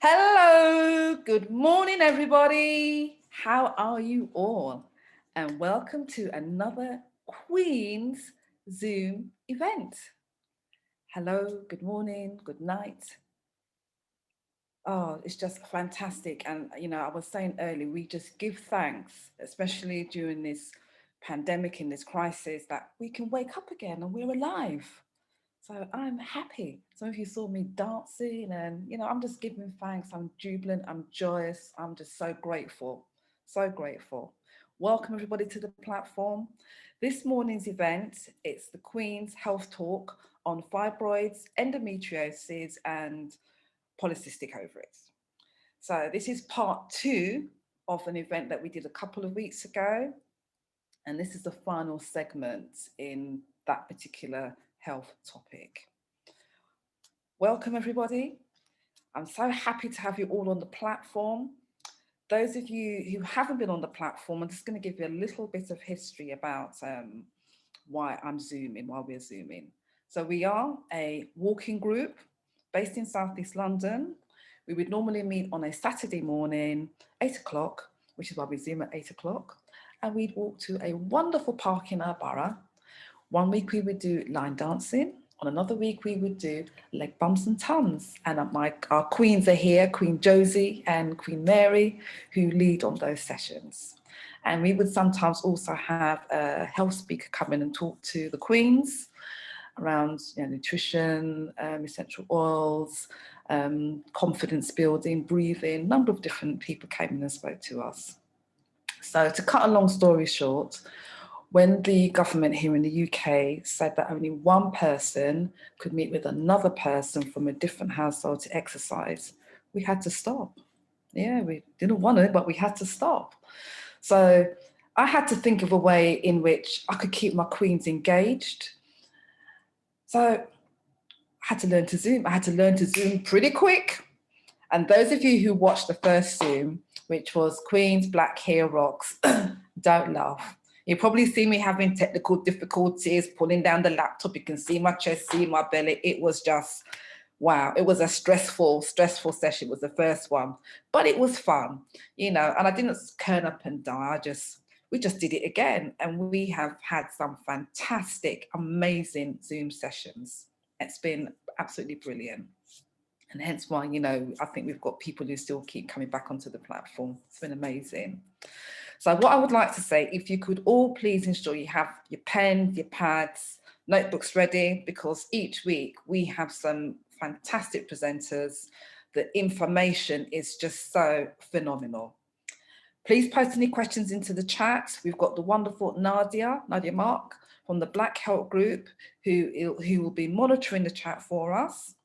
Hello, good morning, everybody. How are you all? And welcome to another Queen's Zoom event. Hello, good morning, good night. Oh, it's just fantastic. And, I was saying earlier, we just give thanks, especially during this pandemic and this crisis, that we can wake up again and we're alive. So I'm happy. Some of you saw me dancing and, I'm just giving thanks. I'm jubilant. I'm joyous. I'm just so grateful. So grateful. Welcome everybody to the platform. This morning's event, it's the Queen's Health Talk on fibroids, endometriosis and polycystic ovaries. So this is part 2 of an event that we did a couple of weeks ago. And this is the final segment in that particular health topic. Welcome, everybody. I'm so happy to have you all on the platform. Those of you who haven't been on the platform, I'm just going to give you a little bit of history about why we're Zooming. So we are a walking group based in Southeast London. We would normally meet on a Saturday morning, 8 o'clock, which is why we Zoom at 8 o'clock. And we'd walk to a wonderful park in our borough. One week we would do line dancing. On another week we would do leg bumps and tums. And our queens are here, Queen Josie and Queen Mary, who lead on those sessions. And we would sometimes also have a health speaker come in and talk to the queens around nutrition, essential oils, confidence building, breathing. A number of different people came in and spoke to us. So to cut a long story short, when the government here in the UK said that only one person could meet with another person from a different household to exercise, we had to stop. Yeah, we didn't want to, but we had to stop. So I had to think of a way in which I could keep my queens engaged. So I had to learn to Zoom. I had to learn to Zoom pretty quick. And those of you who watched the first Zoom, which was Queens Black Hair Rocks, don't laugh. You probably see me having technical difficulties, pulling down the laptop. You can see my chest, see my belly. It was just, wow. It was a stressful session. It was the first one, but it was fun, and I didn't turn up and die. We just did it again. And we have had some fantastic, amazing Zoom sessions. It's been absolutely brilliant. And hence why, I think we've got people who still keep coming back onto the platform. It's been amazing. So what I would like to say, if you could all please ensure you have your pens, your pads, notebooks ready, because each week we have some fantastic presenters. The information is just so phenomenal. Please post any questions into the chat. We've got the wonderful Nadia Mark from the Black Health Group, who will be monitoring the chat for us.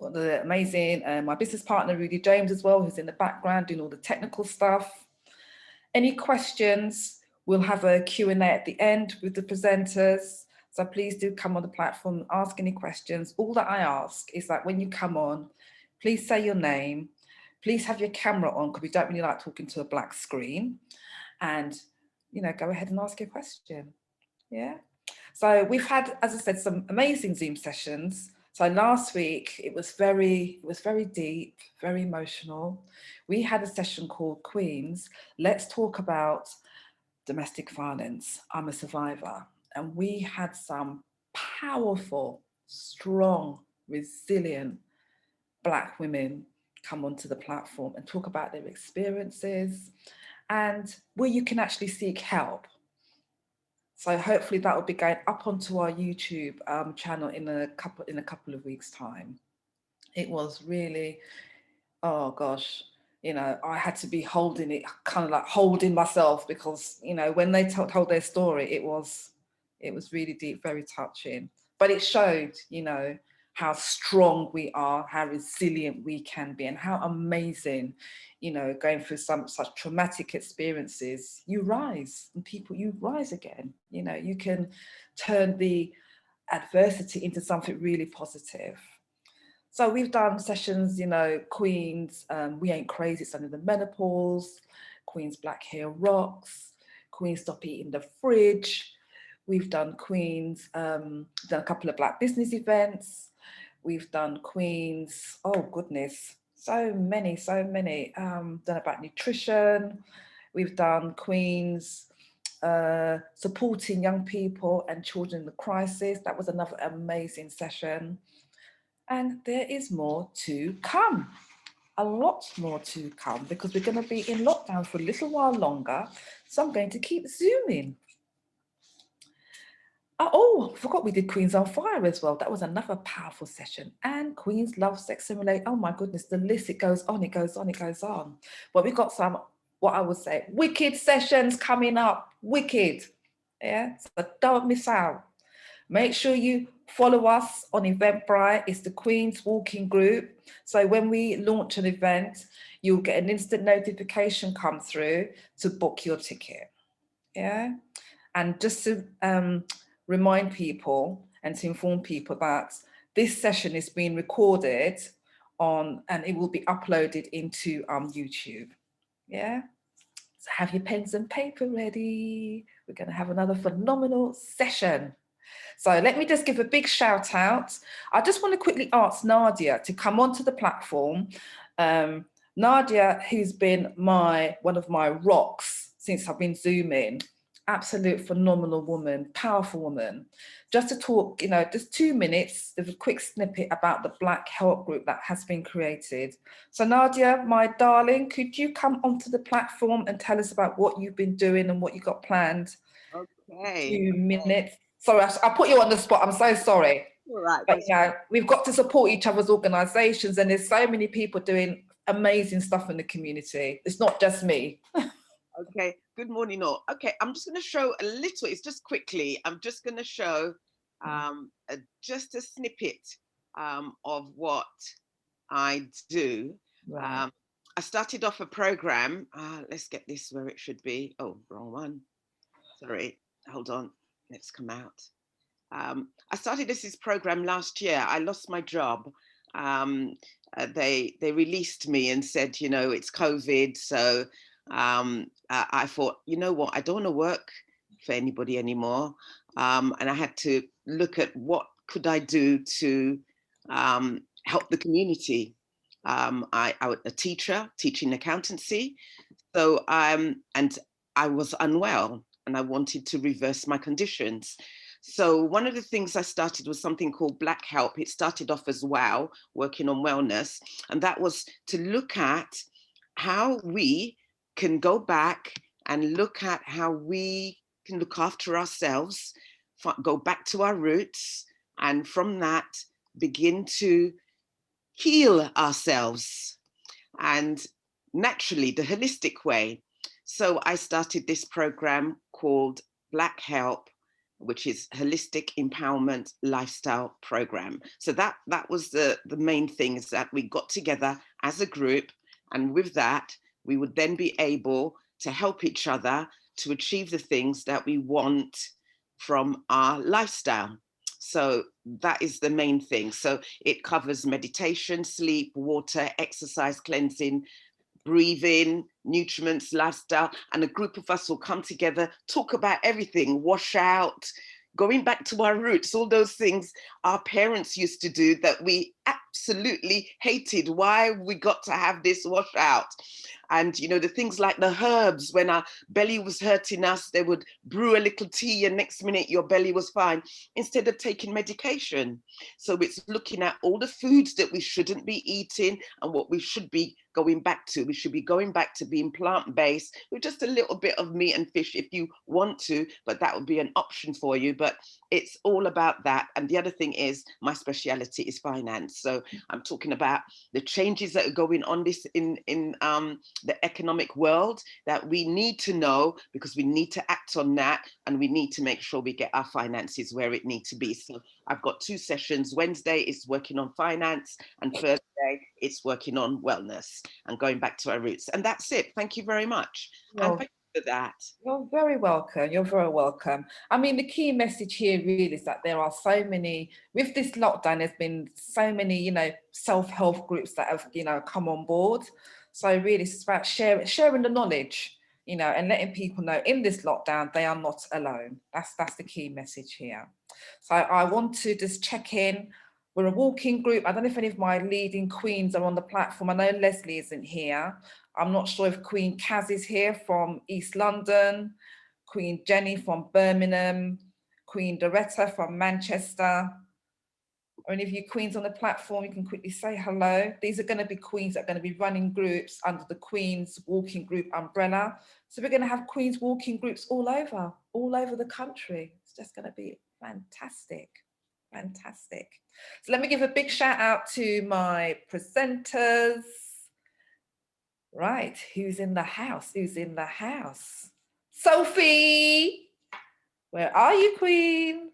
Got the amazing, my business partner, Rudy James as well, who's in the background doing all the technical stuff. Any questions, we'll have a Q&A at the end with the presenters. So please do come on the platform and ask any questions. All that I ask is that when you come on, please say your name. Please have your camera on, because we don't really like talking to a black screen. And, go ahead and ask your question. Yeah. So we've had, as I said, some amazing Zoom sessions. So last week, it was very deep, very emotional. We had a session called Queens, Let's Talk About Domestic Violence. I'm a survivor. And we had some powerful, strong, resilient Black women come onto the platform and talk about their experiences and where you can actually seek help. So hopefully that will be going up onto our YouTube channel in a couple of weeks' time. It was really, oh gosh, I had to be holding it, kind of like holding myself, because when they told their story, it was really deep, very touching. But it showed, how strong we are, how resilient we can be, and how amazing, going through such traumatic experiences, you rise, and you rise again. You can turn the adversity into something really positive. So we've done sessions, Queens, We Ain't Crazy, it's under the menopause, Queens Black Hair Rocks, Queens Stop Eating the Fridge. We've done Queens, done a couple of Black business events. We've done Queens, oh goodness, So many. Done about nutrition. We've done Queens, supporting young people and children in the crisis. That was another amazing session. And there is more to come. A lot more to come because we're going to be in lockdown for a little while longer. So I'm going to keep zooming. Oh, I forgot we did Queens on Fire as well. That was another powerful session. And Queens Love, Sex and Relate. Oh my goodness, the list, it goes on. But we've got some, what I would say, wicked sessions coming up. Wicked. Yeah, so don't miss out. Make sure you follow us on Eventbrite. It's the Queen's Walking Group. So when we launch an event, you'll get an instant notification come through to book your ticket. Yeah. And just to remind people and to inform people that this session is being recorded on, and it will be uploaded into YouTube. Yeah. So have your pens and paper ready. We're going to have another phenomenal session. So let me just give a big shout out. I just want to quickly ask Nadia to come onto the platform. Nadia, who's been one of my rocks since I've been Zooming, absolute phenomenal woman, powerful woman. Just to talk, just 2 minutes, there's a quick snippet about the Black Help group that has been created. So Nadia, my darling, could you come onto the platform and tell us about what you've been doing and what you got planned? Okay. 2 minutes. Sorry, I put you on the spot. I'm so sorry. All right. But we've got to support each other's organisations, and there's so many people doing amazing stuff in the community. It's not just me. Okay. Good morning, all. Okay, I'm just going to show a little. It's just quickly. I'm just going to show just a snippet of what I do. Right. I started off a program. Let's get this where it should be. Oh, wrong one. Sorry. Hold on. Let's come out. I started this program last year. I lost my job. They released me and said, it's COVID. So I thought, you know what, I don't want to work for anybody anymore. And I had to look at what could I do to help the community. I was a teacher, teaching accountancy. So, and I was unwell and I wanted to reverse my conditions. So one of the things I started was something called Black Help. It started off as WOW, working on wellness. And that was to look at how we can go back and look at how we can look after ourselves, go back to our roots, and from that begin to heal ourselves, and naturally the holistic way. So I started this program called Black Help, which is Holistic Empowerment Lifestyle Program. So that was the main thing, is that we got together as a group, and with that we would then be able to help each other to achieve the things that we want from our lifestyle. So that is the main thing. So it covers meditation, sleep, water, exercise, cleansing, breathing, nutriments, lifestyle, and a group of us will come together, talk about everything, wash out, going back to our roots, all those things our parents used to do that we absolutely hated. Why we got to have this wash out? And, the things like the herbs, when our belly was hurting us, they would brew a little tea and next minute your belly was fine, instead of taking medication. So it's looking at all the foods that we shouldn't be eating and what we should be going back to. We should be going back to being plant-based with just a little bit of meat and fish if you want to, but that would be an option for you. But it's all about that. And the other thing is, my speciality is finance. So I'm talking about the changes that are going on in the economic world that we need to know, because we need to act on that, and we need to make sure we get our finances where it needs to be. So I've got 2 sessions. Wednesday is working on finance, and Thursday it's working on wellness and going back to our roots. And that's it. Thank you very much. And thank you for that. You're very welcome. You're very welcome. I mean, the key message here really is that there are so many, with this lockdown, there's been so many, self-help groups that have, come on board. So really it's about sharing the knowledge, and letting people know in this lockdown, they are not alone. That's the key message here. So I want to just check in We're a walking group. I don't know if any of my leading queens are on the platform. I know Leslie isn't here. I'm not sure if Queen Kaz is here from East London, Queen Jenny from Birmingham, Queen Doretta from Manchester. Or any of you queens on the platform, you can quickly say hello. These are going to be queens that are going to be running groups under the Queens Walking Group umbrella. So we're going to have Queens Walking Groups all over the country. It's just going to be fantastic. Fantastic. So let me give a big shout out to my presenters. Right, who's in the house? Who's in the house? Sophie, where are you, Queen?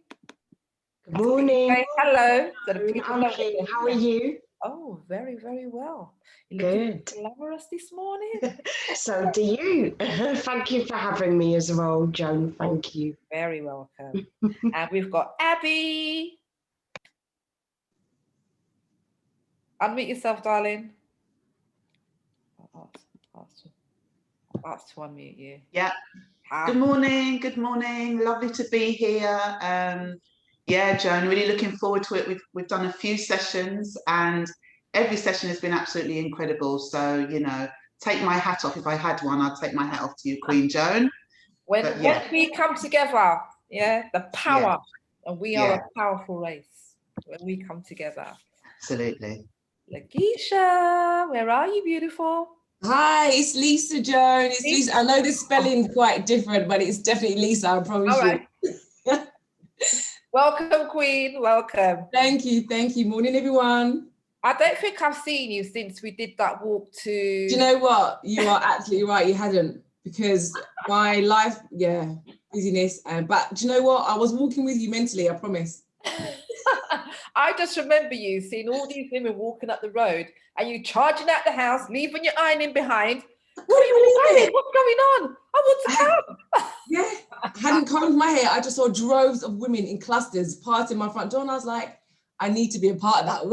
Good morning. Say hello. I'm here. How are you? Oh, very, very well. You're looking Good. glamorous this morning. So do you. Thank you for having me as well, Joan. Thank you. Very welcome. And we've got Abby. Unmute yourself, darling. I'll ask to unmute you. Yeah. Good morning. Good morning. Lovely to be here. Yeah, Joan, really looking forward to it. We've done a few sessions and every session has been absolutely incredible. So, you know, take my hat off. If I had one, I'd take my hat off to you, Queen Joan. When we come together, the power, and we are a powerful race when we come together. Absolutely. Lakeisha, where are you, beautiful? Hi, it's Lisa, Joan. It's Lisa. I know the spelling's quite different, but it's definitely Lisa, I promise you. Welcome, Queen. Welcome. Thank you. Thank you. Morning, everyone. I don't think I've seen you since we did that walk to... Do you know what? You are absolutely right. You hadn't, because my life, busyness. But do you know what? I was walking with you mentally, I promise. I just remember you seeing all these women walking up the road and you charging out the house, leaving your ironing behind. What are you doing? What's going on? I want to come. Yeah, I hadn't combed my hair. I just saw droves of women in clusters parting my front door, and I was like, I need to be a part of that.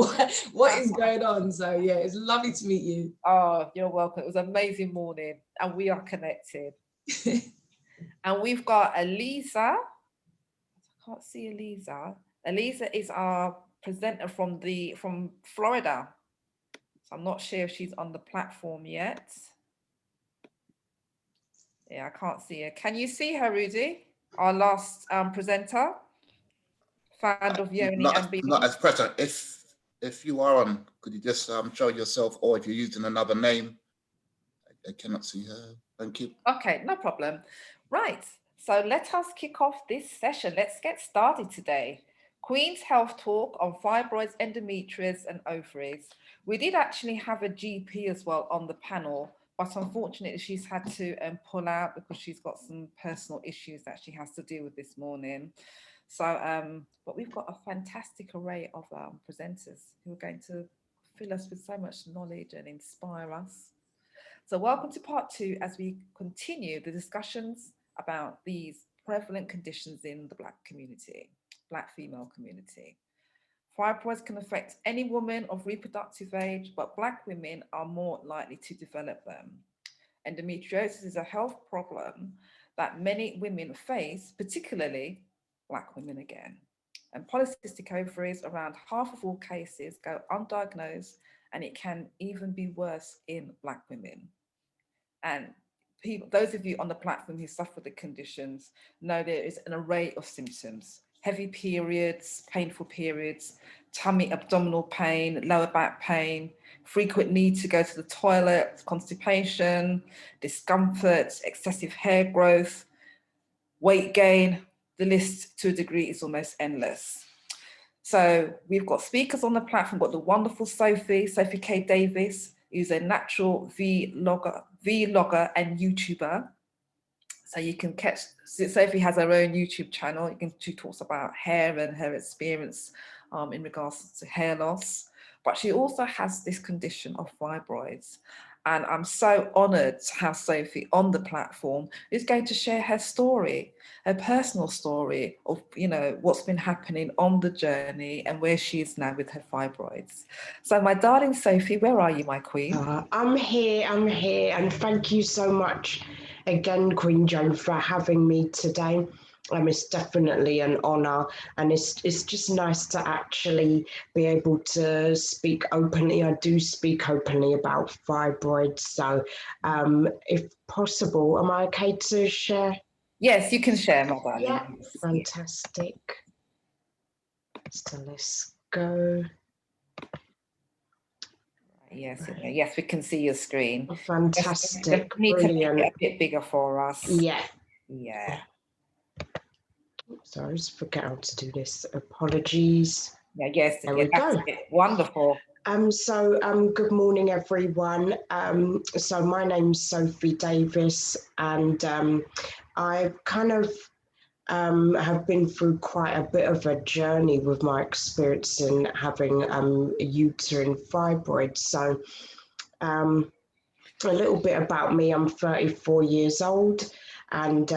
What is going on? So yeah, it's lovely to meet you. Oh, you're welcome. It was an amazing morning, and we are connected. And we've got Elisa. I can't see Elisa. Elisa is our presenter from Florida. So I'm not sure if she's on the platform yet. Yeah, I can't see her. Can you see her, Rudy? Our last presenter, fan of Yoni and Bpa. Not as present. If you are on, could you just show yourself, or if you're using another name? I cannot see her. Thank you. Okay, no problem. Right, so let us kick off this session. Let's get started today. Queen's Health Talk on fibroids, endometriosis and ovaries. We did actually have a GP as well on the panel, but unfortunately she's had to pull out because she's got some personal issues that she has to deal with this morning. So, but we've got a fantastic array of presenters who are going to fill us with so much knowledge and inspire us. So welcome to part 2 as we continue the discussions about these prevalent conditions in the Black community, Black female community. Fibroids can affect any woman of reproductive age, but Black women are more likely to develop them. Endometriosis is a health problem that many women face, particularly Black women again. And polycystic ovaries, around half of all cases, go undiagnosed, and it can even be worse in Black women. And people, those of you on the platform who suffer the conditions know there is an array of symptoms: heavy periods, painful periods, tummy, abdominal pain, lower back pain, frequent need to go to the toilet, constipation, discomfort, excessive hair growth, weight gain. The list to a degree is almost endless. So we've got speakers on the platform. We've got the wonderful Sophie K. Davis, who's a natural vlogger and YouTuber. So you can catch, Sophie has her own YouTube channel. She talks about hair and her experience in regards to hair loss. But she also has this condition of fibroids. And I'm so honored to have Sophie on the platform who's going to share her story, her personal story of, you know, what's been happening on the journey and where she is now with her fibroids. So my darling Sophie, where are you, my queen? I'm here, and thank you so much again, Queen Joan, for having me today. It's definitely an honour, and it's just nice to actually be able to speak openly. I do speak openly about fibroids, so if possible, am I okay to share? Yes, you can share, my darling. Yeah, fantastic. So let's go. Yes, yes, we can see your screen. Fantastic, Just need brilliant. to make it a bit bigger for us. Yeah. Yeah. So I just forget how to do this. Apologies. Yeah, yes, There we that's go. it. Wonderful. Good morning, everyone. So my name's Sophie Davis, and I've kind of have been through quite a bit of a journey with my experience in having uterine fibroids. So a little bit about me, I'm 34 years old. And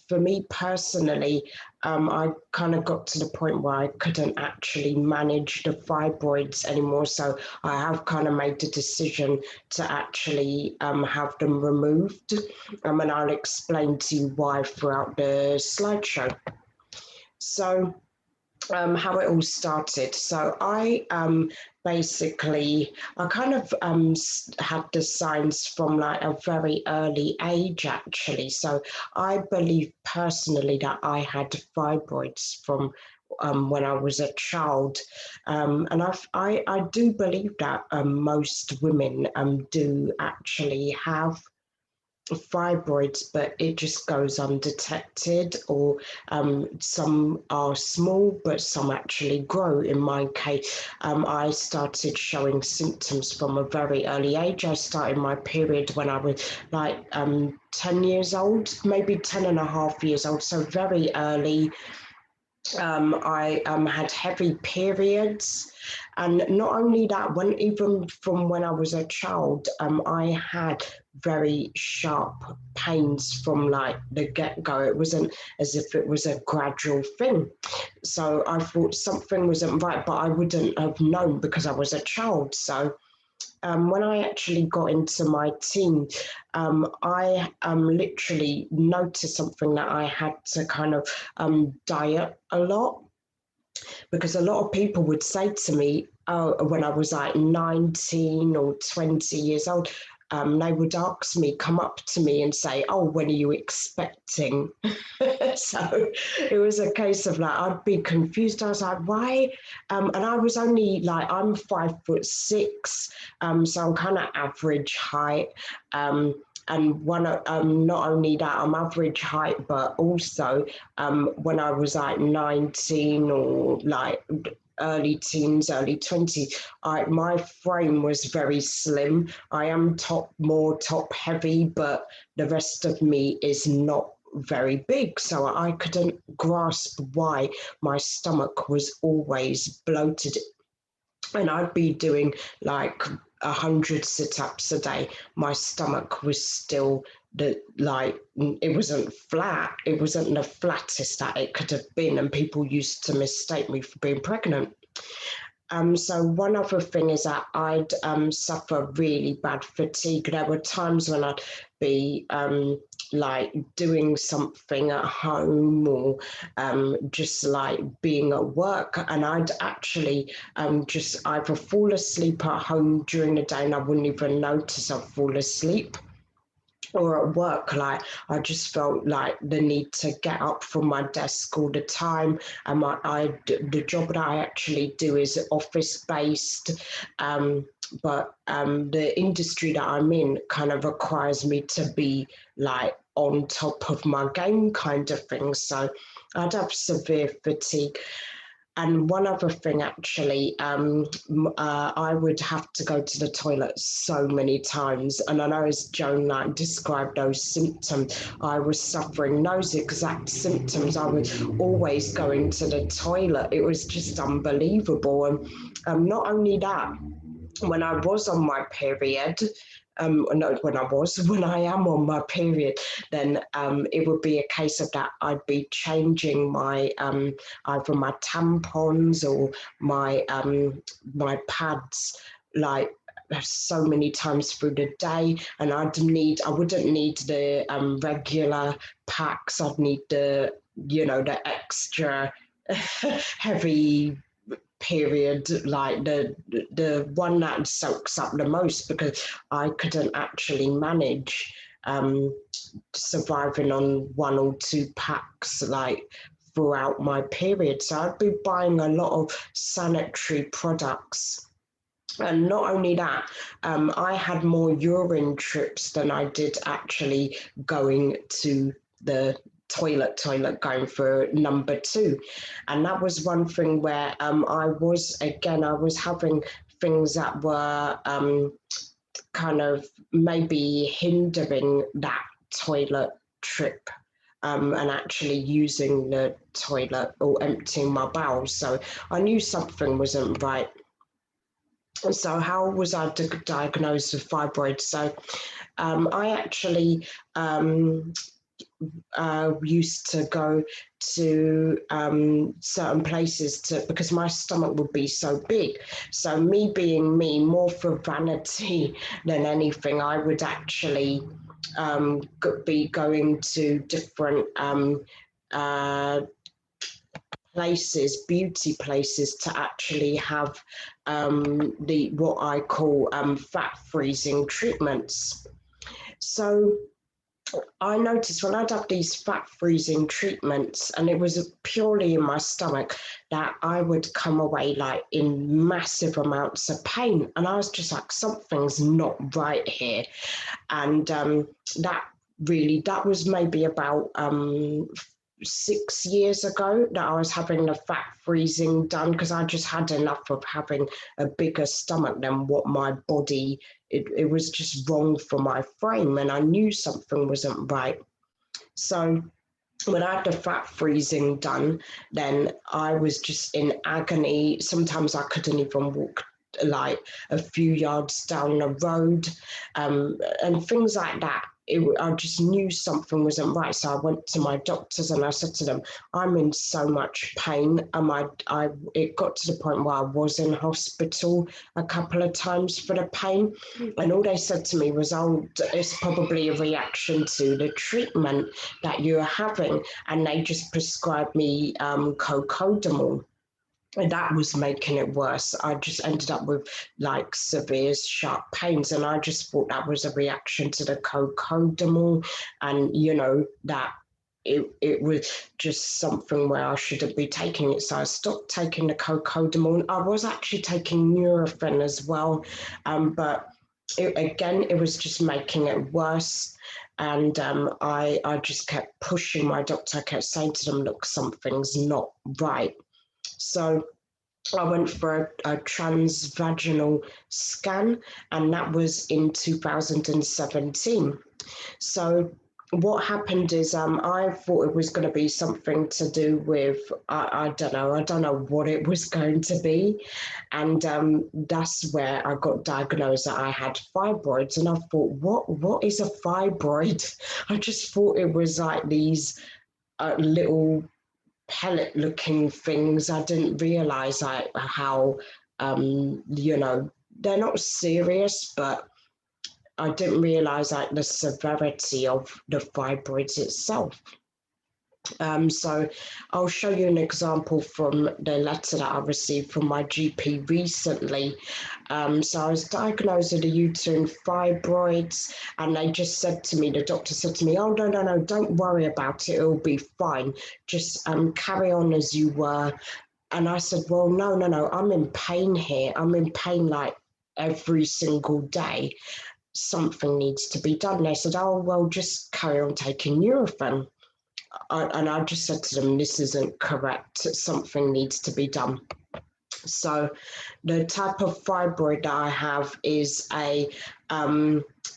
for me personally, I kind of got to the point where I couldn't actually manage the fibroids anymore. So I have kind of made the decision to actually have them removed. And I'll explain to you why throughout the slideshow. So how it all started. So I basically, I kind of had the signs from like a very early age, actually. So I believe personally that I had fibroids from when I was a child. And I do believe that most women do actually have fibroids, but it just goes undetected, or some are small but some actually grow. In my case, I started showing symptoms from a very early age. I started my period when I was like 10 years old, maybe 10 and a half years old, so very early. I had heavy periods, and not only that, even from when I was a child, I had very sharp pains from like the get-go. It wasn't as if it was a gradual thing. So I thought something wasn't right, but I wouldn't have known because I was a child. So when I actually got into my teens, I literally noticed something, that I had to kind of diet a lot, because a lot of people would say to me, when I was like 19 or 20 years old, they would ask me, come up to me and say, oh, when are you expecting? So it was a case of like, I'd be confused. I was like, why? And I was only like, I'm 5'6", so I'm kind of average height. And not only that, I'm average height, but also when I was like 19 or like early teens, early 20s, my frame was very slim. I am more top heavy, but the rest of me is not very big. So I couldn't grasp why my stomach was always bloated. And I'd be doing like 100 sit-ups a day. My stomach was still it wasn't flat. It wasn't the flattest that it could have been. And people used to mistake me for being pregnant. So one other thing is that I'd suffer really bad fatigue. There were times when I'd be like doing something at home, or just like being at work, and I'd actually just either fall asleep at home during the day and I wouldn't even notice I'd fall asleep, or at work, like I just felt like the need to get up from my desk all the time. And the job that I actually do is office based, but the industry that I'm in kind of requires me to be like on top of my game, kind of thing. So I'd have severe fatigue. And one other thing, actually, I would have to go to the toilet so many times. And I know, as Joan like described those symptoms, I was suffering those exact symptoms. I was always going to the toilet. It was just unbelievable. And not only that, when I was on my period, when I am on my period, then it would be a case of that I'd be changing my either my tampons or my pads like so many times through the day, and I wouldn't need the regular packs. I'd need the you know, the extra heavy period, like the one that soaks up the most, because I couldn't actually manage surviving on 1 or 2 packs like throughout my period. So I'd be buying a lot of sanitary products. And not only that, I had more urine trips than I did actually going to the toilet going for number 2. And that was one thing where I was having things that were kind of maybe hindering that toilet trip and actually using the toilet or emptying my bowels. So I knew something wasn't right. So how was I diagnosed with fibroids? So I actually used to go to certain places because my stomach would be so big. So me being me, more for vanity than anything, I would actually be going to different places, beauty places, to actually have what I call fat freezing treatments. So I noticed when I'd have these fat freezing treatments, and it was purely in my stomach, that I would come away like in massive amounts of pain. And I was just like, something's not right here. And that was maybe about 6 years ago that I was having the fat freezing done, because I just had enough of having a bigger stomach than what my body, it was just wrong for my frame, and I knew something wasn't right. So when I had the fat freezing done, then I was just in agony. Sometimes I couldn't even walk like a few yards down the road, and things like that. I just knew something wasn't right. So I went to my doctors and I said to them, I'm in so much pain. It got to the point where I was in hospital a couple of times for the pain. And all they said to me was, oh, it's probably a reaction to the treatment that you're having. And they just prescribed me cocodamol. And that was making it worse. I just ended up with like severe sharp pains, and I just thought that was a reaction to the cocodamol, and you know that it was just something where I shouldn't be taking it. So I stopped taking the cocodamol. I was actually taking Nurofen as well, but it was just making it worse. And I just kept pushing my doctor. I kept saying to them, look, something's not right. So I went for a transvaginal scan, and that was in 2017. So what happened is I thought it was going to be something to do with, I don't know what it was going to be. And that's where I got diagnosed that I had fibroids. And I thought, what is a fibroid? I just thought it was like these little pellet looking things. I didn't realize how you know, they're not serious, but I didn't realize the severity of the fibroids itself. So I'll show you an example from the letter that I received from my GP recently. So I was diagnosed with a uterine fibroids, and they just said to me, the doctor said to me, oh, no, don't worry about it. It'll be fine. Just carry on as you were. And I said, well, no, I'm in pain here. I'm in pain like every single day. Something needs to be done. They said, oh, well, just carry on taking Nurofen. And I just said to them, this isn't correct. Something needs to be done. So the type of fibroid that I have is a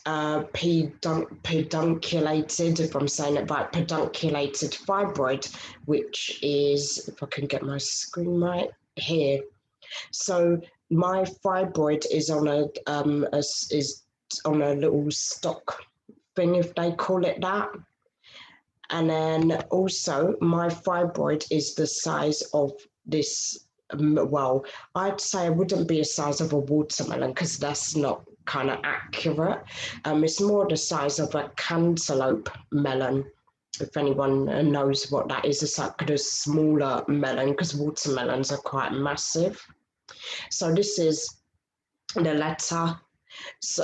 pedunculated, if I'm saying it right, pedunculated fibroid, which is, if I can get my screen right here. So my fibroid is on a little stock thing, if they call it that. And then also my fibroid is the size of this, well, I'd say it wouldn't be the size of a watermelon, because that's not kind of accurate. It's more the size of a cantaloupe melon. if anyone knows what that is, it's like a smaller melon, because watermelons are quite massive. So this is the letter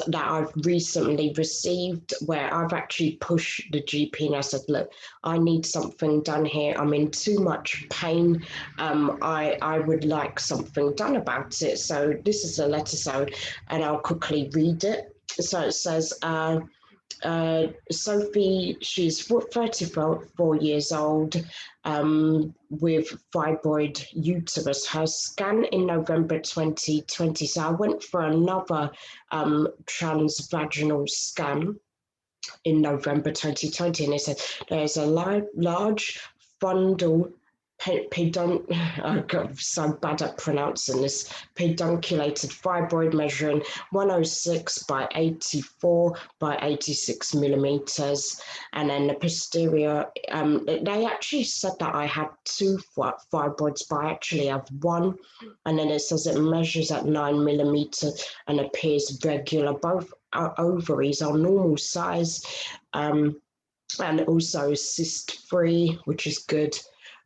that I've recently received, where I've actually pushed the GP and I said, look, I need something done here. I'm in too much pain. I would like something done about it. So this is the letter, and I'll quickly read it. So it says, Sophie, she's 34 years old, with fibroid uterus. Her scan in November 2020. So I went for another transvaginal scan in November 2020, and they said there's a large fundal I got so bad at pronouncing this, pedunculated fibroid measuring 106 by 84 by 86 millimeters. And then the posterior, they actually said that I had 2 fibroids, but I actually have 1. And then it says it measures at 9 millimeters and appears regular. Both ovaries are normal size, and also cyst-free, which is good.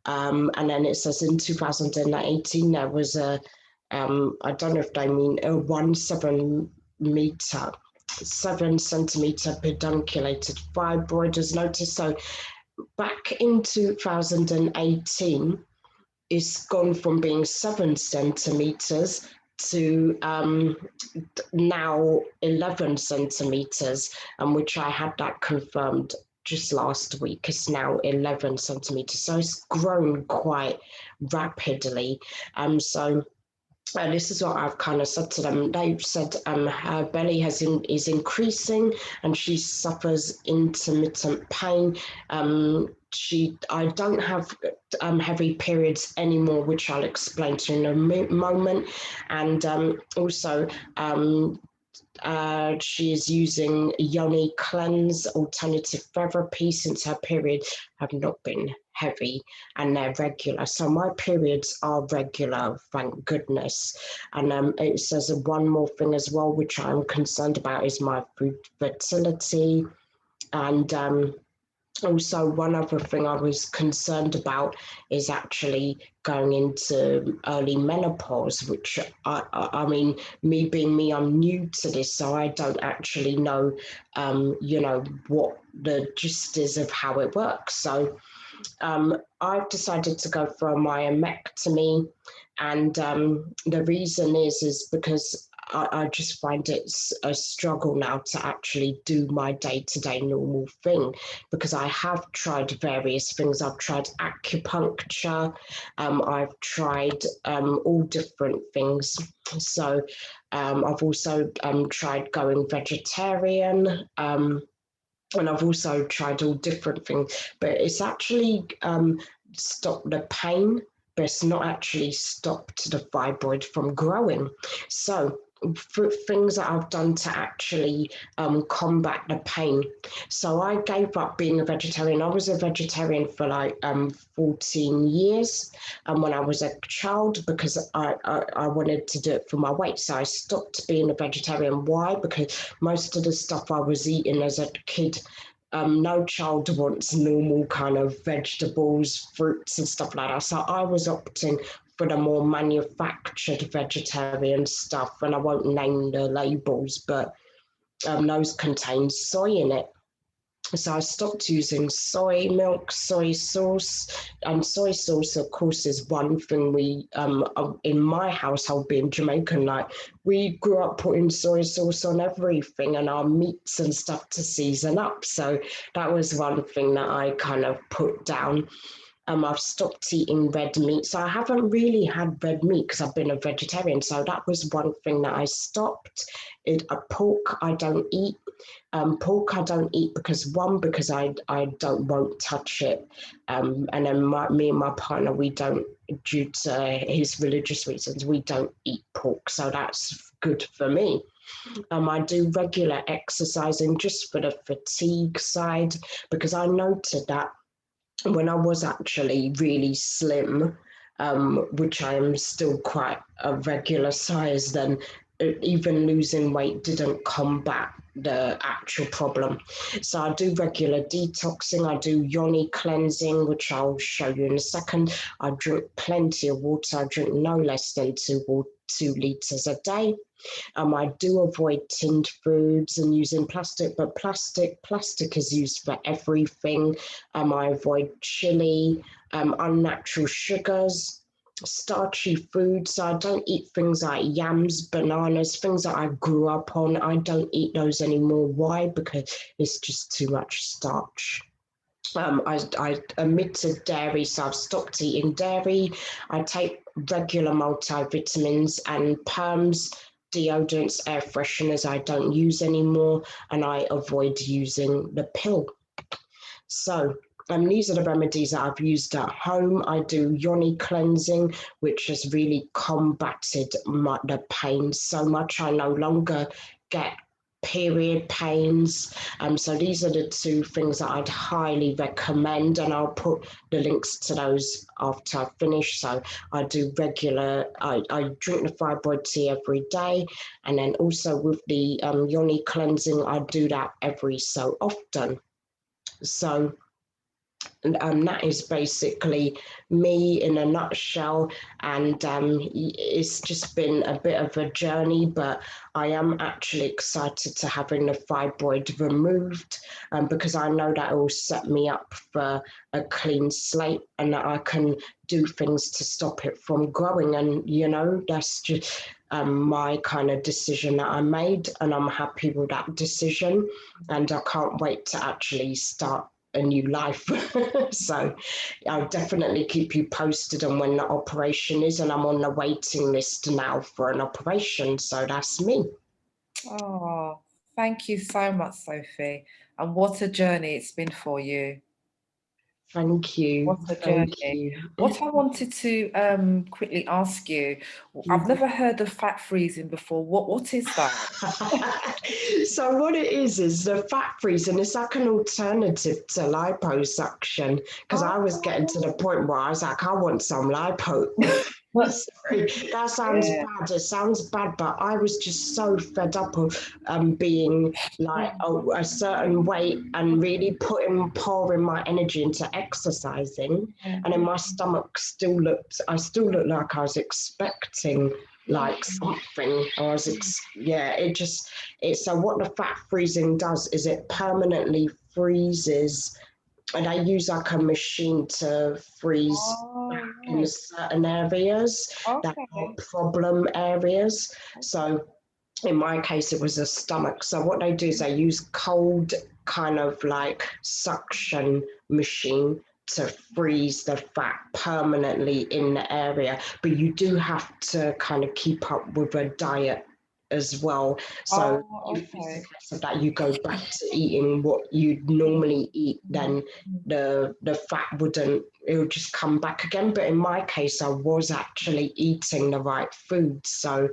And then it says in 2018, there was I don't know if they mean a 7 centimeter pedunculated fibroid was noticed. So back in 2018, it's gone from being 7 centimeters to now 11 centimeters, which I had that confirmed just last week. It's now 11 centimeters, so it's grown quite rapidly. So this is what I've kind of said to them. They've said her belly is increasing and she suffers intermittent pain. I don't have heavy periods anymore, which I'll explain to you in a moment. And also, she is using Yoni Cleanse alternative therapy since her periods have not been heavy and they're regular. So my periods are regular, thank goodness. And it says one more thing as well, which I'm concerned about, is my fertility. And also, one other thing I was concerned about is actually going into early menopause, which I mean, me being me, I'm new to this, so I don't actually know, what the gist is of how it works. So I've decided to go for a myomectomy, and the reason is because I just find it's a struggle now to actually do my day-to-day normal thing, because I have tried various things. I've tried acupuncture, I've tried all different things. So I've also tried going vegetarian, and I've also tried all different things, but it's actually stopped the pain, but it's not actually stopped the fibroid from growing. So for things that I've done to actually combat the pain. So I gave up being a vegetarian. I was a vegetarian for like 14 years when I was a child, because I wanted to do it for my weight. So I stopped being a vegetarian. Why? Because most of the stuff I was eating as a kid, no child wants normal kind of vegetables, fruits and stuff like that. So I was opting for the more manufactured vegetarian stuff, and I won't name the labels, but those contain soy in it. So I stopped using soy milk, soy sauce, and soy sauce, of course, is one thing we, in my household, being Jamaican, like we grew up putting soy sauce on everything and our meats and stuff to season up. So that was one thing that I kind of put down. I've stopped eating red meat. So I haven't really had red meat because I've been a vegetarian. So that was one thing that I stopped. Pork I don't eat. Pork I don't eat because I won't touch it. And then me and my partner, we don't, due to his religious reasons, we don't eat pork. So that's good for me. I do regular exercising just for the fatigue side, because I noted that when I was actually really slim, which I am still quite a regular size, then even losing weight didn't combat the actual problem. So I do regular detoxing, I do yoni cleansing, which I'll show you in a second. I drink plenty of water. I drink no less than 2 litres a day. I do avoid tinned foods and using plastic, but plastic is used for everything. I avoid chili, unnatural sugars, starchy foods. So I don't eat things like yams, bananas, things that I grew up on. I don't eat those anymore. Why? Because it's just too much starch. I omitted dairy, so I've stopped eating dairy. I take regular multivitamins and perms, deodorants, air fresheners I don't use anymore, and I avoid using the pill. So these are the remedies that I've used at home. I do yoni cleansing, which has really combated the pain so much. I no longer get period pains. So these are the 2 things that I'd highly recommend, and I'll put the links to those after I finish. So I do regular, I drink the fibroid tea every day, and then also with the yoni cleansing, I do that every so often. So that is basically me in a nutshell, and it's just been a bit of a journey, but I am actually excited to having the fibroid removed, because I know that it will set me up for a clean slate, and that I can do things to stop it from growing. And you know, that's just my kind of decision that I made, and I'm happy with that decision, and I can't wait to actually start a new life. So I'll definitely keep you posted on when the operation is, and I'm on the waiting list now for an operation. So that's me. Oh, thank you so much, Sophie. And what a journey it's been for you. Thank you. What a journey. What I wanted to quickly ask you, I've never heard of fat freezing before. What is that? So what it is the fat freezing is like an alternative to liposuction, because I was getting to the point where I was like, I want some lipo. Sorry, that sounds bad. It sounds bad, but I was just so fed up of being like a certain weight and really pouring my energy into exercising, and then my stomach I still looked like I was expecting like something. I was so what the fat freezing does is it permanently freezes, and I use like a machine to freeze in certain areas that are problem areas. So in my case, it was a stomach. So what they do is they use cold kind of like suction machine to freeze the fat permanently in the area. But you do have to kind of keep up with a diet as well. So if it's the case of that you go back to eating what you'd normally eat, then the fat it would just come back again. But in my case, I was actually eating the right food. So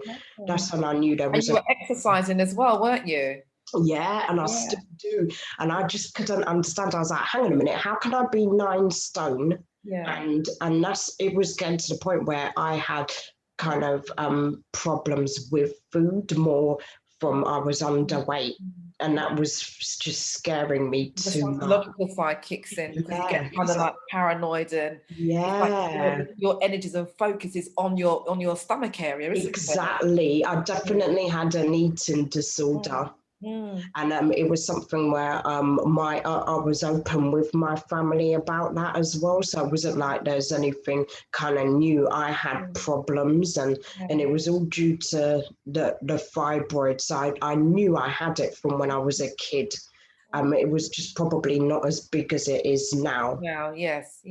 that's when I knew there was. And you were exercising as well, weren't you? Yeah, and I still do. And I just couldn't understand. I was like, hang on a minute, how can I be 9 stone? Yeah. And it was getting to the point where I had kind of problems with food more from I was underweight, and that was just scaring me The too much. psychological side kicks in because you get kind of like paranoid, and like your energies and focus is on your stomach area, isn't it? Exactly. I definitely had an eating disorder. And it was something where I was open with my family about that as well. So it wasn't like there's anything kind of new. I had problems, and it was all due to the fibroids. I knew I had it from when I was a kid. It was just probably not as big as it is now. Now, yes.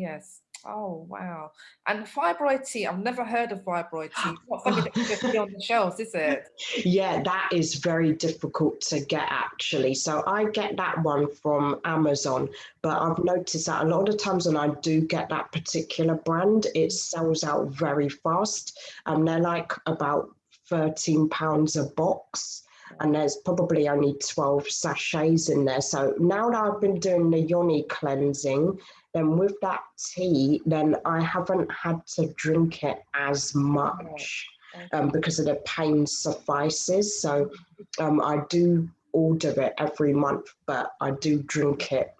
Oh, wow. And fibroid tea, I've never heard of fibroid tea. It's not something that you can see on the shelves, is it? Yeah, that is very difficult to get, actually. So I get that one from Amazon, but I've noticed that a lot of the times when I do get that particular brand, it sells out very fast. They're like about £13 a box, and there's probably only 12 sachets in there. So now that I've been doing the yoni cleansing, then with that tea, then I haven't had to drink it as much. because of the pain suffices. So I do order it every month, but I do drink it,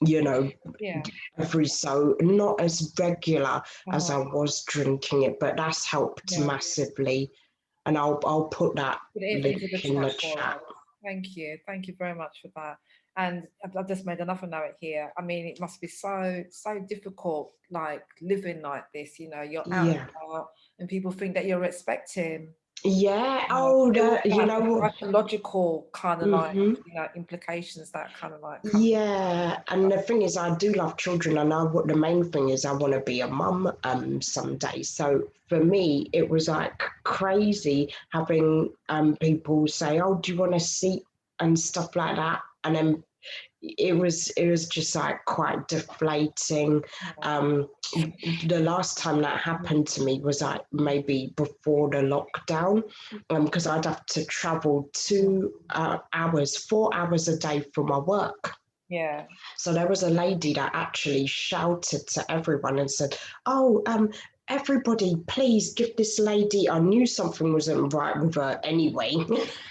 you know, every so, not as regular as I was drinking it, but that's helped massively. And I'll put that link in the chat. Thank you very much for that. And I've just made another note here. I mean, it must be so difficult, like living like this, you know, you're out and about and people think that you're expecting. Yeah, you know, psychological kind of like, you know, implications that kind of like. Yeah, and the thing is, I do love children, and what the main thing is, I want to be a mum someday. So for me, it was like crazy having people say, "Oh, do you want a seat?" and stuff like that, and then it was just like quite deflating. The last time that happened to me was like maybe before the lockdown, because I'd have to travel 4 hours a day for my work. Yeah. So there was a lady that actually shouted to everyone and said, "Oh, everybody, please give this lady," I knew something wasn't right with her anyway,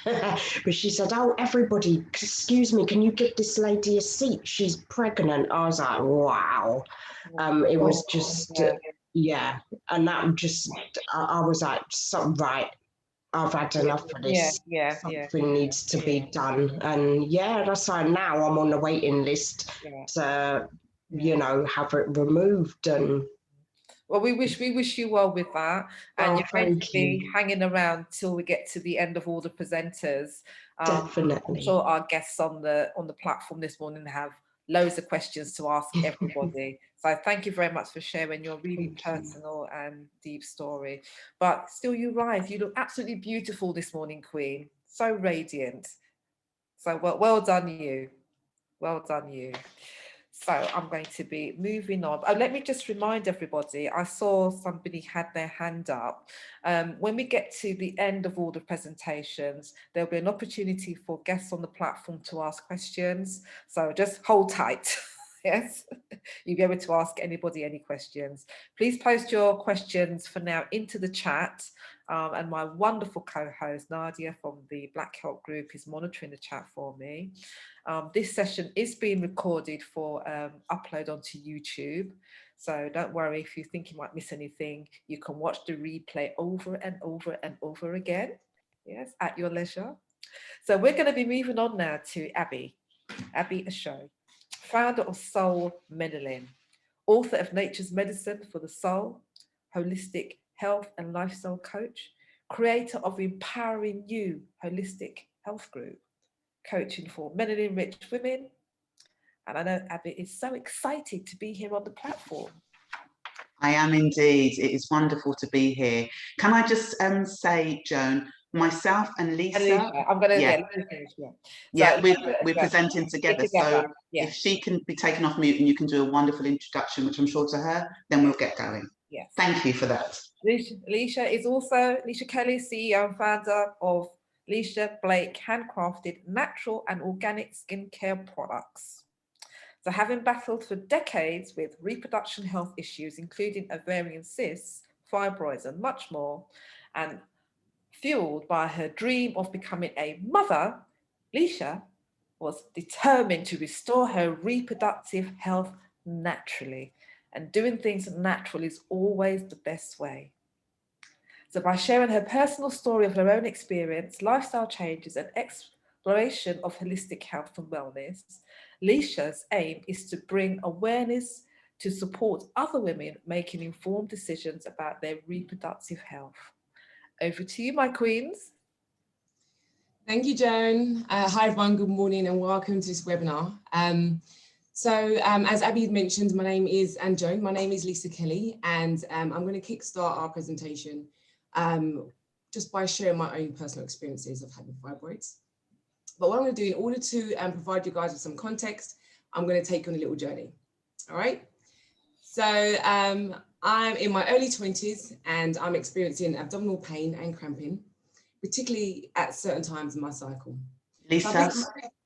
but she said, "Oh, everybody, excuse me, can you give this lady a seat? She's pregnant." I was like, wow. It was just, and that just, I was like, right, I've had enough of this. Something needs to be done. And that's why now I'm on the waiting list to, you know, have it removed. And well, we wish you well with that, and you're going to be hanging around till we get to the end of all the presenters. Definitely. I'm sure our guests on the platform this morning have loads of questions to ask everybody. So thank you very much for sharing your really personal and deep story. But still, you rise. You look absolutely beautiful this morning, Queen. So radiant. So well done you. Well done you. So I'm going to be moving on. Let me just remind everybody, I saw somebody had their hand up. When we get to the end of all the presentations, there'll be an opportunity for guests on the platform to ask questions. So just hold tight. Yes, you'll be able to ask anybody any questions. Please post your questions for now into the chat. And my wonderful co-host Nadia from the Black Help Group is monitoring the chat for me. This session is being recorded for upload onto YouTube. So don't worry if you think you might miss anything. You can watch the replay over and over and over again. Yes, at your leisure. So we're going to be moving on now to Abby Asho, founder of Soul Medicine, author of Nature's Medicine for the Soul, holistic health and lifestyle coach, creator of Empowering You Holistic Health Group, coaching for melanin-rich women. And I know Abby is so excited to be here on the platform. I am indeed. It is wonderful to be here. Can I just say, Joan, myself and Lisa, I'm going to we're presenting together. So if she can be taken off mute and you can do a wonderful introduction, which I'm sure to her, then we'll get going. Yes. Thank you for that. Leisha is also Leisha Kelly, CEO and founder of Leisha Blake handcrafted natural and organic skincare products. So having battled for decades with reproduction health issues, including ovarian cysts, fibroids, and much more, and fueled by her dream of becoming a mother, Leisha was determined to restore her reproductive health naturally. And doing things natural is always the best way. So by sharing her personal story of her own experience, lifestyle changes, and exploration of holistic health and wellness, Leisha's aim is to bring awareness to support other women making informed decisions about their reproductive health. Over to you, my queens. Thank you, Joan. Hi, everyone. Good morning and welcome to this webinar. As Abby mentioned, my name is Lisa Kelly, and I'm going to kickstart our presentation just by sharing my own personal experiences of having fibroids. But what I'm going to do, in order to provide you guys with some context, I'm going to take you on a little journey. All right. So I'm in my early 20s and I'm experiencing abdominal pain and cramping, particularly at certain times in my cycle. Lisa,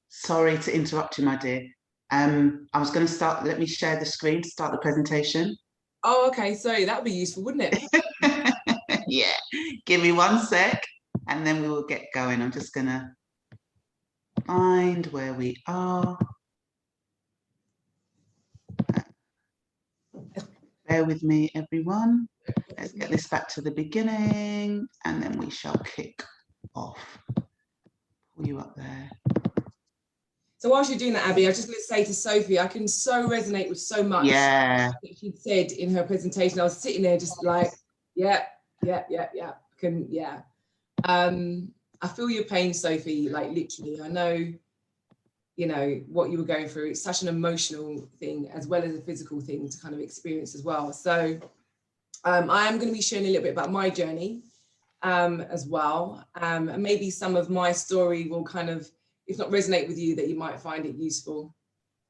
sorry to interrupt you, my dear. I was going to let me share the screen to start the presentation. Oh, okay. Sorry, that would be useful, wouldn't it? Give me 1 sec and then we will get going. I'm just gonna find where we are. Bear with me, everyone. Let's get this back to the beginning and then we shall kick off. Pull you up there. So whilst you're doing that, Abby, I was just going to say to Sophie, I can so resonate with so much that she said in her presentation. I was sitting there just like, yeah. I feel your pain, Sophie, like literally. I know, you know, what you were going through. It's such an emotional thing as well as a physical thing to kind of experience as well. So I am going to be sharing a little bit about my journey as well. And maybe some of my story will kind of, if not resonate with you, that you might find it useful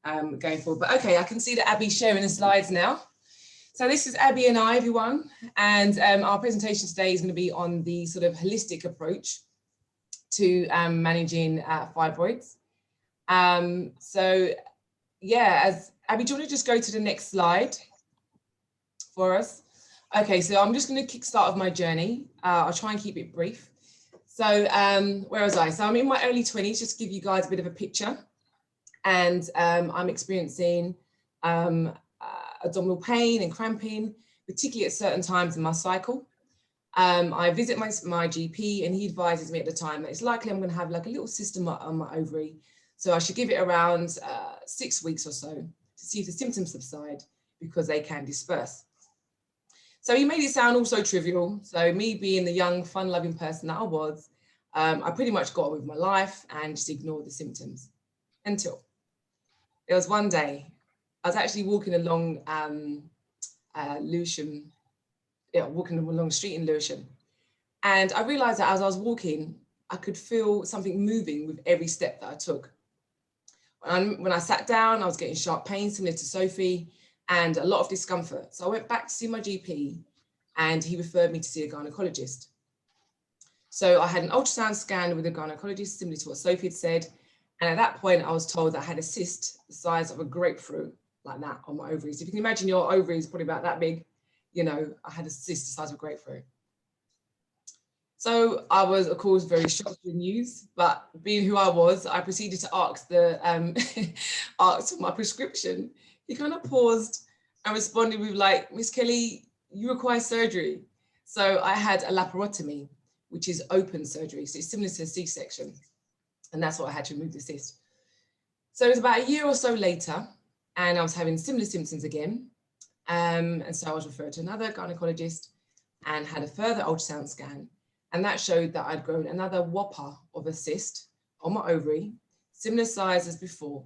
going forward. But okay, I can see that Abby's sharing the slides now. So this is Abby and I, everyone. And our presentation today is going to be on the sort of holistic approach to managing fibroids. So yeah, as Abby, do you want to just go to the next slide for us? Okay, so I'm just going to kickstart my journey. I'll try and keep it brief. So where was I? So I'm in my early 20s, just to give you guys a bit of a picture. And I'm experiencing abdominal pain and cramping, particularly at certain times in my cycle. I visit my GP and he advises me at the time that it's likely I'm going to have like a little cyst on my ovary. So I should give it around 6 weeks or so to see if the symptoms subside because they can disperse. So he made it sound all so trivial. So me being the young, fun-loving person that I was, I pretty much got on with my life and just ignored the symptoms until there was one day I was actually walking along Lewisham, walking along the street in Lewisham. And I realized that as I was walking, I could feel something moving with every step that I took. When I sat down, I was getting sharp pain similar to Sophie and a lot of discomfort. So I went back to see my GP and he referred me to see a gynecologist. So I had an ultrasound scan with a gynecologist, similar to what Sophie had said. And at that point, I was told that I had a cyst the size of a grapefruit, like that, on my ovaries. If you can imagine your ovaries probably about that big, you know, I had a cyst the size of a grapefruit. So I was, of course, very shocked with the news, but being who I was, I proceeded to ask ask for my prescription. He kind of paused and responded with like, Miss Kelly, you require surgery. So I had a laparotomy, which is open surgery. So it's similar to a C-section. And that's what I had to remove the cyst. So it was about a year or so later, and I was having similar symptoms again. And so I was referred to another gynecologist and had a further ultrasound scan. And that showed that I'd grown another whopper of a cyst on my ovary, similar size as before.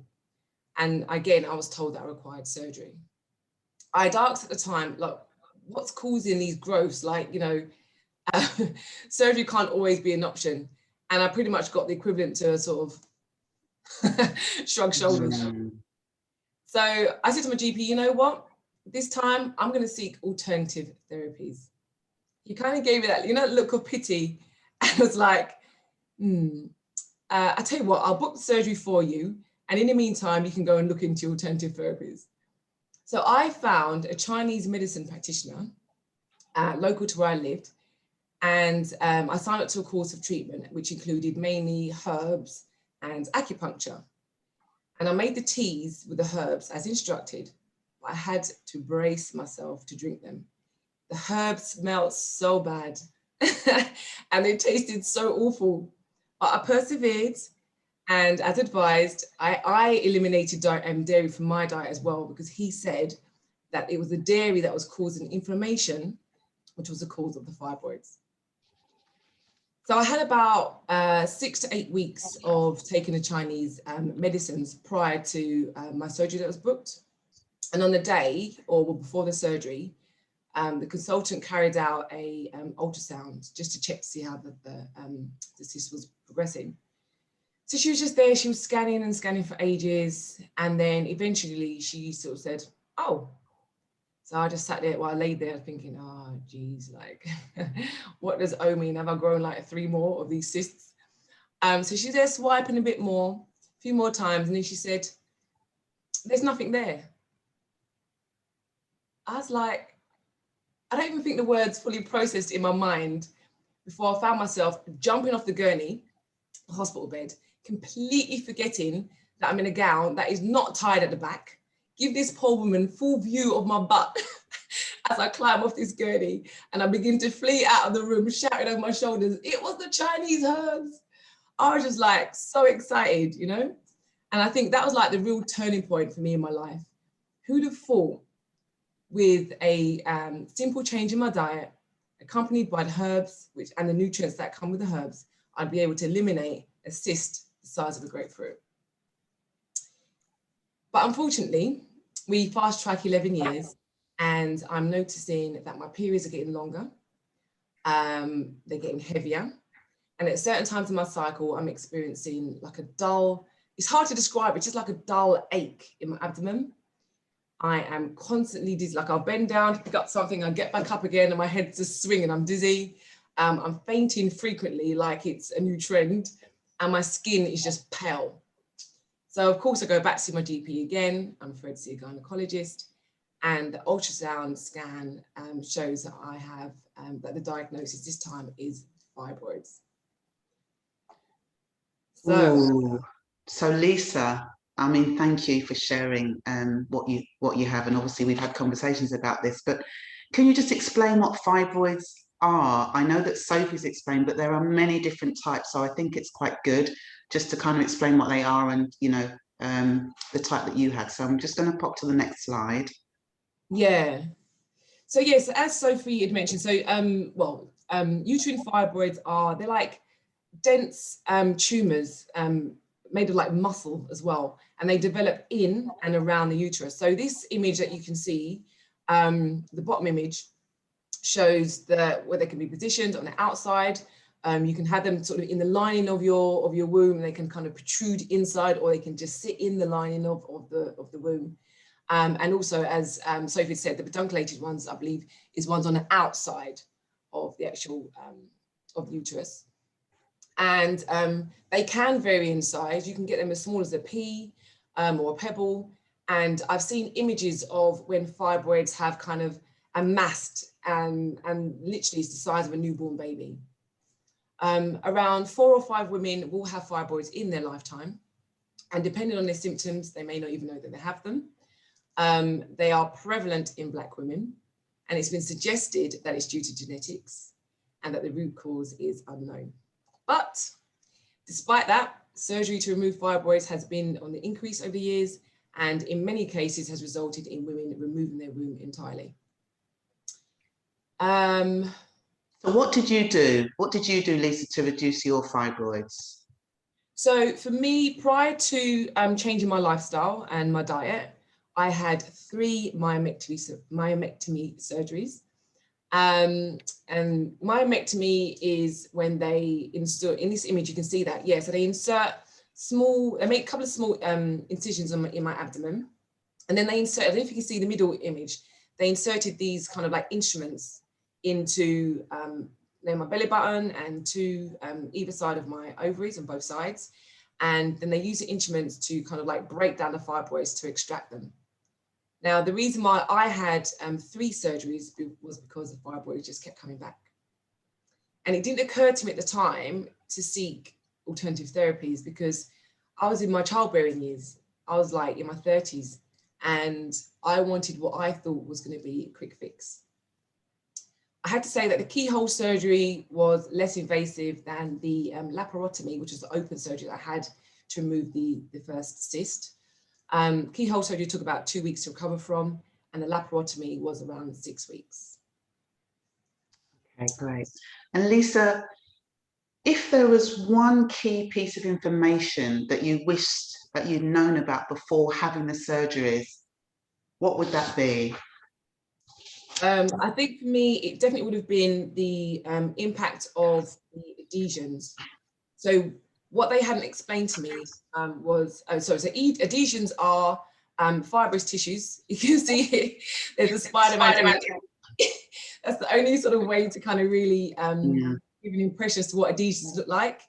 And again, I was told that I required surgery. I'd asked at the time, like, what's causing these growths? Like, you know, surgery can't always be an option. And I pretty much got the equivalent to a sort of shrug shoulders. So I said to my GP, you know what? This time I'm going to seek alternative therapies. He kind of gave me that, you know, look of pity and was like, I tell you what, I'll book the surgery for you. And in the meantime, you can go and look into alternative therapies. So I found a Chinese medicine practitioner local to where I lived. And I signed up to a course of treatment, which included mainly herbs and acupuncture. And I made the teas with the herbs as instructed, but I had to brace myself to drink them. The herbs smelled so bad and they tasted so awful, but I persevered. And as advised, I eliminated dairy from my diet as well, because he said that it was the dairy that was causing inflammation, which was the cause of the fibroids. So I had about 6 to 8 weeks of taking the Chinese medicines prior to my surgery that was booked. And on the day, or before the surgery, the consultant carried out a ultrasound just to check to see how the cyst was progressing. So she was just there, she was scanning and scanning for ages. And then eventually she sort of said, oh. So I just sat there while I laid there thinking, oh, geez, like, what does O mean? Have I grown like 3 more of these cysts? So she's there swiping a bit more, a few more times. And then she said, there's nothing there. I was like, I don't even think the words fully processed in my mind before I found myself jumping off the gurney, the hospital bed, completely forgetting that I'm in a gown that is not tied at the back. Give this poor woman full view of my butt as I climb off this gurney, and I begin to flee out of the room, shouting over my shoulders, "It was the Chinese herbs." I was just like so excited, you know? And I think that was like the real turning point for me in my life. Who'd have thought with a simple change in my diet, accompanied by the herbs and the nutrients that come with the herbs, I'd be able to eliminate a cyst the size of a grapefruit. But unfortunately, we fast track 11 years and I'm noticing that my periods are getting longer. They're getting heavier. And at certain times in my cycle, I'm experiencing like a dull, it's hard to describe, it's just like a dull ache in my abdomen. I am constantly dizzy, like I'll bend down, pick up something, I'll get back up again and my head's just swinging, I'm dizzy. I'm fainting frequently like it's a new trend and my skin is just pale. So of course I go back to see my GP again, I'm afraid to see a gynecologist, and the ultrasound scan shows that I have, that the diagnosis this time is fibroids. So Lisa, I mean, thank you for sharing what you have, and obviously we've had conversations about this, but can you just explain what fibroids are? I know that Sophie's explained, but there are many different types, so I think it's quite good just to kind of explain what they are and, you know, the type that you had. So I'm just going to pop to the next slide. Yeah. So yes, as Sophie had mentioned, so uterine fibroids they're like dense tumors made of like muscle as well, and they develop in and around the uterus. So this image that you can see, the bottom image, shows where they can be positioned on the outside. You can have them sort of in the lining of your womb, and they can kind of protrude inside, or they can just sit in the lining of the womb. And also, as Sophie said, the pedunculated ones, I believe, is ones on the outside of the actual of the uterus. And they can vary in size. You can get them as small as a pea or a pebble. And I've seen images of when fibroids have kind of amassed and literally it's the size of a newborn baby. Around 4 or 5 women will have fibroids in their lifetime. And depending on their symptoms, they may not even know that they have them. They are prevalent in Black women. And it's been suggested that it's due to genetics and that the root cause is unknown. But despite that, surgery to remove fibroids has been on the increase over the years, and in many cases has resulted in women removing their womb entirely. So what did you do? What did you do, Lisa, to reduce your fibroids? So for me, prior to changing my lifestyle and my diet, I had 3 myomectomy surgeries. And myomectomy is when they insert, in this image you can see that, yeah, so they insert they make a couple of small incisions in my abdomen, and then they insert, I don't know if you can see the middle image, they inserted these kind of like instruments into my belly button and to either side of my ovaries on both sides, and then they use the instruments to kind of like break down the fibroids to extract them. Now, the reason why I had 3 surgeries was because the fibroids just kept coming back. And it didn't occur to me at the time to seek alternative therapies because I was in my childbearing years. I was like in my 30s, and I wanted what I thought was going to be a quick fix. I had to say that the keyhole surgery was less invasive than the laparotomy, which was the open surgery that I had to remove the first cyst. Keyhole surgery took about 2 weeks to recover from, and the laparotomy was around 6 weeks. Okay, great. And Lisa, if there was one key piece of information that you wished that you'd known about before having the surgeries, what would that be? I think for me, it definitely would have been the impact of the adhesions. So what they hadn't explained to me was, so adhesions are fibrous tissues. You can see here, there's a Spider-Man. That's the only sort of way to kind of really give an impression as to what adhesions look like.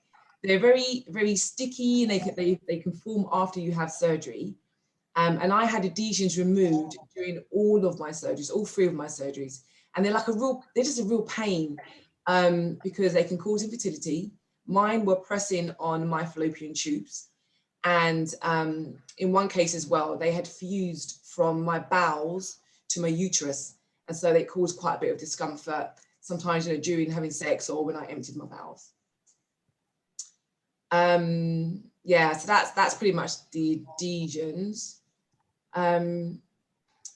They're very, very sticky, and they can form after you have surgery. And I had adhesions removed during all of my surgeries, all 3 of my surgeries. And they're like they're just a real pain. because they can cause infertility. Mine were pressing on my fallopian tubes. And in one case as well, they had fused from my bowels to my uterus. And so they caused quite a bit of discomfort, sometimes, you know, during having sex or when I emptied my bowels. Yeah, so that's pretty much the adhesions. The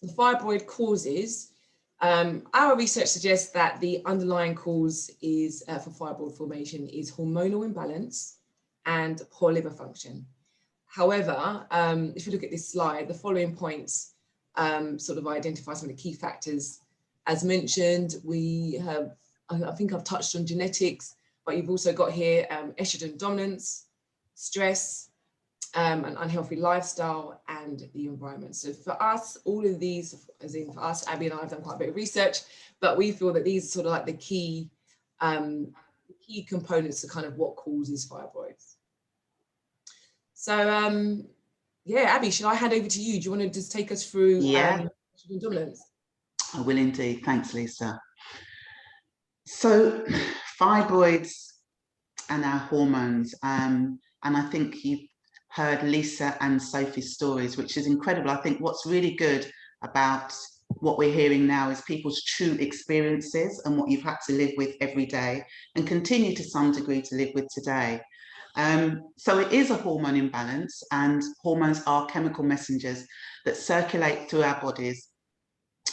fibroid causes, our research suggests that the underlying cause is for fibroid formation is hormonal imbalance and poor liver function. However, if you look at this slide, the following points sort of identify some of the key factors. As mentioned, we have, I think I've touched on genetics, but you've also got here estrogen dominance, stress, an unhealthy lifestyle, and the environment. So for us, all of these, as in for us, Abby and I have done quite a bit of research, but we feel that these are sort of like the key components to kind of what causes fibroids. So yeah, Abby, should I hand over to you? Do you want to just take us through estrogen dominance? I will indeed. Thanks, Lisa. So fibroids and our hormones, and I think you heard Lisa and Sophie's stories, which is incredible. I think what's really good about what we're hearing now is people's true experiences and what you've had to live with every day and continue to some degree to live with today. So it is a hormone imbalance, and hormones are chemical messengers that circulate through our bodies.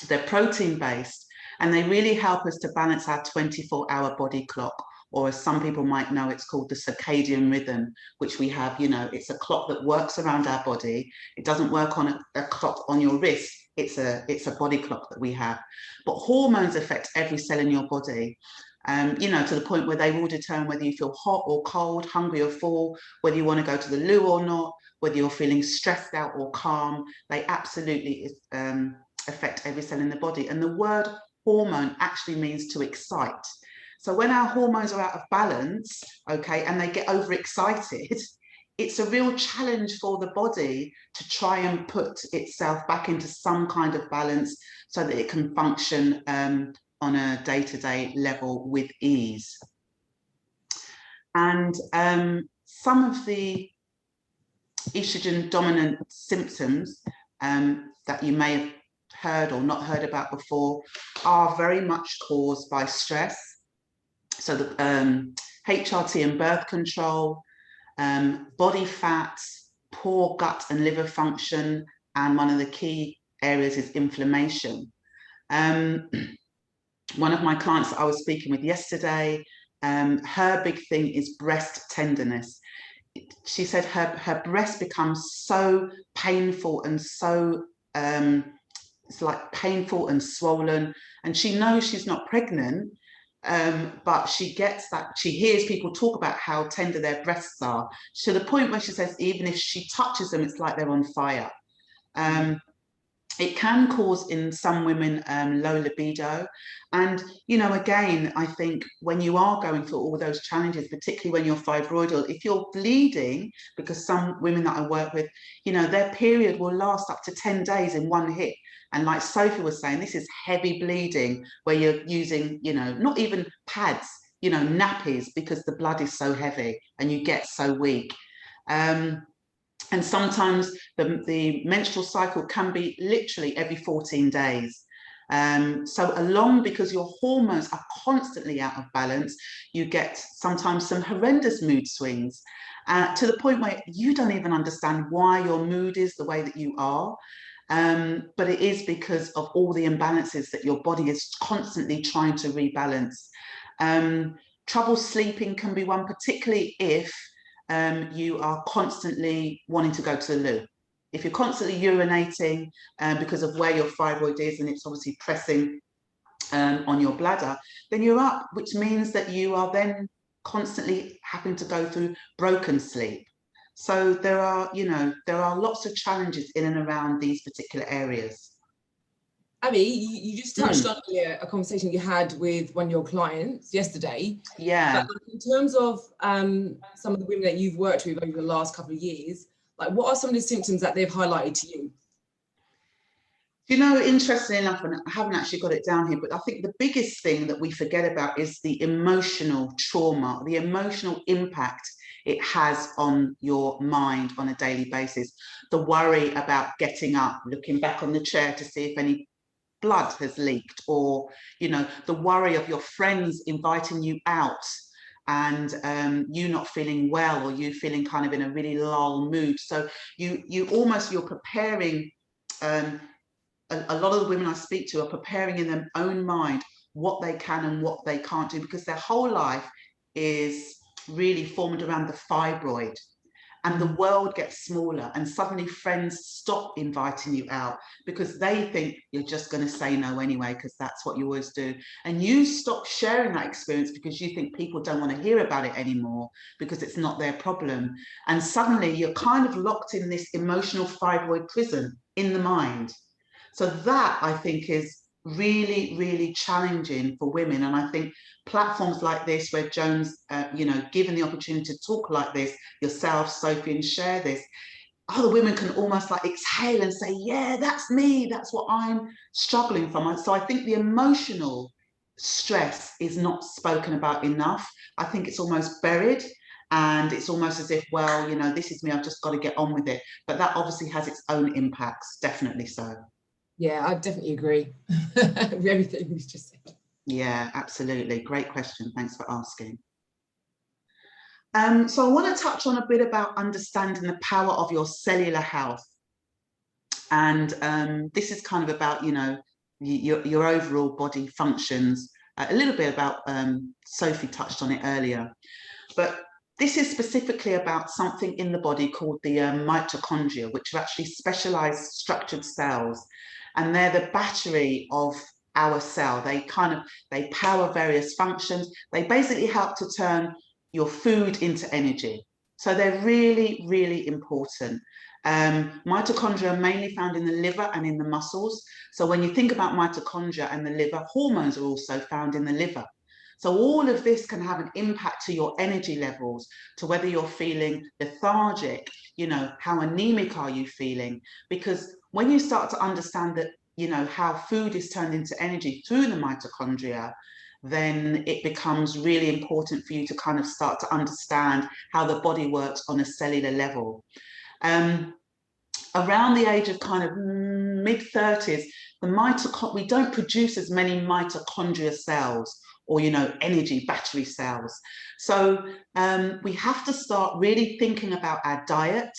They're protein-based, and they really help us to balance our 24-hour body clock, or as some people might know, it's called the circadian rhythm, which we have, you know, it's a clock that works around our body. It doesn't work on a clock on your wrist. It's a body clock that we have. But hormones affect every cell in your body, you know, to the point where they will determine whether you feel hot or cold, hungry or full, whether you want to go to the loo or not, whether you're feeling stressed out or calm. They absolutely affect every cell in the body. And the word hormone actually means to excite. So when our hormones are out of balance, okay, and they get overexcited, it's a real challenge for the body to try and put itself back into some kind of balance so that it can function on a day-to-day level with ease. And some of the estrogen dominant symptoms that you may have heard or not heard about before are very much caused by stress. So the HRT and birth control, body fat, poor gut and liver function, and one of the key areas is inflammation. One of my clients that I was speaking with yesterday, her big thing is breast tenderness. She said her breast becomes so painful and so it's like painful and swollen, and she knows she's not pregnant, but she gets that, she hears people talk about how tender their breasts are, to the point where she says even if she touches them, it's like they're on fire. It can cause in some women low libido. And, you know, again, I think when you are going through all those challenges, particularly when you're fibroidal, if you're bleeding, because some women that I work with, you know, their period will last up to 10 days in one hit. And like Sophie was saying, this is heavy bleeding where you're using, you know, not even pads, you know, nappies, because the blood is so heavy and you get so weak. And sometimes the menstrual cycle can be literally every 14 days. So along, because your hormones are constantly out of balance, you get sometimes some horrendous mood swings to the point where you don't even understand why your mood is the way that you are. But it is because of all the imbalances that your body is constantly trying to rebalance. Trouble sleeping can be one, particularly if you are constantly wanting to go to the loo. If you're constantly urinating because of where your fibroid is and it's obviously pressing on your bladder, then you're up, which means that you are then constantly having to go through broken sleep. So there are, you know, there are lots of challenges in and around these particular areas. Abby, you just touched on a conversation you had with one of your clients yesterday. Yeah. But in terms of some of the women that you've worked with over the last couple of years, like what are some of the symptoms that they've highlighted to you? You know, interestingly enough, and I haven't actually got it down here, but I think the biggest thing that we forget about is the emotional trauma, the emotional impact it has on your mind on a daily basis. The worry about getting up, looking back on the chair to see if any blood has leaked, or, you know, the worry of your friends inviting you out and you not feeling well, or you feeling kind of in a really lull mood. So you're preparing, a lot of the women I speak to are preparing in their own mind what they can and what they can't do, because their whole life is really formed around the fibroid, and the world gets smaller, and suddenly friends stop inviting you out because they think you're just going to say no anyway, because that's what you always do. And you stop sharing that experience because you think people don't want to hear about it anymore because it's not their problem. And suddenly you're kind of locked in this emotional fibroid prison in the mind. So that, I think, is really, really challenging for women. And I think platforms like this, where Joan's, you know, given the opportunity to talk like this, yourself, Sophie, and share this, other women can almost like exhale and say, yeah, that's me, that's what I'm struggling from. So I think the emotional stress is not spoken about enough. I think it's almost buried, and it's almost as if, well, you know, this is me, I've just got to get on with it. But that obviously has its own impacts, definitely so. Yeah, I definitely agree with everything you just said. Yeah, absolutely. Great question. Thanks for asking. So I want to touch on a bit about understanding the power of your cellular health. And this is kind of about, you know, your overall body functions. A little bit about, Sophie touched on it earlier, but this is specifically about something in the body called the mitochondria, which are actually specialized structured cells. And they're the battery of our cell. They power various functions. They basically help to turn your food into energy. So they're really, really important. Mitochondria are mainly found in the liver and in the muscles. So when you think about mitochondria and the liver, hormones are also found in the liver. So all of this can have an impact to your energy levels, to whether you're feeling lethargic, you know, how anemic are you feeling? Because when you start to understand that, you know, how food is turned into energy through the mitochondria, then it becomes really important for you to kind of start to understand how the body works on a cellular level. Around the age of kind of mid-30s, we don't produce as many mitochondria cells, or, you know, energy battery cells. So we have to start really thinking about our diet,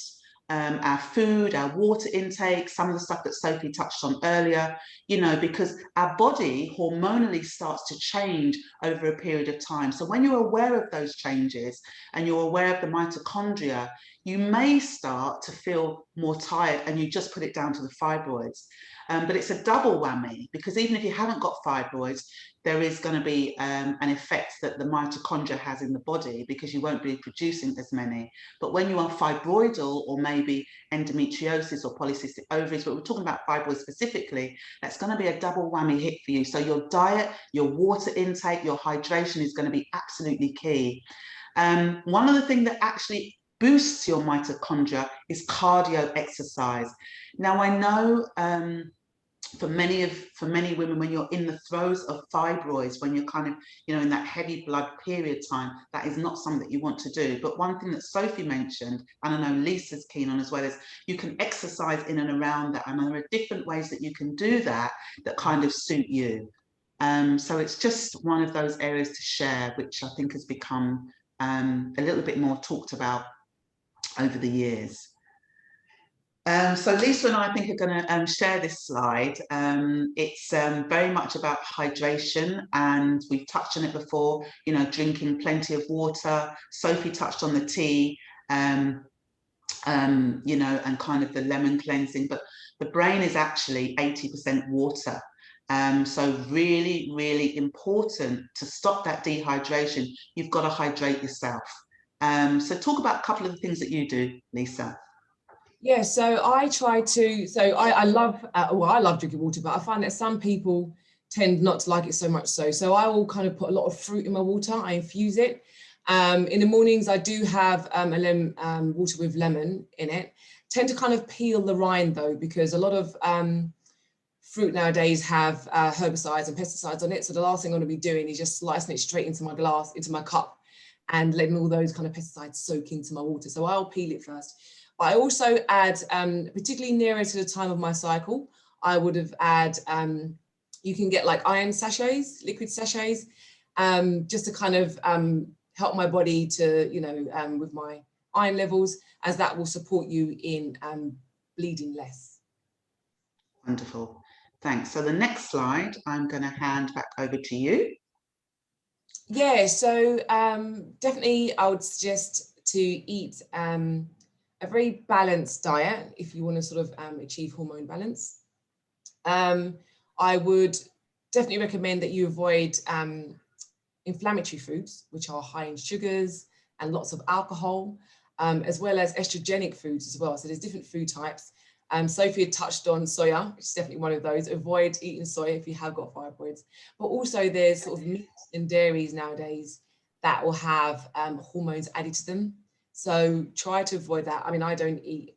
our food, our water intake, some of the stuff that Sophie touched on earlier, you know, because our body hormonally starts to change over a period of time. So when you're aware of those changes and you're aware of the mitochondria, you may start to feel more tired, and you just put it down to the fibroids. But it's a double whammy, because even if you haven't got fibroids, there is going to be an effect that the mitochondria has in the body, because you won't be producing as many. But when you are fibroidal, or maybe endometriosis or polycystic ovaries, but we're talking about fibroids specifically, that's going to be a double whammy hit for you. So your diet, your water intake, your hydration is going to be absolutely key. One of the things that actually boosts your mitochondria is cardio exercise. Now, I know for many women, when you're in the throes of fibroids, when you're kind of, you know, in that heavy blood period time, that is not something that you want to do. But one thing that Sophie mentioned, and I know Lisa's keen on as well, is you can exercise in and around that. And there are different ways that you can do that that kind of suit you. So it's just one of those areas to share, which I think has become a little bit more talked about over the years. So Lisa and I think are going to share this slide. It's very much about hydration, and we've touched on it before, you know, drinking plenty of water. Sophie touched on the tea, you know, and kind of the lemon cleansing, but the brain is actually 80% water. So really, really important to stop that dehydration. You've got to hydrate yourself. So talk about a couple of the things that you do, Lisa. Yeah, so I try to, I love, well, I love drinking water, but I find that some people tend not to like it so much so I will kind of put a lot of fruit in my water. I infuse it. In the mornings, I do have water with lemon in it. Tend to kind of peel the rind though, because a lot of fruit nowadays have herbicides and pesticides on it. So the last thing I'm going to be doing is just slicing it straight into my glass, into my cup, and letting all those kind of pesticides soak into my water. So I'll peel it first. But I also add, particularly nearer to the time of my cycle, I would have add, you can get like iron sachets, liquid sachets, just to kind of help my body to, you know, with my iron levels, as that will support you in bleeding less. Wonderful, thanks. So the next slide, I'm going to hand back over to you. Yeah, so definitely I would suggest to eat a very balanced diet if you want to sort of achieve hormone balance. I would definitely recommend that you avoid inflammatory foods, which are high in sugars and lots of alcohol, as well as estrogenic foods as well. So there's different food types. Sophie had touched on soya, which is definitely one of those. Avoid eating soya if you have got fibroids. But also there's sort of meats and dairies nowadays that will have hormones added to them. So try to avoid that. I mean, I don't eat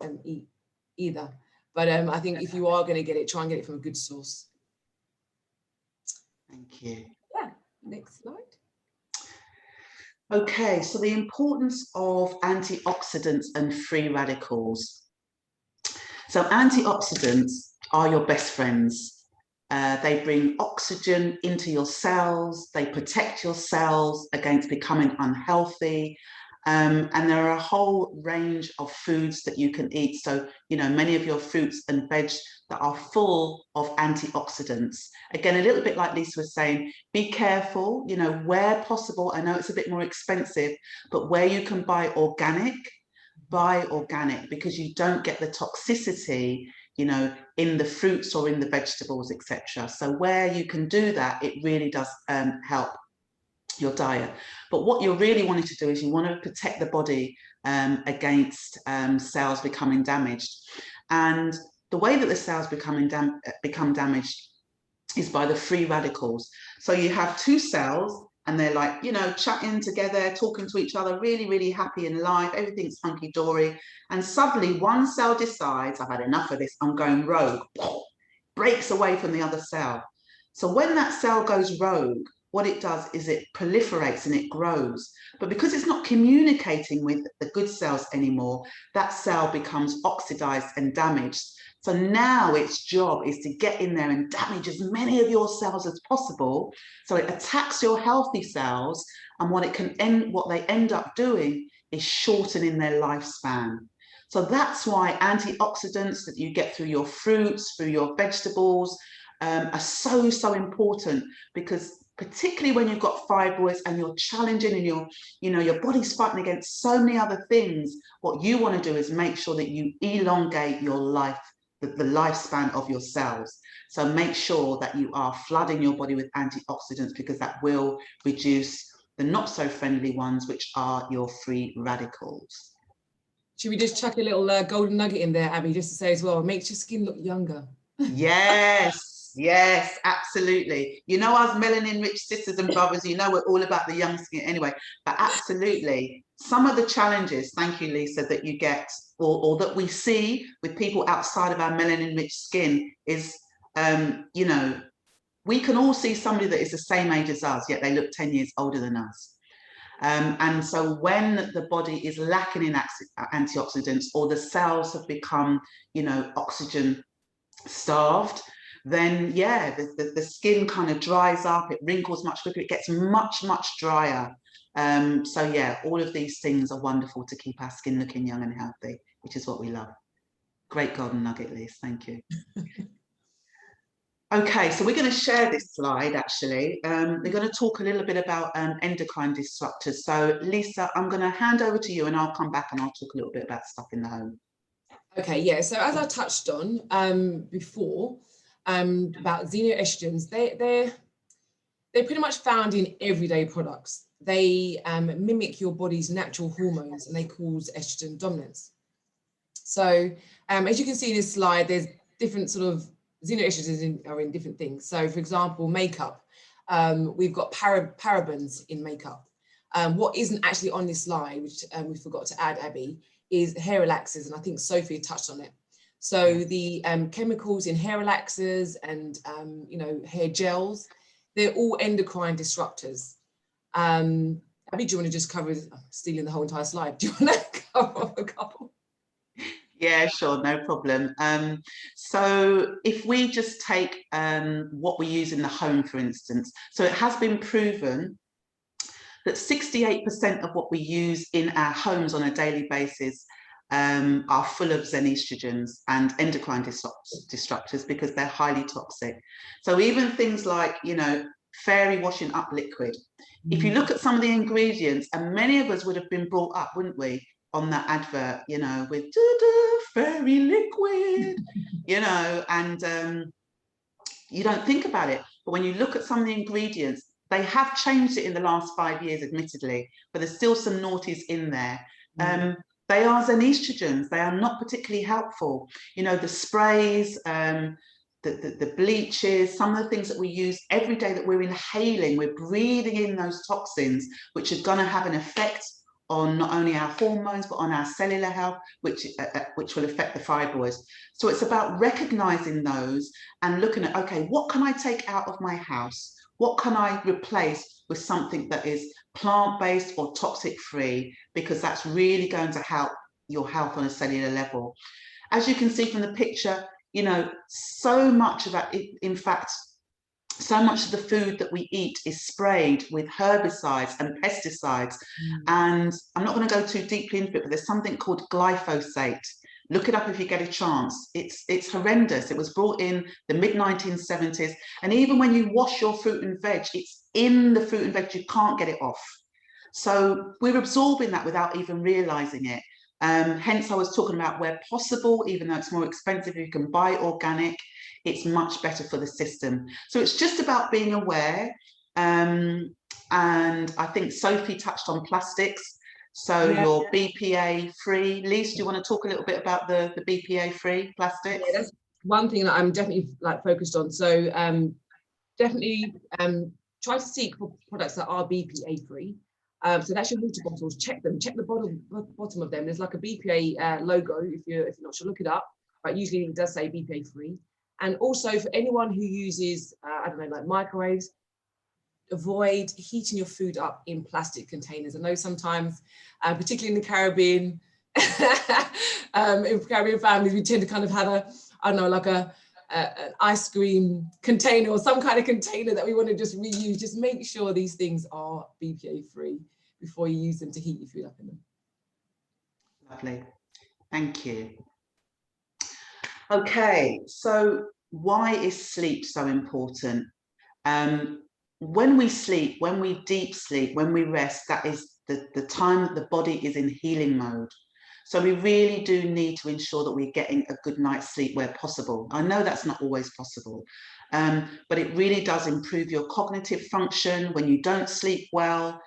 either. But I think if you are going to get it, try and get it from a good source. Thank you. Yeah, next slide. Okay, so the importance of antioxidants and free radicals. So antioxidants are your best friends. They bring oxygen into your cells, they protect your cells against becoming unhealthy. And there are a whole range of foods that you can eat. So, you know, many of your fruits and veg that are full of antioxidants. Again, a little bit like Lisa was saying, be careful, you know, where possible. I know it's a bit more expensive, but where you can buy organic, because you don't get the toxicity, you know, in the fruits or in the vegetables, etc. So where you can do that, it really does help your diet. But what you're really wanting to do is you want to protect the body against cells becoming damaged. And the way that the cells become damaged is by the free radicals. So you have two cells and they're like, you know, chatting together, talking to each other, really, really happy in life, everything's hunky-dory. And suddenly one cell decides, I've had enough of this, I'm going rogue, breaks away from the other cell. So when that cell goes rogue, what it does is it proliferates and it grows. But because it's not communicating with the good cells anymore, that cell becomes oxidized and damaged. So now its job is to get in there and damage as many of your cells as possible. So it attacks your healthy cells, and what they end up doing is shortening their lifespan. So that's why antioxidants that you get through your fruits, through your vegetables, are so, so important, because particularly when you've got fibroids and you're challenging and your body's fighting against so many other things, what you want to do is make sure that you elongate your life, the lifespan of your cells. So make sure that you are flooding your body with antioxidants, because that will reduce the not so friendly ones, which are your free radicals. Should we just chuck a little golden nugget in there, Abby, just to say as well, it makes your skin look younger. Yes, yes, absolutely. You know, us melanin-rich sisters and brothers, you know, we're all about the young skin anyway, but absolutely. Some of the challenges, thank you, Lisa, that you get or that we see with people outside of our melanin-rich skin is, you know, we can all see somebody that is the same age as us, yet they look 10 years older than us. And so when the body is lacking in antioxidants, or the cells have become, you know, oxygen starved, then yeah, the skin kind of dries up, it wrinkles much quicker, it gets much, much drier. So yeah, all of these things are wonderful to keep our skin looking young and healthy, which is what we love. Great golden nugget, Liz, thank you. Okay, so we're going to share this slide actually. We're going to talk a little bit about endocrine disruptors. So Lisa, I'm going to hand over to you and I'll come back and I'll talk a little bit about stuff in the home. Okay, yeah, so as I touched on before, about xenoestrogens, they're pretty much found in everyday products. They mimic your body's natural hormones and they cause estrogen dominance. So as you can see in this slide, there's different sort of xenoestrogens are in different things. So for example, makeup, we've got parabens in makeup. What isn't actually on this slide, which we forgot to add, Abby, is hair relaxers, and I think Sophie touched on it. So the chemicals in hair relaxers and, you know, hair gels, they're all endocrine disruptors. Abby, do you want to just cover, I'm stealing the whole entire slide. Do you want to cover off a couple? Yeah, sure, no problem. So if we just take what we use in the home, for instance, so it has been proven that 68% of what we use in our homes on a daily basis are full of Xenoestrogens and endocrine disruptors because they're highly toxic. So even things like, you know, fairy washing up liquid, if you look at some of the ingredients, and many of us would have been brought up, wouldn't we, on that advert, you know, with fairy liquid, you know, and you don't think about it. But when you look at some of the ingredients, they have changed it in the last 5 years, admittedly, but there's still some naughties in there. They are Xenoestrogens. They are not particularly helpful. You know, the sprays, the bleaches, some of the things that we use every day that we're inhaling, we're breathing in those toxins, which are going to have an effect on not only our hormones, but on our cellular health, which will affect the fibroids. So it's about recognizing those and looking at, okay, what can I take out of my house? What can I replace with something that is plant-based or toxic-free? Because that's really going to help your health on a cellular level. As you can see from the picture, you know, so much of that, in fact, so much of the food that we eat is sprayed with herbicides and pesticides. And I'm not going to go too deeply into it, but there's something called glyphosate. Look it up if you get a chance. It's horrendous. It was brought in the mid-1970s. And even when you wash your fruit and veg, it's in the fruit and veg, you can't get it off. So we're absorbing that without even realizing it. Hence, I was talking about where possible, even though it's more expensive, you can buy organic, it's much better for the system. So it's just about being aware. And I think Sophie touched on plastics. So your BPA free. Lise, do you want to talk a little bit about the BPA free plastics? Yeah, that's one thing that I'm definitely like focused on. So definitely try to seek for products that are BPA free. So that's your water bottles. Check them. Check the bottom of them. There's like a BPA logo. If you're not sure, look it up. But usually it does say BPA free. And also for anyone who uses I don't know, like microwaves, avoid heating your food up in plastic containers. I know sometimes, particularly in the Caribbean, in Caribbean families, we tend to kind of have a, I don't know, like an ice cream container or some kind of container that we want to just reuse. Just make sure these things are BPA free before you use them to heat your food up in them. Lovely, thank you. Okay, so why is sleep so important? When we sleep, when we deep sleep, when we rest, that is the time that the body is in healing mode. So we really do need to ensure that we're getting a good night's sleep where possible. I know that's not always possible, but it really does improve your cognitive function. When you don't sleep well,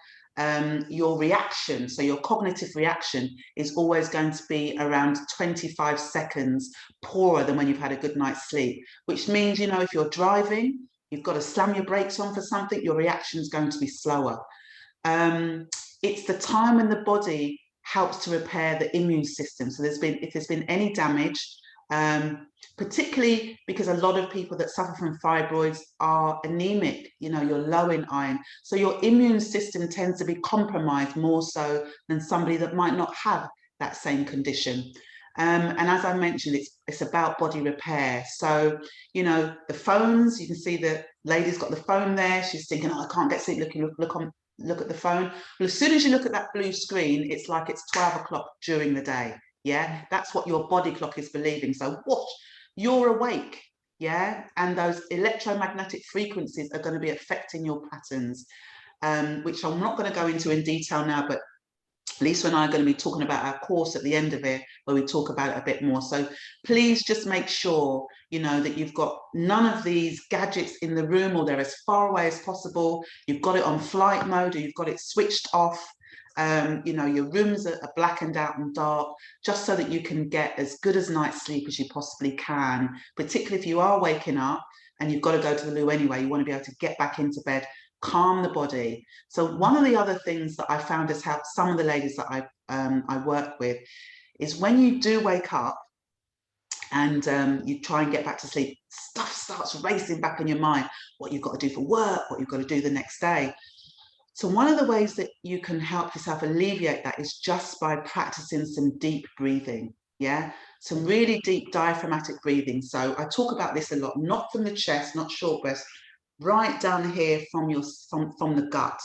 your reaction, so your cognitive reaction is always going to be around 25 seconds poorer than when you've had a good night's sleep, which means, you know, if you're driving, you've got to slam your brakes on for something, your reaction is going to be slower. It's the time when the body helps to repair the immune system. So if there's been any damage, particularly because a lot of people that suffer from fibroids are anemic, you know, you're low in iron. So your immune system tends to be compromised more so than somebody that might not have that same condition. And as I mentioned, it's about body repair. So, you know, the phones, you can see the lady's got the phone there. She's thinking, oh, I can't get sleep, look at the phone. Well, as soon as you look at that blue screen, it's like it's 12 o'clock during the day. Yeah, that's what your body clock is believing. So what? You're awake. Yeah, and those electromagnetic frequencies are going to be affecting your patterns, which I'm not going to go into in detail now, but Lisa and I are going to be talking about our course at the end of it, where we talk about it a bit more. So please just make sure, you know, that you've got none of these gadgets in the room, or they're as far away as possible. You've got it on flight mode, or you've got it switched off. You know, your rooms are blackened out and dark, just so that you can get as good a night's sleep as you possibly can, particularly if you are waking up and you've got to go to the loo anyway. You want to be able to get back into bed, calm the body. So one of the other things that I found has helped some of the ladies that I work with is when you do wake up, and you try and get back to sleep, stuff starts racing back in your mind, what you've got to do for work, what you've got to do the next day. So one of the ways that you can help yourself alleviate that is just by practicing some deep breathing. Yeah, some really deep diaphragmatic breathing. So I talk about this a lot, not from the chest, not short breath, right down here from your from the gut.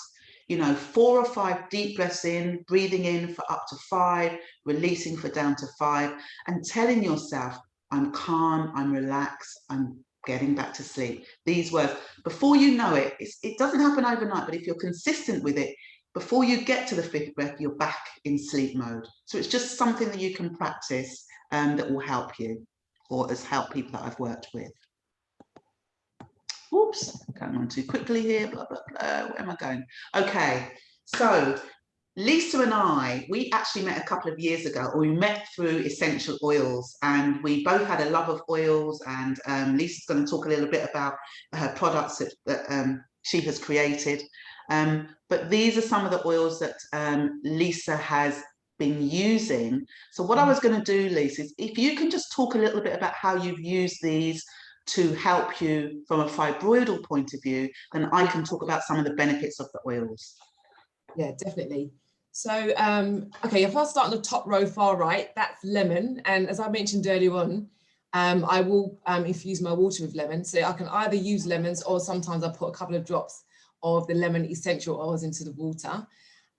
You know, 4 or 5 deep breaths in, breathing in for up to 5, releasing for down to 5, and telling yourself, I'm calm, I'm relaxed, I'm getting back to sleep. These words, before you know it, it doesn't happen overnight, but if you're consistent with it, before you get to the 5th breath, you're back in sleep mode. So it's just something that you can practice that will help you, or has helped people that I've worked with. Oops, going on too quickly here, blah, blah, blah. Where am I going? Okay, so Lisa and I, we actually met a couple of years ago, or we met through essential oils, and we both had a love of oils, and Lisa's going to talk a little bit about her products that she has created. But these are some of the oils that Lisa has been using. So what I was going to do, Lisa, is if you can just talk a little bit about how you've used these to help you from a fibroidal point of view, then I can talk about some of the benefits of the oils. Yeah, definitely. So, okay, if I start on the top row, far right, that's lemon. And as I mentioned earlier on, I will infuse my water with lemon. So I can either use lemons, or sometimes I put a couple of drops of the lemon essential oils into the water.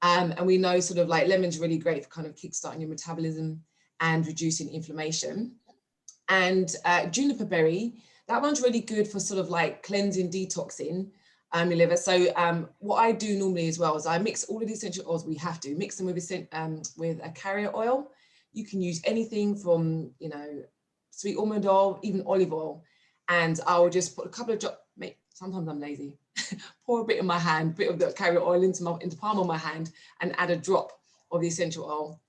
And we know sort of like lemon's really great for kind of kickstarting your metabolism and reducing inflammation. And juniper berry, that one's really good for sort of like cleansing, detoxing your liver. So what I do normally as well is I mix all of the essential oils. We have to mix them with a carrier oil. You can use anything from, you know, sweet almond oil, even olive oil. And I will just put a couple of drops, sometimes I'm lazy, pour a bit in my hand, bit of the carrier oil into the palm of my hand, and add a drop of the essential oil.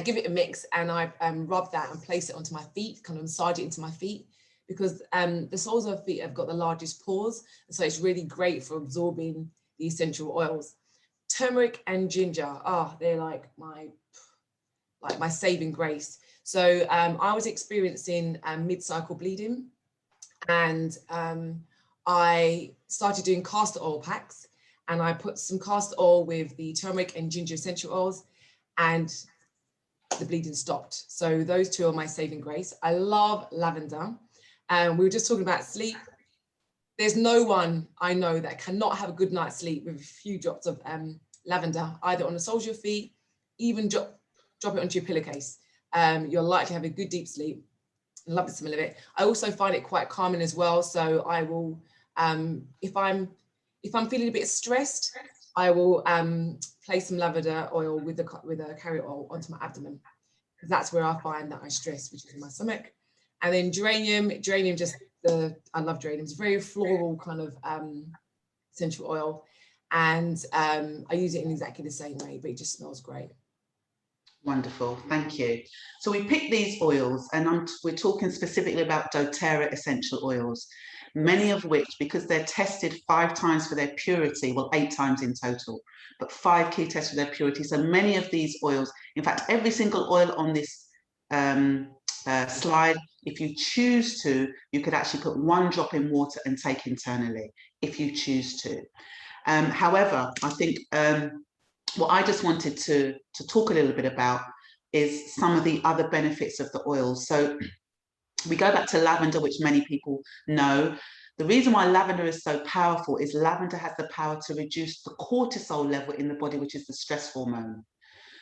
Give it a mix, and I rub that and place it onto my feet, kind of massage it into my feet, because the soles of our feet have got the largest pores, so it's really great for absorbing the essential oils. Turmeric and ginger, they're like my saving grace. So I was experiencing mid-cycle bleeding, and I started doing castor oil packs, and I put some castor oil with the turmeric and ginger essential oils, and the bleeding stopped. So those two are my saving grace. I love lavender. We were just talking about sleep. There's no one I know that cannot have a good night's sleep with a few drops of lavender, either on the soles of your feet, even drop it onto your pillowcase. You're likely to have a good deep sleep. I love the smell of it. I also find it quite calming as well. So I will, if I'm feeling a bit stressed, I will place some lavender oil with a carrier oil onto my abdomen, because that's where I find that I stress, which is in my stomach. And then geranium just, I love geranium. It's very floral kind of essential oil. And I use it in exactly the same way, but it just smells great. Wonderful, thank you. So we picked these oils, and we're talking specifically about doTERRA essential oils, many of which, because they're tested 5 times for their purity, well, 8 times in total, but 5 key tests for their purity. So many of these oils, in fact, every single oil on this slide, if you choose to, you could actually put 1 drop in water and take internally, if you choose to. However, I think what I just wanted to talk a little bit about is some of the other benefits of the oils. So we go back to lavender, which many people know. The reason why lavender is so powerful is lavender has the power to reduce the cortisol level in the body, which is the stress hormone.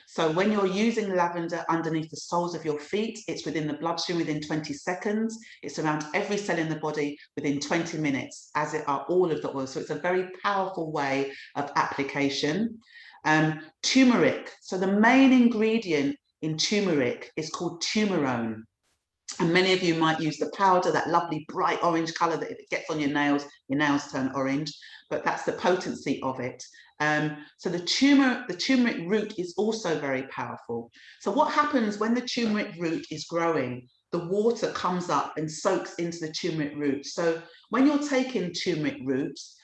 So when you're using lavender underneath the soles of your feet, it's within the bloodstream within 20 seconds. It's around every cell in the body within 20 minutes, as it are all of the oils. So it's a very powerful way of application. Turmeric. So the main ingredient in turmeric is called turmerone. And many of you might use the powder, that lovely bright orange color that if it gets on your nails turn orange, but that's the potency of it. So the turmeric root is also very powerful. So what happens when the turmeric root is growing? The water comes up and soaks into the turmeric root. So when you're taking turmeric roots,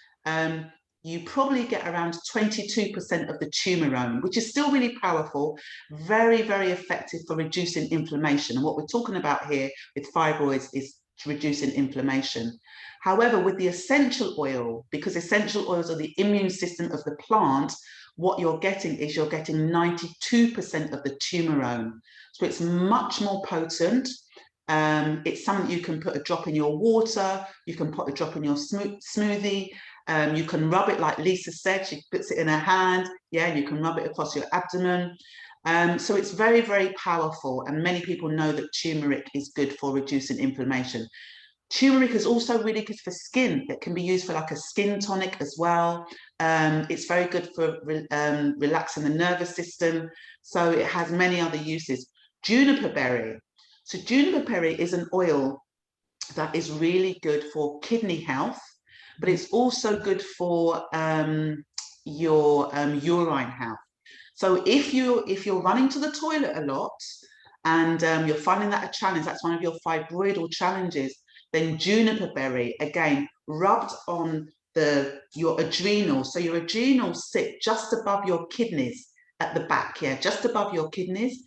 you probably get around 22% of the tumorone, which is still really powerful, very, very effective for reducing inflammation. And what we're talking about here with fibroids is reducing inflammation. However, with the essential oil, because essential oils are the immune system of the plant, what you're getting is you're getting 92% of the tumorone. So it's much more potent. It's something you can put a drop in your water, you can put a drop in your smoothie, you can rub it like Lisa said, she puts it in her hand, yeah, you can rub it across your abdomen. So it's very, very powerful, and many people know that turmeric is good for reducing inflammation. Turmeric is also really good for skin. It can be used for like a skin tonic as well. It's very good for relaxing the nervous system. So it has many other uses. Juniper berry. So juniper berry is an oil that is really good for kidney health, but it's also good for your urine health. So if you're running to the toilet a lot and you're finding that a challenge, that's one of your fibroidal challenges, then juniper berry, again, rubbed on your adrenals. So your adrenals sit just above your kidneys at the back, yeah, just above your kidneys.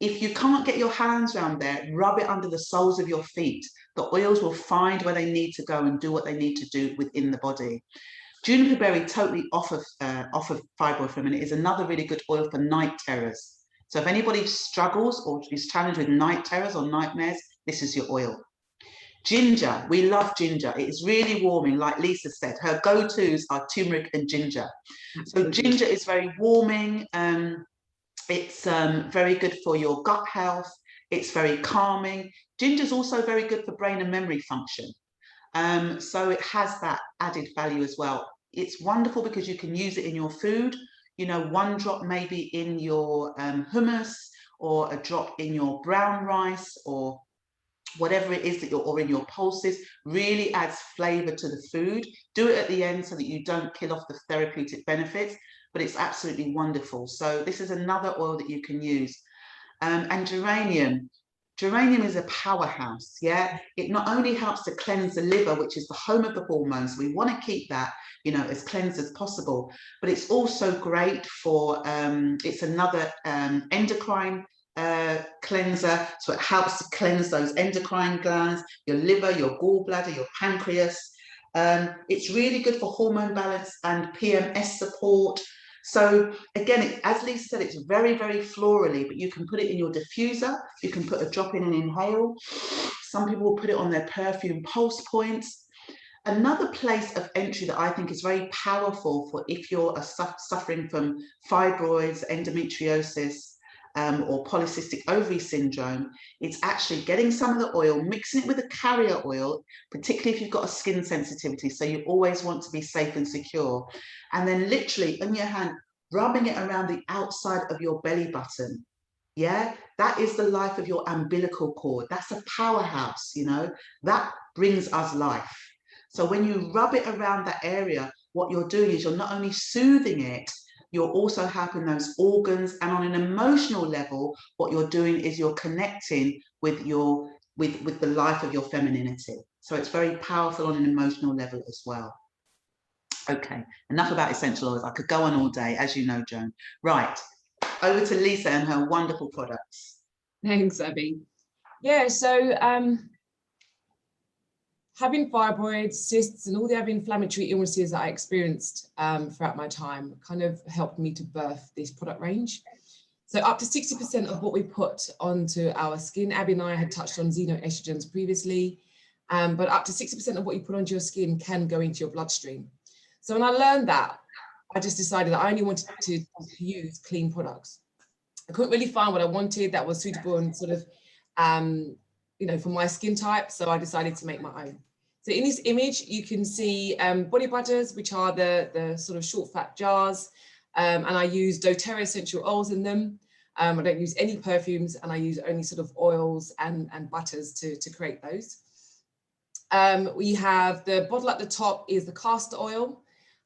If you can't get your hands around there, rub it under the soles of your feet. The oils will find where they need to go and do what they need to do within the body. Juniper berry, totally off of fibroid for a minute, is another really good oil for night terrors. So if anybody struggles or is challenged with night terrors or nightmares, this is your oil. Ginger, we love ginger. It is really warming, like Lisa said. Her go-tos are turmeric and ginger. So ginger is very warming. It's very good for your gut health. It's very calming. Ginger is also very good for brain and memory function. So it has that added value as well. It's wonderful because you can use it in your food. You know, one drop maybe in your hummus, or a drop in your brown rice, or whatever it is that or in your pulses, really adds flavor to the food. Do it at the end so that you don't kill off the therapeutic benefits, but it's absolutely wonderful. So this is another oil that you can use. And geranium. Geranium is a powerhouse, yeah? It not only helps to cleanse the liver, which is the home of the hormones, we want to keep that, you know, as cleansed as possible, but it's also great for, it's another endocrine cleanser, so it helps to cleanse those endocrine glands, your liver, your gallbladder, your pancreas. It's really good for hormone balance and PMS support. So again, as Lisa said, it's very, very florally, but you can put it in your diffuser, you can put a drop in and inhale. Some people will put it on their perfume pulse points. Another place of entry that I think is very powerful for if you're suffering from fibroids, endometriosis, or polycystic ovary syndrome, it's actually getting some of the oil, mixing it with a carrier oil, particularly if you've got a skin sensitivity, so you always want to be safe and secure, and then literally in your hand, rubbing it around the outside of your belly button. Yeah, that is the life of your umbilical cord. That's a powerhouse, you know, that brings us life. So when you rub it around that area, what you're doing is you're not only soothing it, you're also helping those organs, and on an emotional level, what you're doing is you're connecting with with the life of your femininity. So it's very powerful on an emotional level as well. Okay, enough about essential oils. I could go on all day, as you know, Joan. Right, over to Lisa and her wonderful products. Thanks, Abby. Yeah, so having fibroids, cysts, and all the other inflammatory illnesses that I experienced throughout my time kind of helped me to birth this product range. So up to 60% of what we put onto our skin, Abby and I had touched on Xenoestrogens previously, but up to 60% of what you put onto your skin can go into your bloodstream. So when I learned that, I just decided that I only wanted to use clean products. I couldn't really find what I wanted that was suitable and sort of, you know, for my skin type, so I decided to make my own. So in this image, you can see body butters, which are the sort of short fat jars, and I use Doterra essential oils in them. I don't use any perfumes, and I use only sort of oils and butters to create those. We have the bottle at the top is the castor oil.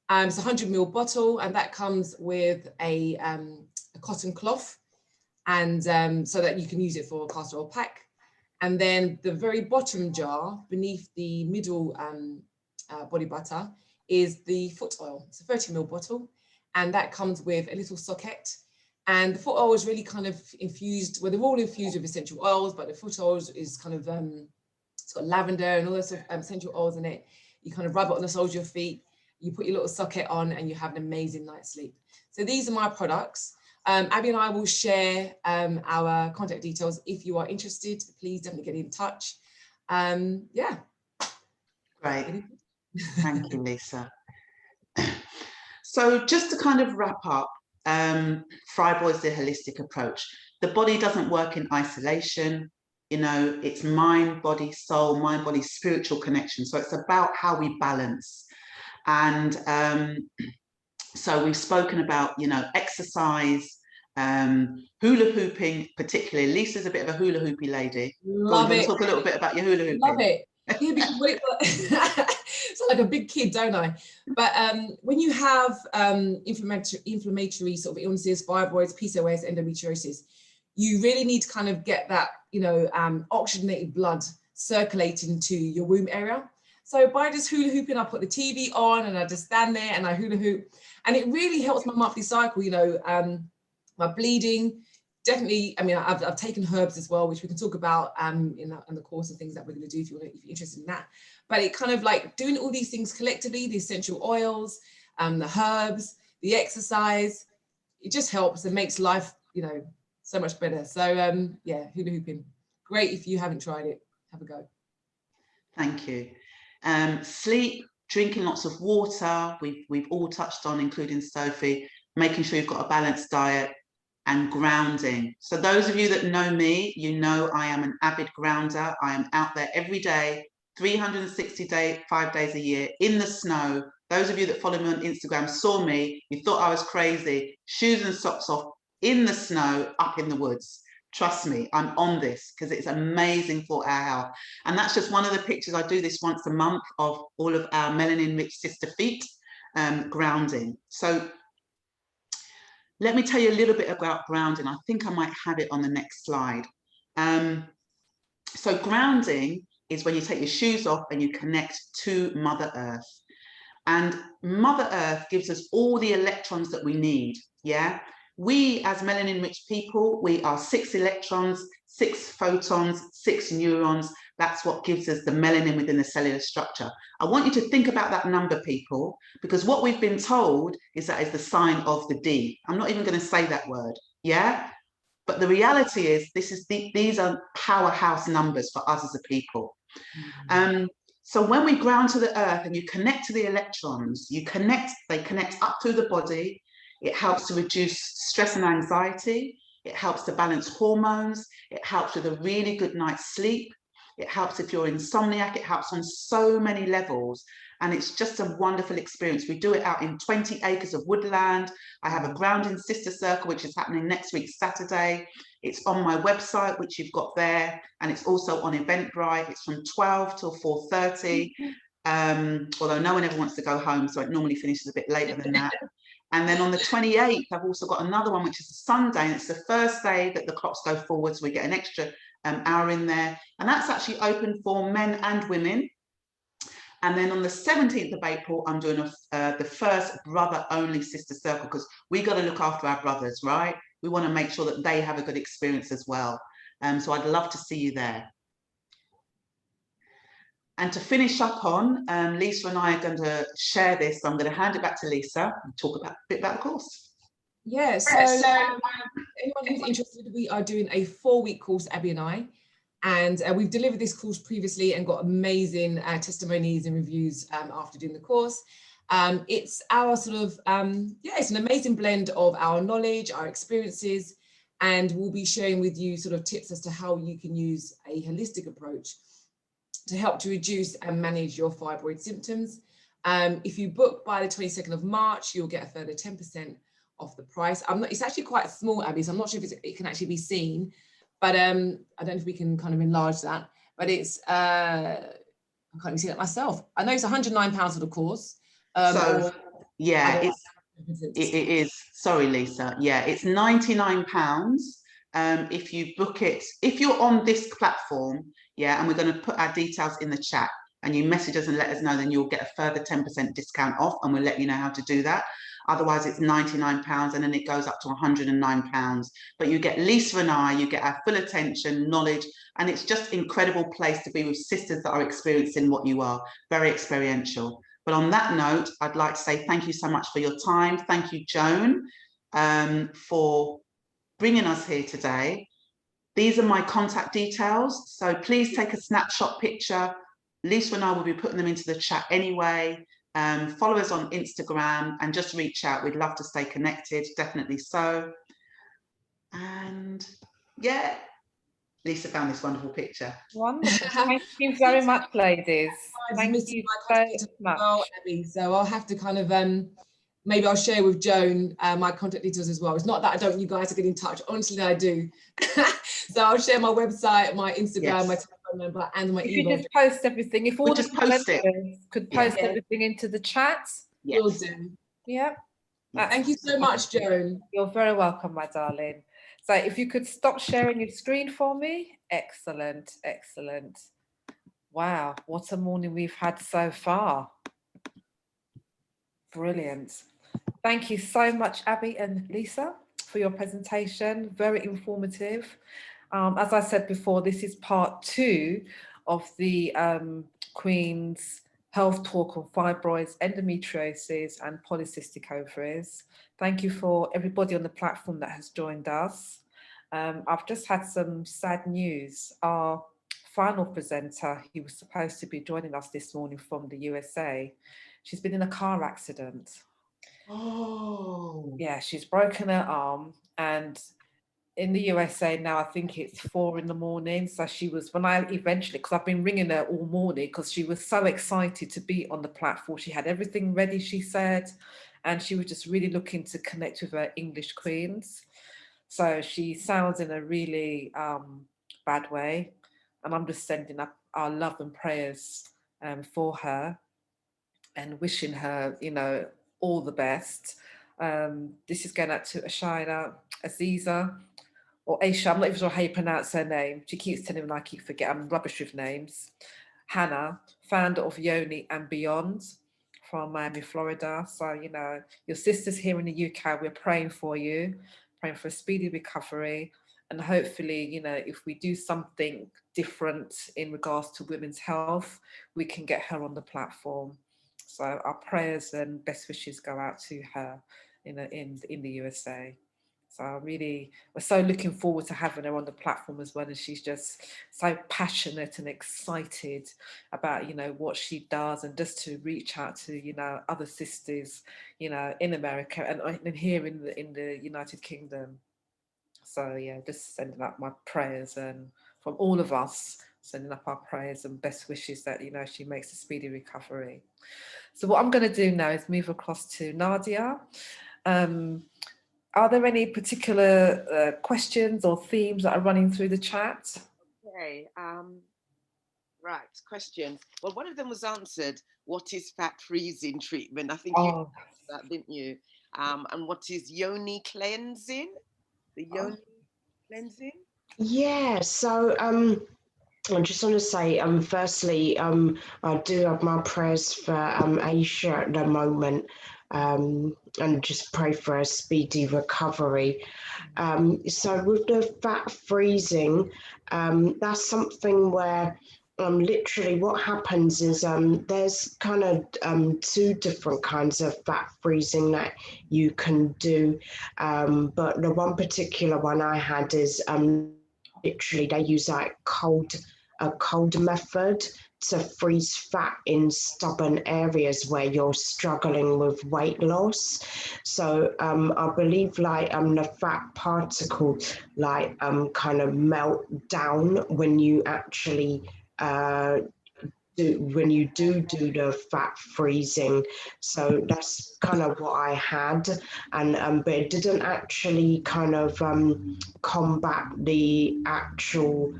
It's a 100 ml bottle, and that comes with a cotton cloth, and so that you can use it for a castor oil pack. And then the very bottom jar beneath the middle body butter is the foot oil. It's a 30 ml bottle, and that comes with a little socket. And the foot oil is really kind of infused, well, they're all infused with essential oils, but the foot oil is kind of, it's got lavender and all those sort of essential oils in it. You kind of rub it on the soles of your feet, you put your little socket on, and you have an amazing night's sleep. So these are my products. Abby and I will share our contact details. If you are interested, please definitely get in touch. Yeah. Great. Thank you, Lisa. So just to kind of wrap up, Fibroids, the holistic approach. The body doesn't work in isolation. You know, it's mind, body, soul, mind, body, spiritual connection. So it's about how we balance. And so we've spoken about, you know, exercise, hula hooping, particularly. Lisa's a bit of a hula hoopy lady. Love it. Talk a little bit about your hula hooping. Love it. Yeah, because sound like a big kid, don't I? But when you have inflammatory sort of illnesses, fibroids, PCOS, endometriosis, you really need to kind of get that, you know, oxygenated blood circulating to your womb area. So by just hula hooping, I put the TV on and I just stand there and I hula hoop, and it really helps my monthly cycle. You know, my bleeding. Definitely, I mean, I've taken herbs as well, which we can talk about in the course of things that we're going to do if you're interested in that. But it kind of like doing all these things collectively, the essential oils, the herbs, the exercise, it just helps and makes life, you know, so much better. So yeah, hula hooping, great. If you haven't tried it, have a go. Thank you. Sleep, drinking lots of water, we've all touched on, including Sophie, making sure you've got a balanced diet, and grounding. So those of you that know me, you know I am an avid grounder. I am out there every day, 365 days a year in the snow. Those of you that follow me on Instagram saw me, you thought I was crazy, shoes and socks off in the snow, up in the woods. Trust me, I'm on this because it's amazing for our health. And that's just one of the pictures. I do this once a month of all of our melanin-rich sister feet grounding. So let me tell you a little bit about grounding. I think I might have it on the next slide. So grounding is when you take your shoes off and you connect to Mother Earth. And Mother Earth gives us all the electrons that we need, yeah? We, as melanin-rich people, we are 6 electrons, 6 photons, 6 neurons. That's what gives us the melanin within the cellular structure. I want you to think about that number, people, because what we've been told is that is the sign of the D. I'm not even going to say that word, yeah? But the reality is these are powerhouse numbers for us as a people. So when we ground to the earth and you connect to the electrons, they connect up through the body. It helps to reduce stress and anxiety. It helps to balance hormones. It helps with a really good night's sleep. It helps if you're insomniac. It helps on so many levels. And it's just a wonderful experience. We do it out in 20 acres of woodland. I have a grounding sister circle, which is happening next week, Saturday. It's on my website, which you've got there. And it's also on Eventbrite. It's from 12 till 4:30. Although no one ever wants to go home, so it normally finishes a bit later than that. And then on the 28th, I've also got another one, which is a Sunday, and it's the first day that the clocks go forward, so we get an extra hour in there. And that's actually open for men and women. And then on the 17th of April, I'm doing the first brother-only sister circle, because we got to look after our brothers, right? We want to make sure that they have a good experience as well. So I'd love to see you there. And to finish up on, Lisa and I are going to share this. So I'm going to hand it back to Lisa and talk a bit about the course. Yeah, so anyone who's interested, we are doing a 4-week course, Abby and I. And we've delivered this course previously and got amazing testimonies and reviews after doing the course. It's our sort of, it's an amazing blend of our knowledge, our experiences, and we'll be sharing with you sort of tips as to how you can use a holistic approach to help to reduce and manage your fibroid symptoms. If you book by the 22nd of March, you'll get a further 10% off the price. it's actually quite small, Abby, so I'm not sure if it can actually be seen, but I don't know if we can kind of enlarge that, but it's, I can't even see that myself. I know it's £109 for the course. So yeah, it is, sorry, Lisa. Yeah, it's £99. If you book it, if you're on this platform, yeah, and we're going to put our details in the chat. and you message us and let us know, then you'll get a further 10% discount off, and we'll let you know how to do that. Otherwise, it's £99, and then it goes up to £109. But you get Lisa and I, you get our full attention, knowledge, and it's just an incredible place to be with sisters that are experiencing what you are, very experiential. But on that note, I'd like to say thank you so much for your time. Thank you, Joan, for bringing us here today. These are my contact details, so please take a snapshot picture. Lisa and I will be putting them into the chat anyway. Follow us on Instagram and just reach out. We'd love to stay connected, definitely so. And yeah, Lisa found this wonderful picture. Wonderful. Thank you very much, ladies. Thank you so much. Well, Abby, so I'll have to kind of maybe I'll share with Joan my contact details as well. It's not that I don't want you guys to get in touch. Honestly, I do. So I'll share my website, my Instagram, Yes. my telephone number, and my If email. you just post everything, if all the just post it. presenters could post everything into the chat. Yes. Will do. Yeah. Thank you so much, Joan. You're very welcome, my darling. So if you could stop sharing your screen for me. Excellent, excellent. Wow, what a morning we've had so far. Brilliant. Thank you so much, Abby and Lisa, for your presentation. Very informative. As I said before, this is part 2 of the Queen's Health Talk on Fibroids, Endometriosis and Polycystic Ovaries. Thank you for everybody on the platform that has joined us. I've just had some sad news. Our final presenter, he was supposed to be joining us this morning from the USA. She's been in a car accident. Oh. Yeah, she's broken her arm, and in the USA now, I think it's 4 in the morning. So she was, when I eventually, because I've been ringing her all morning because she was so excited to be on the platform. She had everything ready, she said, and she was just really looking to connect with her English queens. So she sounds in a really bad way. And I'm just sending up our love and prayers for her and wishing her, you know, all the best. This is going out to Ashina, Aziza, or Aisha, I'm not even sure how you pronounce her name. She keeps telling me I keep forgetting, I'm rubbish with names. Hannah, founder of Yoni and Beyond from Miami, Florida. So, you know, your sisters here in the UK, we're praying for you, praying for a speedy recovery. And hopefully, you know, if we do something different in regards to women's health, we can get her on the platform. So our prayers and best wishes go out to her in the USA. So we're so looking forward to having her on the platform as well. And she's just so passionate and excited about, you know, what she does, and just to reach out to, you know, other sisters, you know, in America and here in the United Kingdom. So yeah, just sending up my prayers, and from all of us, sending up our prayers and best wishes that, you know, she makes a speedy recovery. So what I'm going to do now is move across to Nadia. Are there any particular questions or themes that are running through the chat? Okay, right, questions. Well, one of them was answered. What is fat freezing treatment? I think you answered that, didn't you? And what is yoni cleansing? The yoni cleansing? Yeah, so I just want to say, firstly, I do have my prayers for Aisha at the moment, and just pray for a speedy recovery. So with the fat freezing, that's something where literally what happens is there's kind of 2 different kinds of fat freezing that you can do, but the one particular one I had is literally they use like a cold method to freeze fat in stubborn areas where you're struggling with weight loss. So I believe like the fat particle like kind of melt down when you actually do the fat freezing. So that's kind of what I had, and but it didn't actually kind of combat the actual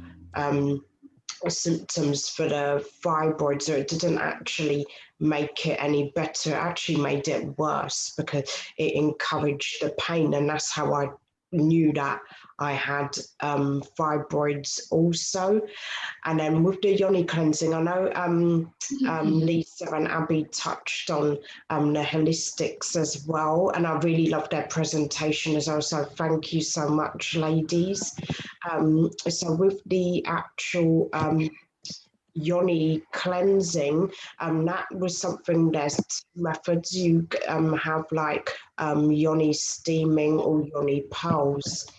symptoms for the fibroids, or it didn't actually make it any better. It actually made it worse because it encouraged the pain, and that's how I knew that I had fibroids also. And then with the yoni cleansing, I know Lisa and Abby touched on the holistics as well, and I really loved their presentation as well, so thank you so much, ladies. So with the actual yoni cleansing, that was something, there's two methods. You have like yoni steaming or yoni pearls.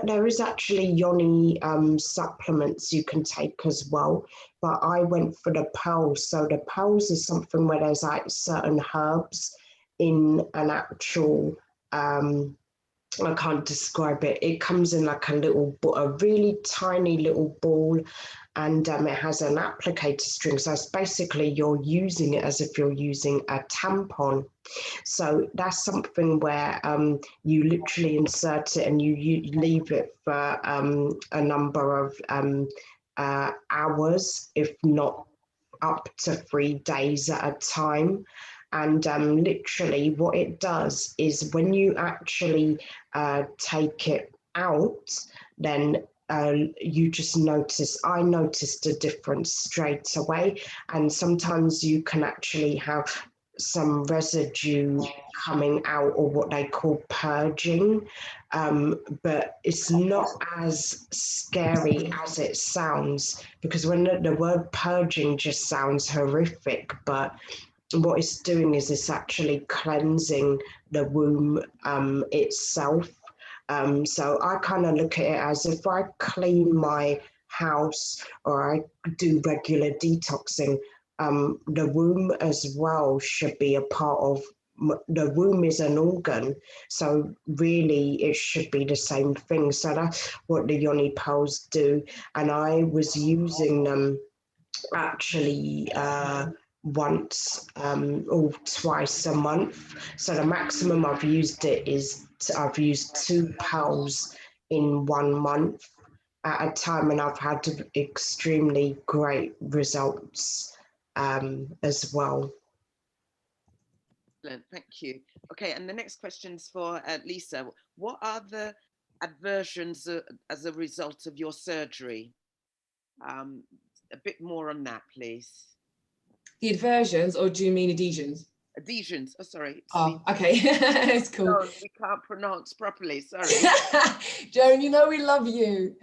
There is actually yoni supplements you can take as well, but I went for the pearls. So the pearls is something where there's like certain herbs in an actual I can't describe it. It comes in like a really tiny little ball, and it has an applicator string. So it's basically you're using it as if you're using a tampon. So that's something where you literally insert it and you leave it for a number of hours, if not up to 3 days at a time. And literally what it does is when you actually take it out, then you just I noticed a difference straight away. And sometimes you can actually have some residue coming out, or what they call purging, but it's not as scary as it sounds, because when the word purging just sounds horrific, but what it's doing is it's actually cleansing the womb itself. So I kind of look at it as if I clean my house or I do regular detoxing, the womb as well should be a part of. The womb is an organ, so really it should be the same thing. So that's what the yoni pearls do, and I was using them actually once or twice a month. So the maximum I've used it is I've used 2 pearls in 1 month at a time, and I've had extremely great results as well. Excellent, thank you. Okay, and the next question's for Lisa. What are the aversions as a result of your surgery? A bit more on that, please. The aversions, or do you mean adhesions? Adhesions, oh sorry. Oh, okay, it's cool. No, we can't pronounce properly, sorry. Joan, you know we love you.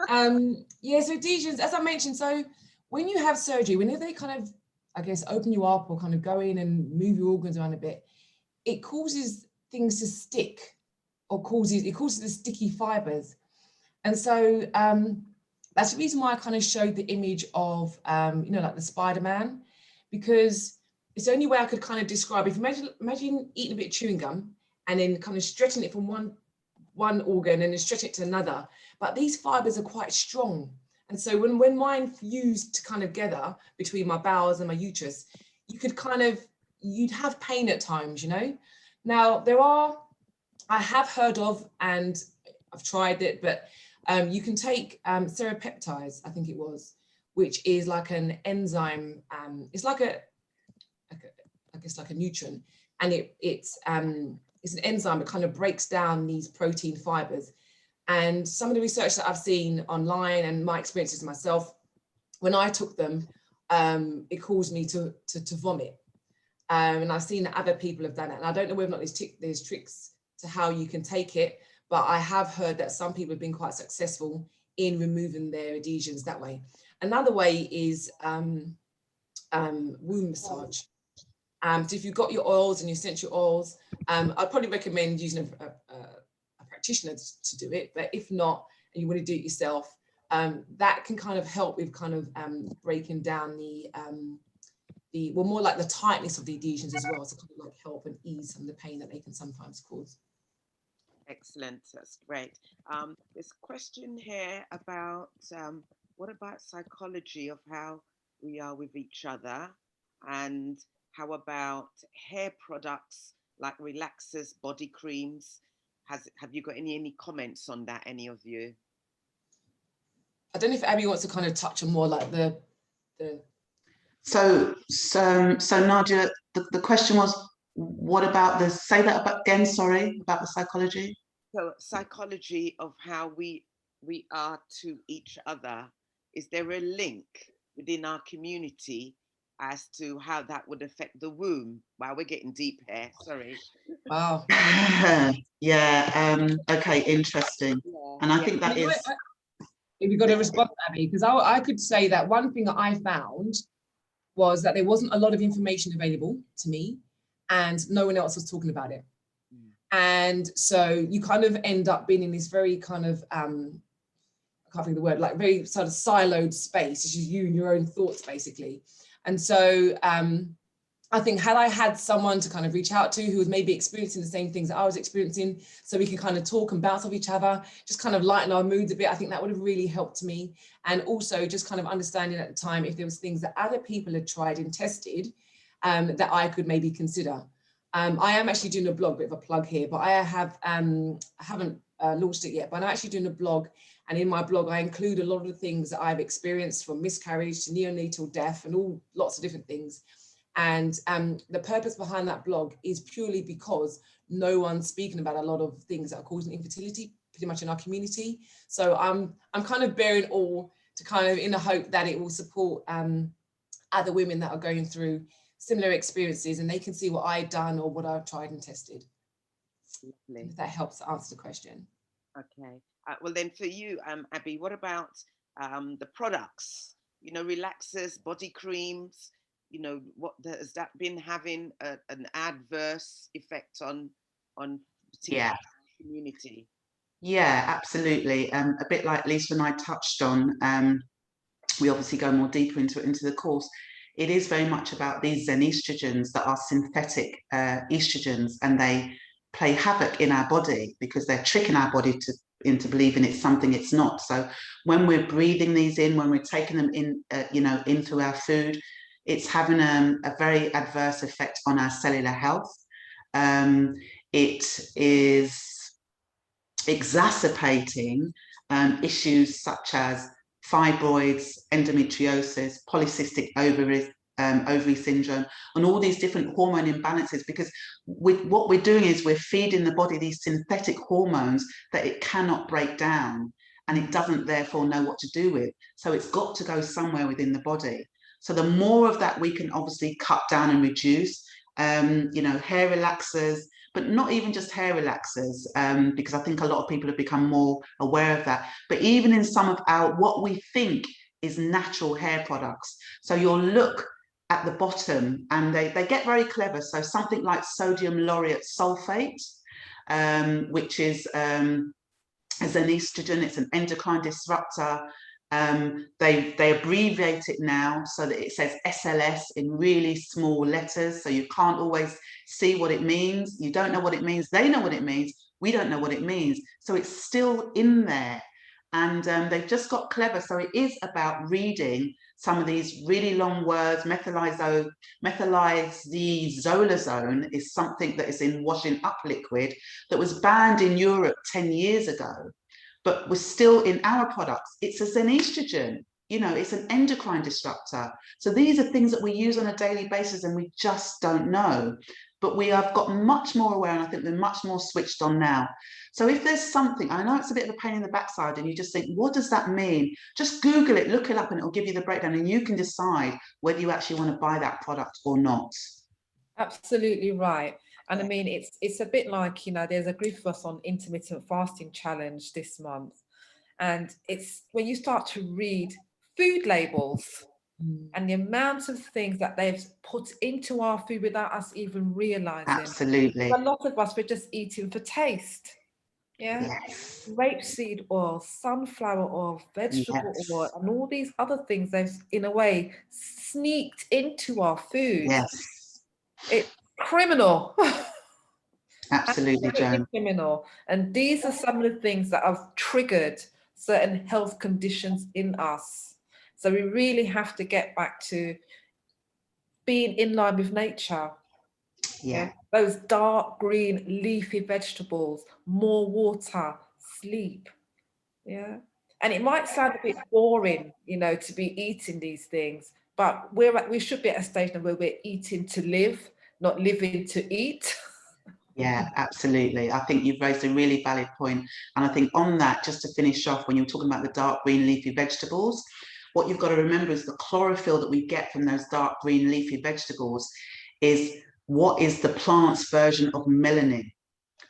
Yeah, so adhesions, as I mentioned, so when you have surgery, whenever they kind of, I guess, open you up or kind of go in and move your organs around a bit, it causes things to stick, or it causes the sticky fibers. And so that's the reason why I kind of showed the image of, you know, like the Spider-Man, because it's the only way I could kind of describe. If you imagine eating a bit of chewing gum and then kind of stretching it from one organ and then stretching it to another, but these fibers are quite strong. And so when mine fused together between my bowels and my uterus, you'd have pain at times, you know. Now I have heard of, and I've tried it, but you can take Seropeptides, I think it was, which is like an enzyme. It's like I guess like a nutrient, and it's an enzyme that kind of breaks down these protein fibers. And some of the research that I've seen online and my experiences myself, when I took them, it caused me to vomit. And I've seen that other people have done it. And I don't know whether or not there's tricks to how you can take it, but I have heard that some people have been quite successful in removing their adhesions that way. Another way is womb massage. So if you've got your oils and your essential oils, I'd probably recommend using a practitioner to do it. But if not, and you want to do it yourself, that can kind of help with breaking down the more like the tightness of the adhesions as well, to kind of like help and ease some of the pain that they can sometimes cause. Excellent, that's great. There's a question here about what about psychology of how we are with each other, and how about hair products like relaxers, body creams? Have you got any comments on that, any of you? I don't know if Abby wants to kind of touch on more like the. So Nadia, the question was, what about say that again, sorry, about the psychology? So psychology of how we are to each other, is there a link within our community as to how that would affect the womb? Wow, we're getting deep here, sorry. Wow. Yeah, okay, interesting. Yeah. And I think that is... If you've got a response, Abby, because I could say that one thing that I found was that there wasn't a lot of information available to me and no one else was talking about it. And so you kind of end up being in this very kind of, I can't think of the word, like very sort of siloed space. It's just you and your own thoughts, basically. And so I think had I had someone to kind of reach out to who was maybe experiencing the same things that I was experiencing, so we can kind of talk and bounce off each other, just kind of lighten our moods a bit, I think that would have really helped me. And also just kind of understanding at the time if there was things that other people had tried and tested that I could maybe consider. I am actually doing a blog, bit of a plug here, but I haven't launched it yet, but I'm actually doing a blog. And in my blog, I include a lot of the things that I've experienced, from miscarriage to neonatal death and lots of different things. And the purpose behind that blog is purely because no one's speaking about a lot of things that are causing infertility pretty much in our community. So I'm kind of bearing all to kind of in the hope that it will support other women that are going through similar experiences and they can see what I've done or what I've tried and tested. If that helps answer the question. Okay. Well, then for you, Abby, what about the products? You know, relaxers, body creams. You know, has that been having an adverse effect on yeah, community? Yeah, absolutely. A bit like Lisa and I touched on. We obviously go more deeper into the course. It is very much about these Xenoestrogens that are synthetic estrogens, and they play havoc in our body because they're tricking our body into believing it's something it's not. So when we're breathing these in, when we're taking them in, in through our food, it's having a very adverse effect on our cellular health. It is exacerbating issues such as fibroids, endometriosis, polycystic ovaries, ovary syndrome, and all these different hormone imbalances, because what we're doing is we're feeding the body these synthetic hormones that it cannot break down and it doesn't therefore know what to do with. So it's got to go somewhere within the body. So the more of that we can obviously cut down and reduce, hair relaxers, but not even just hair relaxers, because I think a lot of people have become more aware of that, but even in some of what we think is natural hair products. So you'll look at the bottom and they get very clever. So something like sodium lauryate sulfate, which is an estrogen, it's an endocrine disruptor. They abbreviate it now so that it says SLS in really small letters, so you can't always see what it means. You don't know what it means. They know what it means. We don't know what it means. So it's still in there. And they've just got clever. So it is about reading some of these really long words. Methylizolazone is something that is in washing up liquid that was banned in Europe 10 years ago. But we're still in our products. It's a Xenoestrogen, it's an endocrine disruptor. So these are things that we use on a daily basis and we just don't know. But we have got much more aware, and I think we're much more switched on now. So if there's something, I know it's a bit of a pain in the backside and you just think, what does that mean? Just Google it, look it up, and it'll give you the breakdown and you can decide whether you actually want to buy that product or not. Absolutely right. And I mean, it's a bit like, there's a group of us on intermittent fasting challenge this month. And it's when you start to read food labels and the amount of things that they've put into our food without us even realizing. Absolutely. A lot of us, we're just eating for taste. Yeah. Yes. Rapeseed oil, sunflower oil, vegetable oil, and all these other things they've, in a way, sneaked into our food. Yes. It's criminal. Absolutely, Joan. Criminal. And these are some of the things that have triggered certain health conditions in us. So we really have to get back to being in line with nature. Yeah. Those dark green leafy vegetables, more water, sleep. Yeah. And it might sound a bit boring, to be eating these things, but we should be at a stage where we're eating to live, not living to eat. Yeah, absolutely. I think you've raised a really valid point. And I think on that, just to finish off, when you're talking about the dark green leafy vegetables, what you've got to remember is the chlorophyll that we get from those dark green leafy vegetables is what is the plant's version of melanin.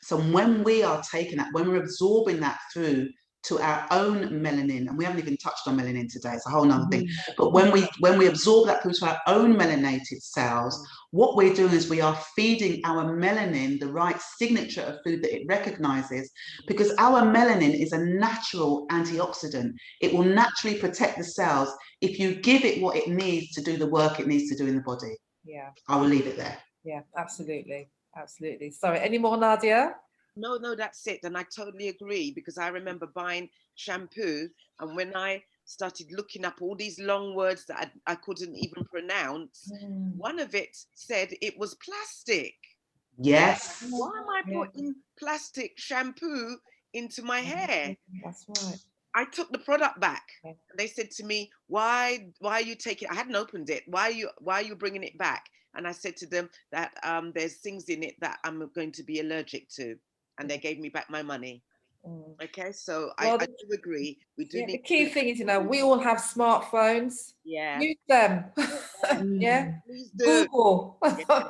So when we are taking that, when we're absorbing that through to our own melanin, and we haven't even touched on melanin today, it's a whole nother thing, but when we absorb that through to our own melanated cells, what we're doing is we are feeding our melanin the right signature of food that it recognizes, because our melanin is a natural antioxidant. It will naturally protect the cells if you give it what it needs to do the work it needs to do in the body. Yeah. I will leave it there. Yeah, absolutely. Absolutely. Sorry, any more, Nadia? No, that's it. And I totally agree, because I remember buying shampoo, and when I started looking up all these long words that I couldn't even pronounce, one of it said it was plastic. Yes. Why am I putting plastic shampoo into my hair? That's right. I took the product back. They said to me, why are you taking it? I hadn't opened it. Why are you bringing it back? And I said to them that there's things in it that I'm going to be allergic to. And they gave me back my money. Okay, so Well, I do agree. We do need the key thing is, we all have smartphones. Yeah. Use them. Yeah. Please do. Google. Yeah.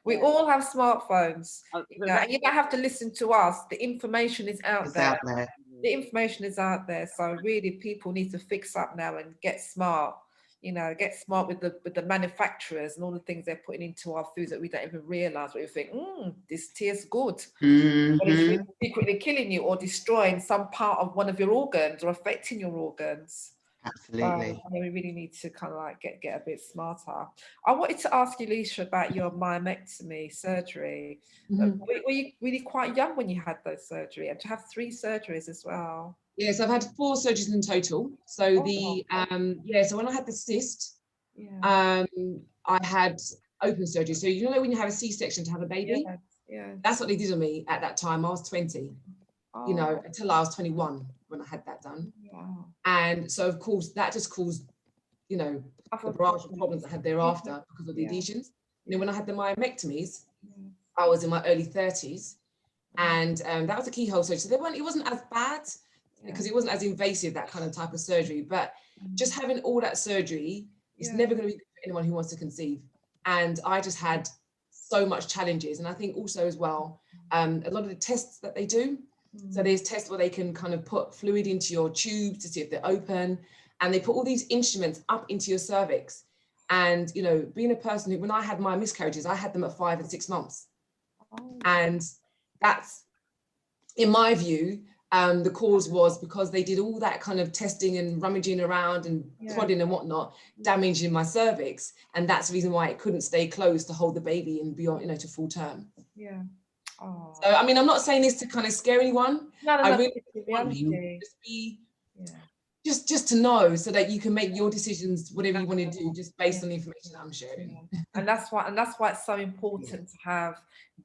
We all have smartphones. So And you don't have to listen to us. The information is out It's there. out there. The information is out there. So really, people need to fix up now and get smart. Get smart with the manufacturers and all the things they're putting into our foods that we don't even realize. But we think, this tastes good. But it's really secretly killing you or destroying some part of one of your organs or affecting your organs. Absolutely. We really need to kind of like get a bit smarter. I wanted to ask you, Leisha, about your myomectomy surgery. Were you really quite young when you had those surgery, and to have 3 surgeries as well? Yes, I've had 4 surgeries in total. So so when I had the cyst, I had open surgery. So when you have a C-section to have a baby, that's what they did on me at that time. I was 20, until I was 21 when I had that done. Wow. And so of course that just caused, the barrage of problems I had thereafter because of the lesions. When I had the myomectomies, I was in my early 30s, and that was a keyhole surgery. So it wasn't as bad, because it wasn't as invasive, that kind of type of surgery. But just having all that surgery is never going to be good for anyone who wants to conceive. And I just had so much challenges. And I think also as well, a lot of the tests that they do, so there's tests where they can kind of put fluid into your tubes to see if they're open, and they put all these instruments up into your cervix. And, being a person who, when I had my miscarriages, I had them at 5 and 6 months. And that's, in my view, the cause was because they did all that kind of testing and rummaging around and prodding and whatnot, damaging my cervix. And that's the reason why it couldn't stay closed to hold the baby and beyond, to full term. Yeah. Oh. So, I mean, I'm not saying this to kind of scare anyone. I really want you just to know, so that you can make your decisions, whatever you want to do, just based on the information I'm sharing. And that's why it's so important to have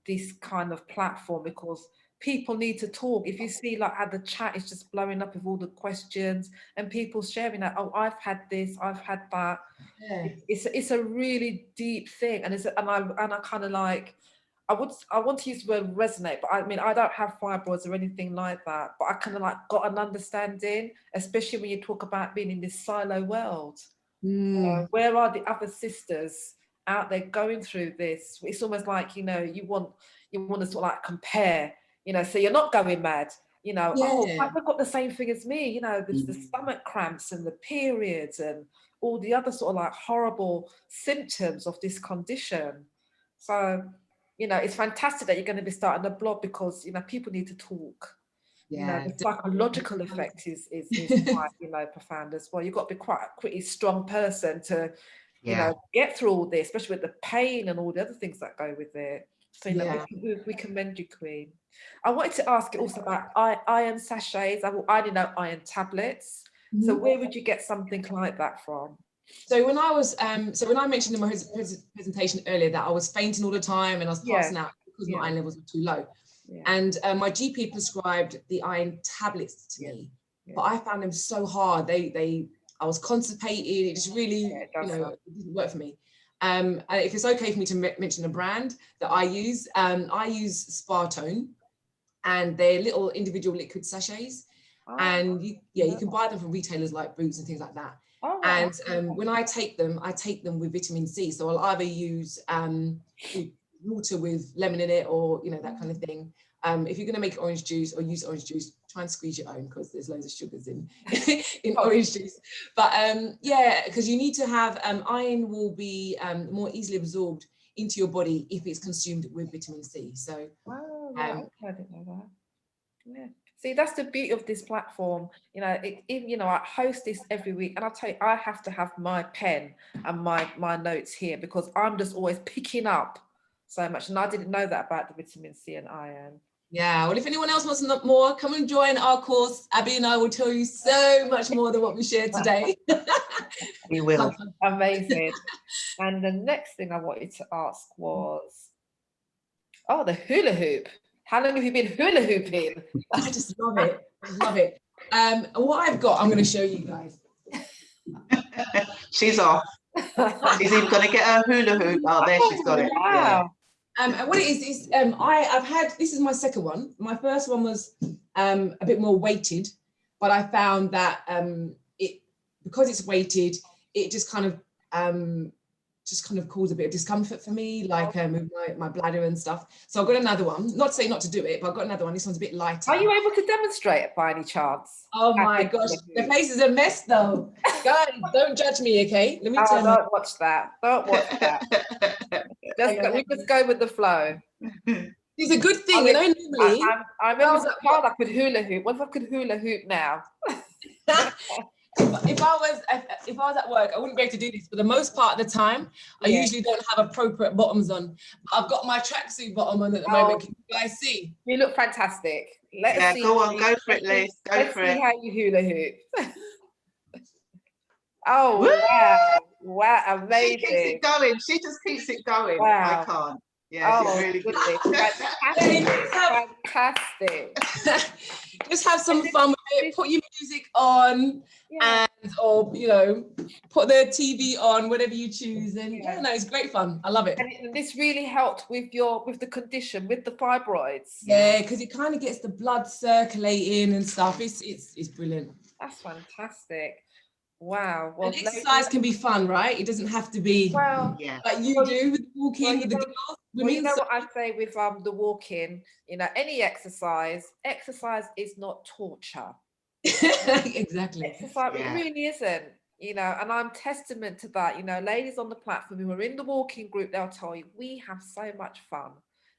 this kind of platform, because people need to talk. If you see like how the chat is just blowing up with all the questions and people sharing that, oh, I've had this, I've had that. It's a really deep thing, and I kind of like, I want to use the word resonate, but I mean, I don't have fibroids or anything like that, but I kind of like got an understanding, especially when you talk about being in this silo world. Where are the other sisters out there going through this? It's almost like, you want to sort of like compare, so you're not going mad, oh, I've got the same thing as me, the stomach cramps and the periods and all the other sort of like horrible symptoms of this condition. So, it's fantastic that you're going to be starting a blog, because, people need to talk. The psychological effect is quite, profound as well. You've got to be quite a pretty strong person to, get through all this, especially with the pain and all the other things that go with it. So, we commend you, Queen. I wanted to ask you also about iron sachets. I didn't know iron tablets. So where would you get something like that from? So when I was, when I mentioned in my presentation earlier that I was fainting all the time and I was passing out because my iron levels were too low, and my GP prescribed the iron tablets to me, but I found them so hard. I was constipated. It just really, it didn't work for me. And if it's okay for me to mention a brand that I use Spartone, and they're little individual liquid sachets. And you can buy them from retailers like Boots and things like that. Oh, wow. And when I take them with vitamin C. So I'll either use water with lemon in it, or that kind of thing. If you're going to make orange juice or use orange juice, try and squeeze your own, because there's loads of sugars in orange juice. But yeah, because you need to have iron will be more easily absorbed into your body if it's consumed with vitamin C. So wow, yeah, I didn't know that. Yeah. See, that's the beauty of this platform. I host this every week, and I'll tell you, I have to have my pen and my notes here, because I'm just always picking up so much. And I didn't know that about the vitamin C and iron. Yeah, well, if anyone else wants to know more, come and join our course. Abby and I will tell you so much more than what we shared today. We will. Amazing. And the next thing I wanted to ask was, the hula hoop. How long have you been hula hooping? I just love it. I love it. What I've got, I'm going to show you guys. She's off. She's even going to get her hula hoop. Oh, there she's got it. Wow. Yeah. And what it is I've had, this is my second one. My first one was a bit more weighted, but I found that because it's weighted, it just kind of caused a bit of discomfort for me, like with my bladder and stuff. So I've got another one. Not to say not to do it, but I've got another one. This one's a bit lighter. Are you able to demonstrate it by any chance? Oh my gosh, the place is a mess though. Guys, don't judge me, okay? Let me tell you. Don't watch that. Don't watch that. We just go with the flow. It's a good thing, normally. I remember as a child I could hula hoop. What if I could hula hoop now? If I was at work, I wouldn't be able to do this. For the most part of the time, I usually don't have appropriate bottoms on. I've got my tracksuit bottom on at the moment. Can you guys see? You look fantastic. Let's see. Go on, go for it, Liz. Let's see how you hula hoop. Oh, wow. Wow, amazing. She keeps it going. She just keeps it going. Wow. I can't. Yeah, she's really good. Fantastic. Just have some fun with it. Put your music on, or put the TV on, whatever you choose. And it's great fun. I love it. And this really helped with the condition, with the fibroids. Yeah, because it kind of gets the blood circulating and stuff. It's brilliant. That's fantastic. Wow. Well, and exercise can be fun, right? It doesn't have to be like you do with walking with the girls. You know what I say with the walking, any exercise is not torture. Exactly. Exercise, it really isn't, and I'm testament to that. Ladies on the platform who are in the walking group, they'll tell you we have so much fun,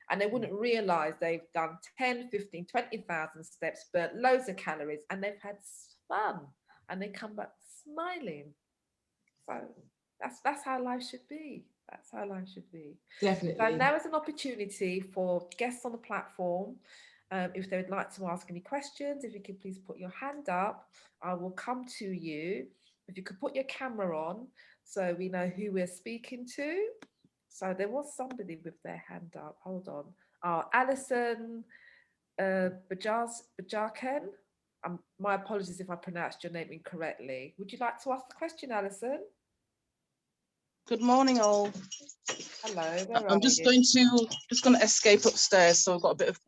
and they wouldn't realize they've done 10, 15, 20,000 steps, burnt loads of calories, and they've had fun, and they come back smiling. So that's how life should be. That's how life should be. Definitely. So now is an opportunity for guests on the platform, if they would like to ask any questions, if you could please put your hand up, I will come to you. If you could put your camera on so we know who we're speaking to. So there was somebody with their hand up. Hold on. Alison Bajarken. My apologies if I pronounced your name incorrectly. Would you like to ask the question, Alison? Good morning, all. Hello. I'm just going to escape upstairs, so I've got a bit of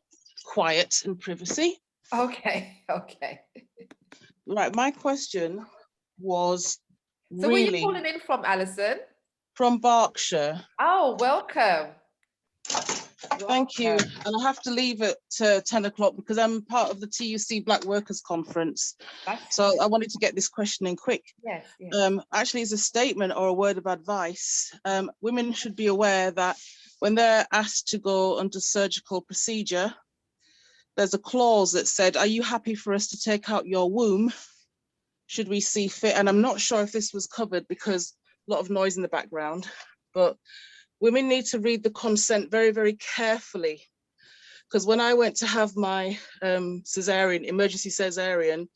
quiet and privacy. Okay. Right. My question was. So where are you calling in from, Alison? From Berkshire. Oh, welcome. Thank you. And I have to leave at 10 o'clock because I'm part of the TUC Black Workers Conference. So I wanted to get this question in quick. Yes. Actually, it's a statement or a word of advice. Women should be aware that when they're asked to go under surgical procedure, there's a clause that said, are you happy for us to take out your womb? Should we see fit? And I'm not sure if this was covered because a lot of noise in the background, but women need to read the consent very, very carefully. Because when I went to have my emergency cesarean,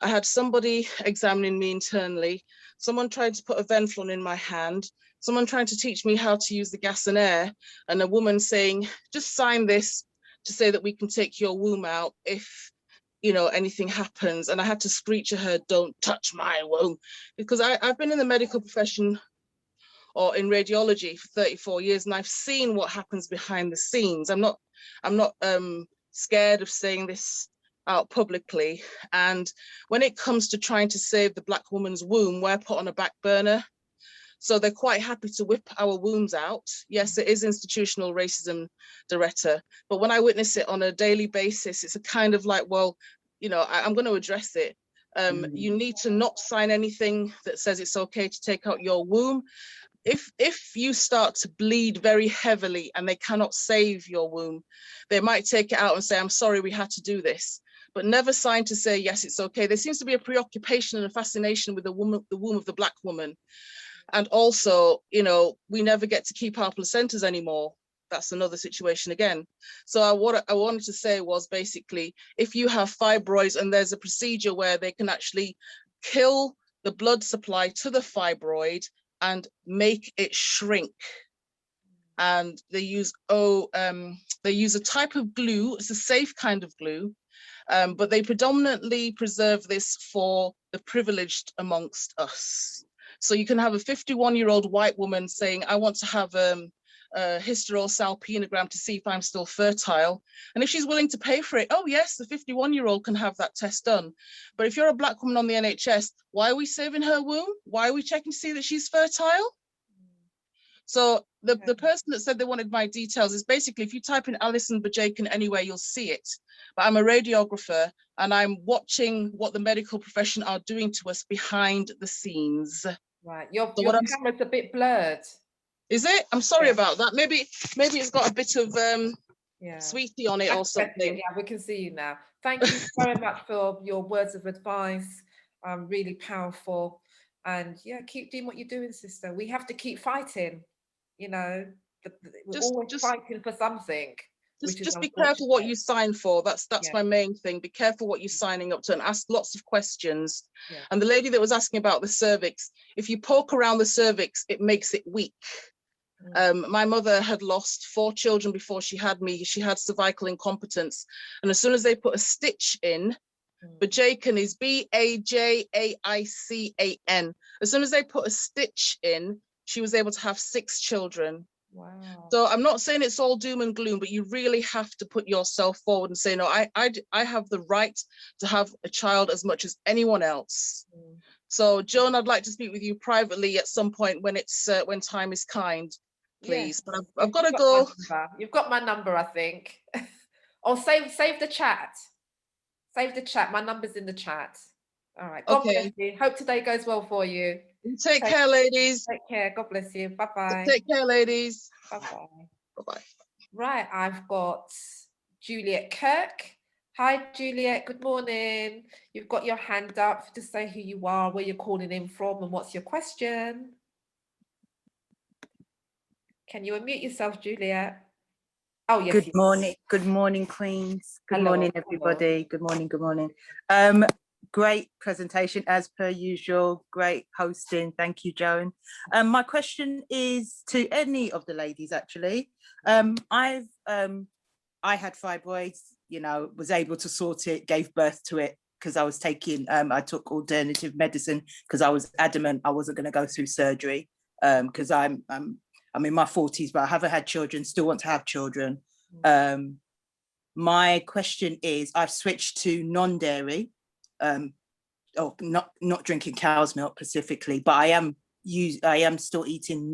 I had somebody examining me internally, someone tried to put a Venflon in my hand, someone trying to teach me how to use the gas and air, and a woman saying, just sign this to say that we can take your womb out if anything happens. And I had to screech at her, don't touch my womb, because I've been in the medical profession or in radiology for 34 years, and I've seen what happens behind the scenes. I'm not scared of saying this out publicly. And when it comes to trying to save the Black woman's womb, we're put on a back burner. So they're quite happy to whip our wombs out. Yes, it is institutional racism, Doterra, but when I witness it on a daily basis, it's a kind of like, well, you know, I'm going to address it. You need to not sign anything that says it's okay to take out your womb. If you start to bleed very heavily and they cannot save your womb, they might take it out and say, I'm sorry, we had to do this, but never sign to say, yes, it's okay. There seems to be a preoccupation and a fascination with the womb of the Black woman. And also, you know, we never get to keep our placentas anymore. That's another situation again. So what I wanted to say was basically, if you have fibroids and there's a procedure where they can actually kill the blood supply to the fibroid and make it shrink. And they use a type of glue. It's a safe kind of glue, but they predominantly preserve this for the privileged amongst us. So you can have a 51-year-old white woman saying, I want to have a hysterosalpingogram to see if I'm still fertile. And if she's willing to pay for it, oh yes, the 51-year-old can have that test done. But if you're a Black woman on the NHS, why are we saving her womb? Why are we checking to see that she's fertile? So the person that said they wanted my details is basically, if you type in Alison Bajakan anywhere, you'll see it. But I'm a radiographer and I'm watching what the medical profession are doing to us behind the scenes. Right, your camera's a bit blurred. Is it? I'm sorry about that. Maybe it's got a bit of sweetie on it or something. Yeah, we can see you now. Thank you very much for your words of advice. Really powerful. And yeah, keep doing what you're doing, sister. We have to keep fighting. You know, we're always fighting for something. Just be careful what you sign for. That's my main thing. Be careful what you're signing up to and ask lots of questions. Yeah. And the lady that was asking about the cervix, if you poke around the cervix, it makes it weak. My mother had lost 4 children before she had me. She had cervical incompetence. And as soon as they put a stitch in, Bajakan is Bajaican. As soon as they put a stitch in, she was able to have 6 children. Wow. So I'm not saying it's all doom and gloom, but you really have to put yourself forward and say, no, I have the right to have a child as much as anyone else. So Joan, I'd like to speak with you privately at some point when it's when time is kind, please. But I've got to go. You've got my number, I think. Or save the chat. Save the chat. My number's in the chat. All right. God bless you. Hope today goes well for you. Take care, ladies. Take care. God bless you. Bye-bye. Take care, ladies. Bye-bye. Bye-bye. Right, I've got Juliet Kirk. Hi, Juliet. Good morning. You've got your hand up. Just say who you are, where you're calling in from, and what's your question. Can you unmute yourself, Juliet? Oh, yes. Good morning. Good morning, Queens. Good morning, everybody. Good morning. Good morning. Great presentation as per usual. Great hosting. Thank you, Joan. My question is to any of the ladies, actually. I had fibroids, you know, was able to sort it, gave birth to it because I was taking, I took alternative medicine because I was adamant I wasn't going to go through surgery because I'm in my 40s, but I haven't had children, still want to have children. My question is, I've switched to non-dairy, not drinking cow's milk specifically, but I am still eating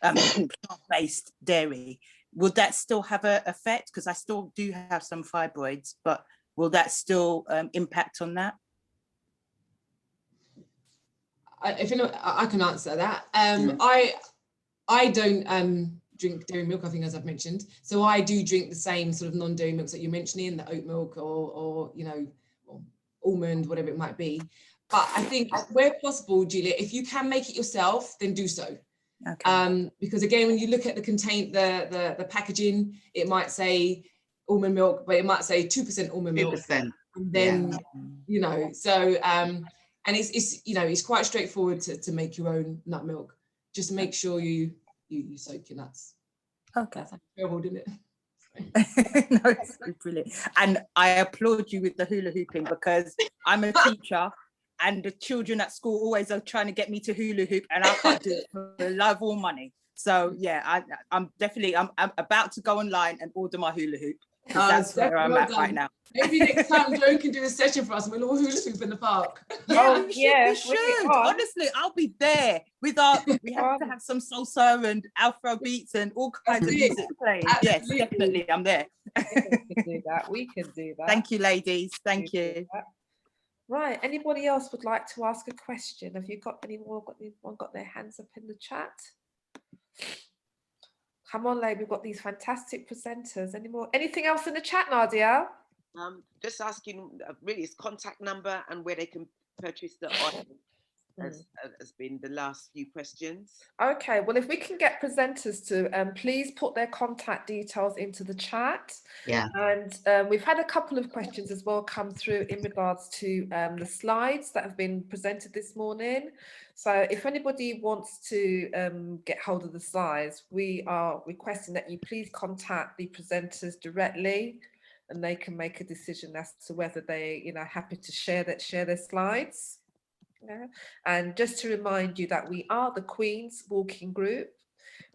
plant-based dairy. Will that still have an effect? Because I still do have some fibroids, but will that still impact on that? If you know, I can answer that. I don't drink dairy milk, I think, as I've mentioned. So I do drink the same sort of non-dairy milks that you're mentioning, the oat milk or you know, or almond, whatever it might be. But I think where possible, Julia, if you can make it yourself, then do so. Okay. Because again, when you look at the packaging, it might say almond milk, but it might say 2% almond milk. 2%. And then, you know, so and it's you know, it's quite straightforward to make your own nut milk. Just make sure you soak your nuts. Okay. That's like holding it. No, it's brilliant. And I applaud you with the hula hooping because I'm a teacher and the children at school always are trying to get me to hula hoop, and I can't do it for love or money. So yeah, I'm about to go online and order my hula hoop. That's where I'm at right now. Maybe next time Joan can do a session for us. We'll all hula hoop in the park. Yeah, we should. Honestly, I'll be there with we have to have some salsa and Afro beats and all kinds of music playing. Yes, definitely, I'm there. We can do that. Thank you, ladies. Thank you. Right, anybody else would like to ask a question? Have you got anyone got their hands up in the chat? Come on, lady, we've got these fantastic presenters. Anything else in the chat, Nadia? Just asking really his contact number and where they can purchase the oil has been the last few questions. Okay, well, if we can get presenters to please put their contact details into the chat. Yeah. And we've had a couple of questions as well come through in regards to the slides that have been presented this morning. So if anybody wants to get hold of the slides, we are requesting that you please contact the presenters directly, and they can make a decision as to whether they, happy to share their slides. Yeah. And just to remind you that we are the Queen's Walking Group.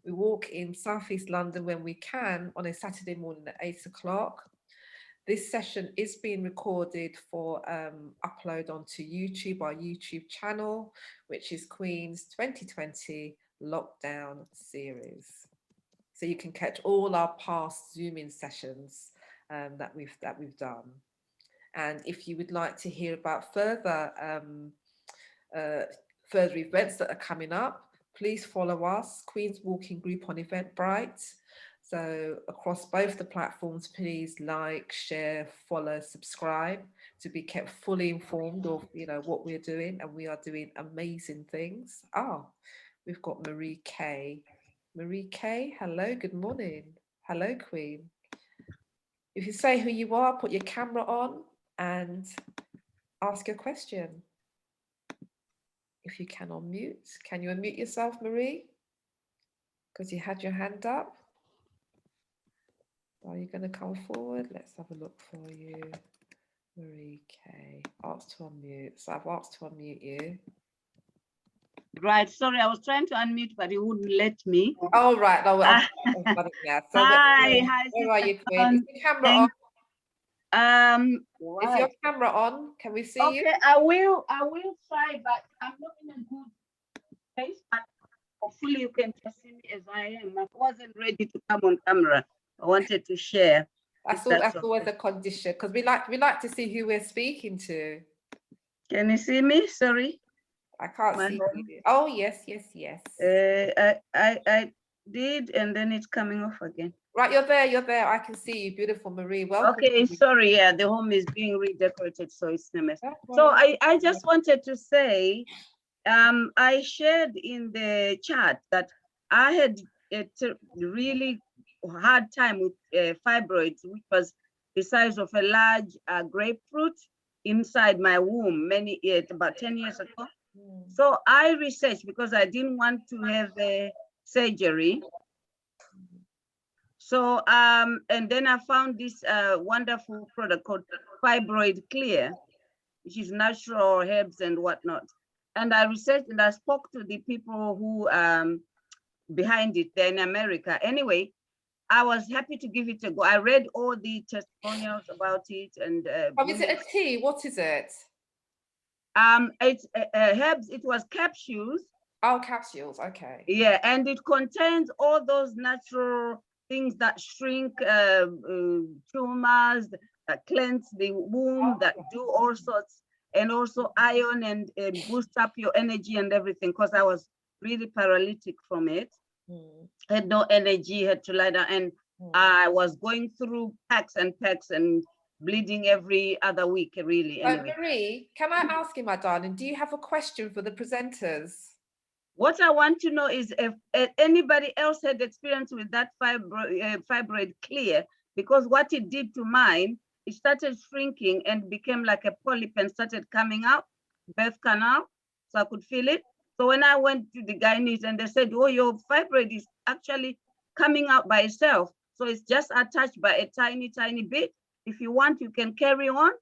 We walk in South East London when we can on a Saturday morning at 8 o'clock. This session is being recorded for upload onto YouTube, our YouTube channel, which is Queen's 2020 Lockdown Series. So you can catch all our past Zoom-in sessions that we've done. And if you would like to hear about further events that are coming up, please follow us, Queen's Walking Group on Eventbrite. So across both the platforms, please like, share, follow, subscribe to be kept fully informed of what we're doing, and we are doing amazing things. We've got Marie K. Marie K, hello, good morning. Hello, Queen. If you say who you are, put your camera on and ask your question. If you can unmute, can you unmute yourself, Marie? Because you had your hand up. Are you going to come forward? Let's have a look for you. Marie K. Asked to unmute. So I've asked to unmute you. Right. Sorry, I was trying to unmute, but it wouldn't let me. Oh, right. No, Hi. Where are you, Queen? Is your camera on? Is your camera on? Can we see you? Okay, I will try, but I'm not in a good place. But hopefully you can just see me as I am. I wasn't ready to come on camera. I wanted to share. That's always a condition, because we like to see who we're speaking to. Can you see me? Sorry. I can't see you. Oh, yes. I did, and then it's coming off again. Right, you're there. I can see you. Beautiful, Marie. Welcome. Okay, sorry. Yeah, the home is being redecorated, so it's a mess. So I just wanted to say, I shared in the chat that I had a really hard time with fibroids, which was the size of a large grapefruit inside my womb about 10 years ago. So I researched, because I didn't want to have a surgery. So and then I found this wonderful product called Fibroid Clear, which is natural herbs and whatnot. And I researched and I spoke to the people who behind it there in America. Anyway, I was happy to give it a go. I read all the testimonials about it, and is it a tea? What is it? It's herbs. It was capsules. Oh, capsules. Okay. Yeah, and it contains all those natural things that shrink tumors, that cleanse the womb, that do all sorts, and also iron and boost up your energy and everything. Because I was really paralytic from it. Had no energy, had to lie down, and I was going through packs and bleeding every other week, really. Anyway. Marie, can I ask you, my darling, do you have a question for the presenters? What I want to know is if anybody else had experience with that fibroid clear, because what it did to mine, it started shrinking and became like a polyp and started coming out, birth canal, so I could feel it. So when I went to the gynae and they said, oh, your fibroid is actually coming out by itself. So it's just attached by a tiny, tiny bit. If you want, you can carry on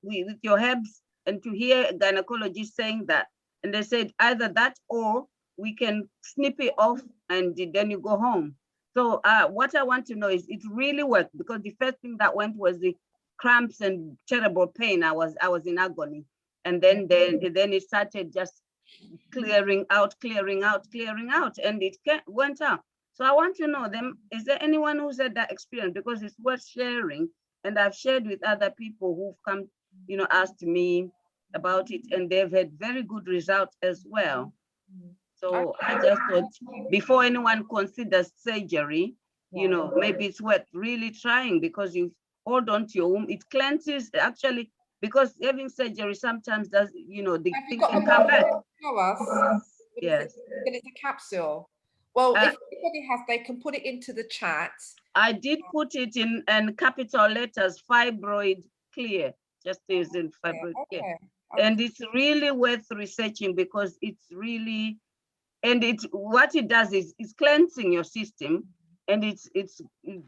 with your herbs and to hear a gynecologist saying that, and they said either that or we can snip it off and then you go home. So what I want to know is it really worked, because the first thing that went was the cramps and terrible pain. I was in agony, and then it started just clearing out, and it went out. So I want to know them. Is there anyone who's had that experience? Because it's worth sharing, and I've shared with other people who've come, asked me about it, and they've had very good results as well. So I just thought, before anyone considers surgery, maybe it's worth really trying, because you hold on to your womb. It cleanses, actually, because having surgery sometimes does, the thing can come back. Yes. But it's a capsule. Well, if anybody has, they can put it into the chat. I did put it in capital letters, fibroid clear, just as in fibroid clear. And it's really worth researching, because it's really, and what it does is it's cleansing your system, and it's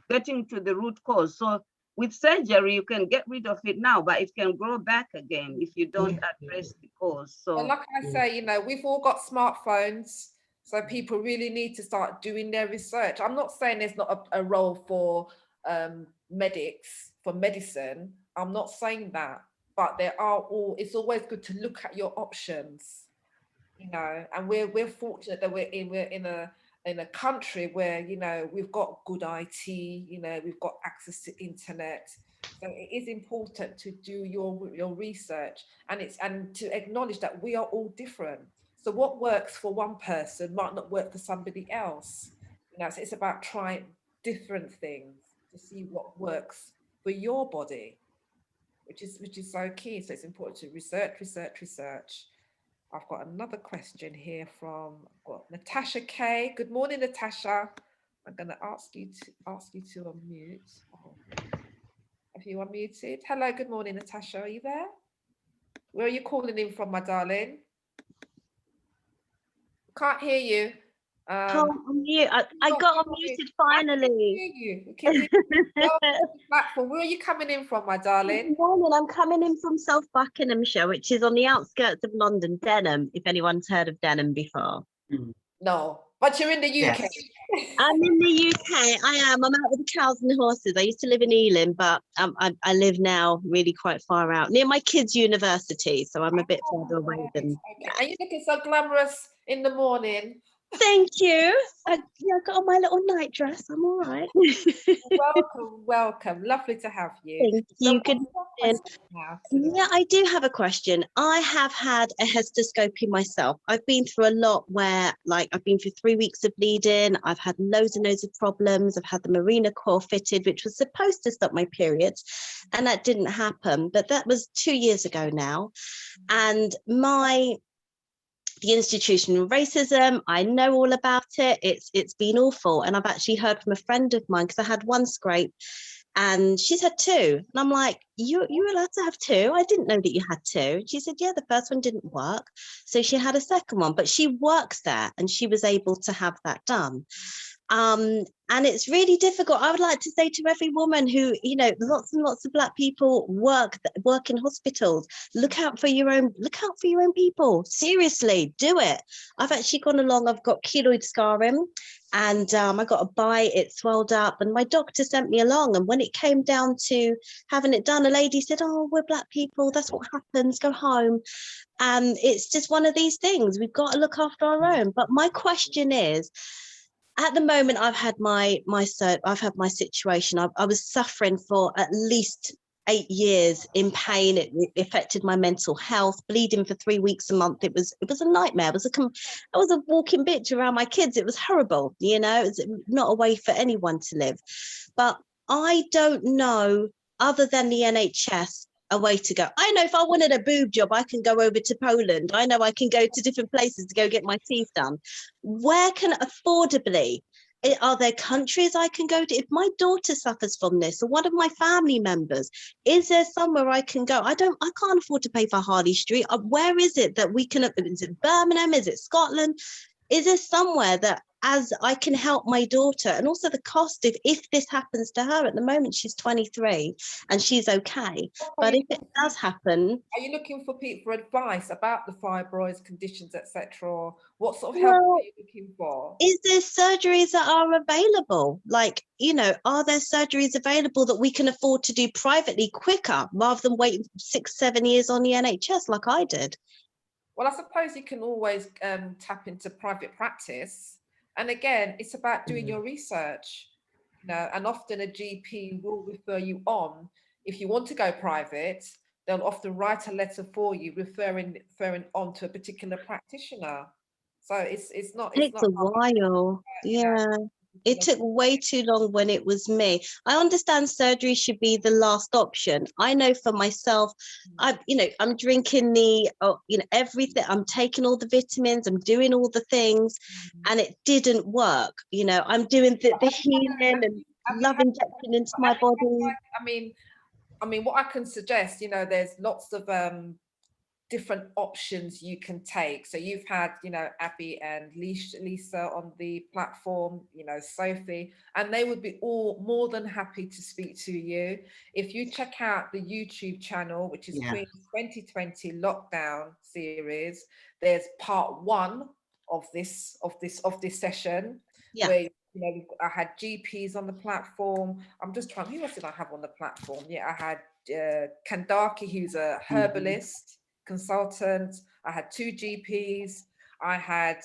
getting to the root cause. So with surgery, you can get rid of it now, but it can grow back again if you don't address the cause. So, well, like I say, we've all got smartphones, so people really need to start doing their research. I'm not saying there's not a role for medics, for medicine. I'm not saying that, but it's always good to look at your options, and we're fortunate that we're in a country where, we've got good IT, we've got access to internet. So it is important to do your research, and to acknowledge that we are all different. So what works for one person might not work for somebody else. So it's about trying different things to see what works for your body, which is so key. So it's important to research. I've got another question here from Natasha K. Good morning, Natasha. I'm going to ask you to unmute. Have you unmuted? Hello, good morning, Natasha. Are you there? Where are you calling in from, my darling? Can't hear you. Can't unmute. I got unmuted finally. We can hear you. Platform. Where are you coming in from, my darling? Good morning. I'm coming in from South Buckinghamshire, which is on the outskirts of London, Denham, if anyone's heard of Denham before. No, but you're in the UK. Yes. I'm in the UK. I am. I'm out with the cows and the horses. I used to live in Ealing, but I live now really quite far out, near my kids' university. So I'm a bit further away than. Okay. And you're looking so glamorous in the morning. Thank you. I got on my little night dress. I'm all right. Welcome. Lovely to have you. Thank you. Good morning. Yeah, I do have a question. I have had a hysteroscopy myself. I've been through a lot where, I've been through 3 weeks of bleeding. I've had loads and loads of problems. I've had the Marina core fitted, which was supposed to stop my periods, and that didn't happen. But that was 2 years ago now. And the institutional racism, I know all about it. It's been awful. And I've actually heard from a friend of mine, because I had one scrape and she's had 2. And I'm like, you're allowed to have 2? I didn't know that you had 2. She said, yeah, the first one didn't work. So she had a second one, but she works there and she was able to have that done. And it's really difficult. I would like to say to every woman who, lots and lots of Black people work in hospitals, look out for your own people. Seriously, do it. I've actually gone along, I've got keloid scarring, and I got a bite, it swelled up, and my doctor sent me along. And when it came down to having it done, a lady said, oh, we're Black people, that's what happens, go home. And it's just one of these things. We've got to look after our own. But my question is, at the moment, I've had my situation. I was suffering for at least 8 years in pain. It affected my mental health, bleeding for 3 weeks a month. It was a nightmare. I was a walking bitch around my kids. It was horrible. It was not a way for anyone to live. But I don't know, other than the NHS, a way to go. I know if I wanted a boob job, I can go over to Poland. I know I can go to different places to go get my teeth done. Where can affordably, are there countries I can go to? If my daughter suffers from this, or one of my family members, is there somewhere I can go? I can't afford to pay for Harley Street. Where is it that we can, is it Birmingham? Is it Scotland? Is there somewhere that as I can help my daughter, and also the cost if this happens to her. At the moment she's 23 and she's okay, but if it does happen, are you looking for people for advice about the fibroids, conditions, etc.? What sort of help are you looking for? Is there surgeries that are available? Like, you know, are there surgeries available that we can afford to do privately quicker rather than waiting 6-7 years on the NHS like I did? Well, I suppose you can always tap into private practice. And again, it's about doing your research, you know, and often a GP will refer you on. If you want to go private, they'll often write a letter for you, referring on to a particular practitioner. So it's not. It takes a while. Yeah. It took way too long when it was me. I understand surgery should be the last option. I know for myself, I'm drinking everything. I'm taking all the vitamins, I'm doing all the things, and it didn't work. You know, I'm doing the healing and love injection into my body. I mean, what I can suggest, you know, there's lots of different options you can take. So you've had, you know, Abby and Lisa on the platform, you know, Sophie, and they would be all more than happy to speak to you. If you check out the YouTube channel, which is Queen's 2020 lockdown series, there's part 1 of this session, where, you know, I had GPs on the platform. I'm just trying, who else did I have on the platform? Yeah, I had Kandaki, who's a herbalist, consultant. I had 2 GPs. I had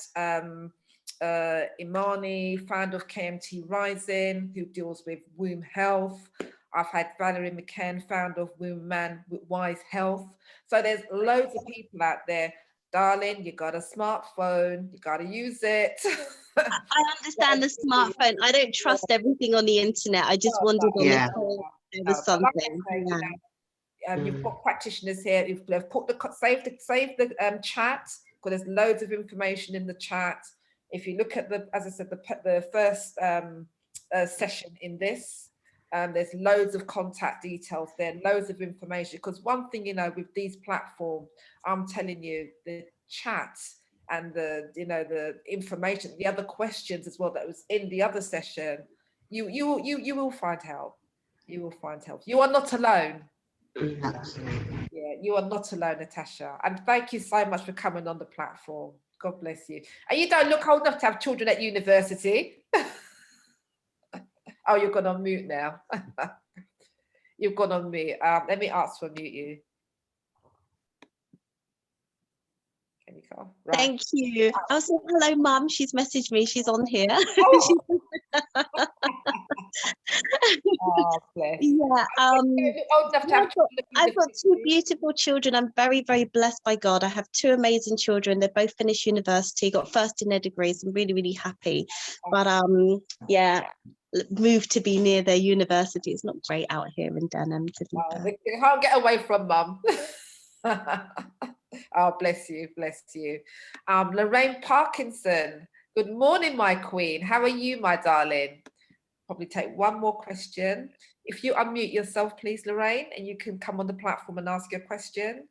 Imani, founder of KMT Rising, who deals with womb health. I've had Valerie McCann, founder of Womb Man with Wise Health. So there's loads of people out there. Darling, you got a smartphone, you got to use it. I understand the smartphone. I don't trust everything on the internet. I just wondered on the call there was something. You've got practitioners here who've put save the chat, because there's loads of information in the chat. If you look at as I said, the first session in this, there's loads of contact details there, loads of information. Because one thing, you know, with these platforms, I'm telling you, the chat and the information, the other questions as well that was in the other session, you will find help. You will find help. You are not alone. Absolutely. Yeah, you are not alone, Natasha. And thank you so much for coming on the platform. God bless you. And you don't look old enough to have children at university. Oh, you've gone on mute now. You've gone on mute. Let me ask for mute you. Can you go? Right. Thank you. I'll say hello, Mum. She's messaged me. She's on here. Oh, bless. Yeah. I've got 2 beautiful children. I'm very, very blessed by God. I have 2 amazing children. They both finished university, got first in their degrees. I'm really, really happy. But yeah, moved to be near their university. It's not great out here in Denham, to be fair. They can't get away from Mum. Oh, bless you, bless you. Lorraine Parkinson, good morning, my queen. How are you, my darling? Probably take one more question. If you unmute yourself, please, Lorraine, and you can come on the platform and ask your question.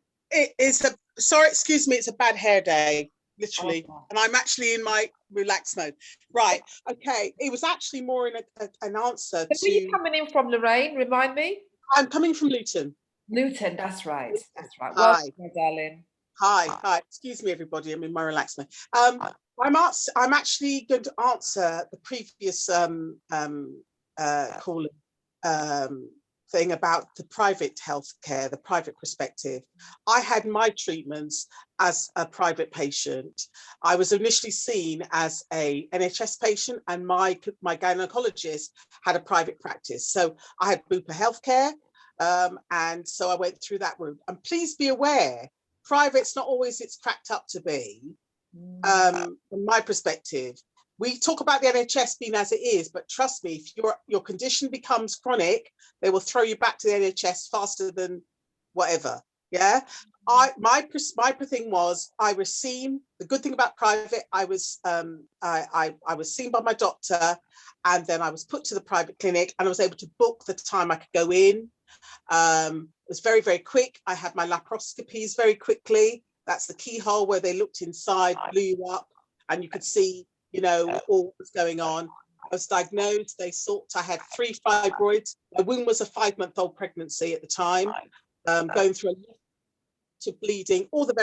Sorry, excuse me, it's a bad hair day, literally. Oh. And I'm actually in my relaxed mode. Right, okay. It was actually more in an answer to... Where are you coming in from, Lorraine? Remind me. I'm coming from Luton. Luton, that's right. That's right. Hi. Welcome, my darling. Hi. Excuse me, everybody. I'm in my relaxed mode. I'm actually going to answer the previous caller thing about the private healthcare, the private perspective. I had my treatments as a private patient. I was initially seen as a NHS patient, and my gynecologist had a private practice. So I had Bpa healthcare, and so I went through that route. And please be aware, private's not always it's cracked up to be. From my perspective, we talk about the NHS being as it is, but trust me, if your condition becomes chronic, they will throw you back to the NHS faster than whatever. Yeah, my thing was I was seen. The good thing about private, I was seen by my doctor, and then I was put to the private clinic, and I was able to book the time I could go in. It was very, very quick. I had my laparoscopies very quickly. That's the keyhole where they looked inside, blew you up, and you could see you know, all what was going on. I was diagnosed, they thought I had 3 fibroids. My womb was a 5-month-old pregnancy at the time, going through a lot of bleeding, all the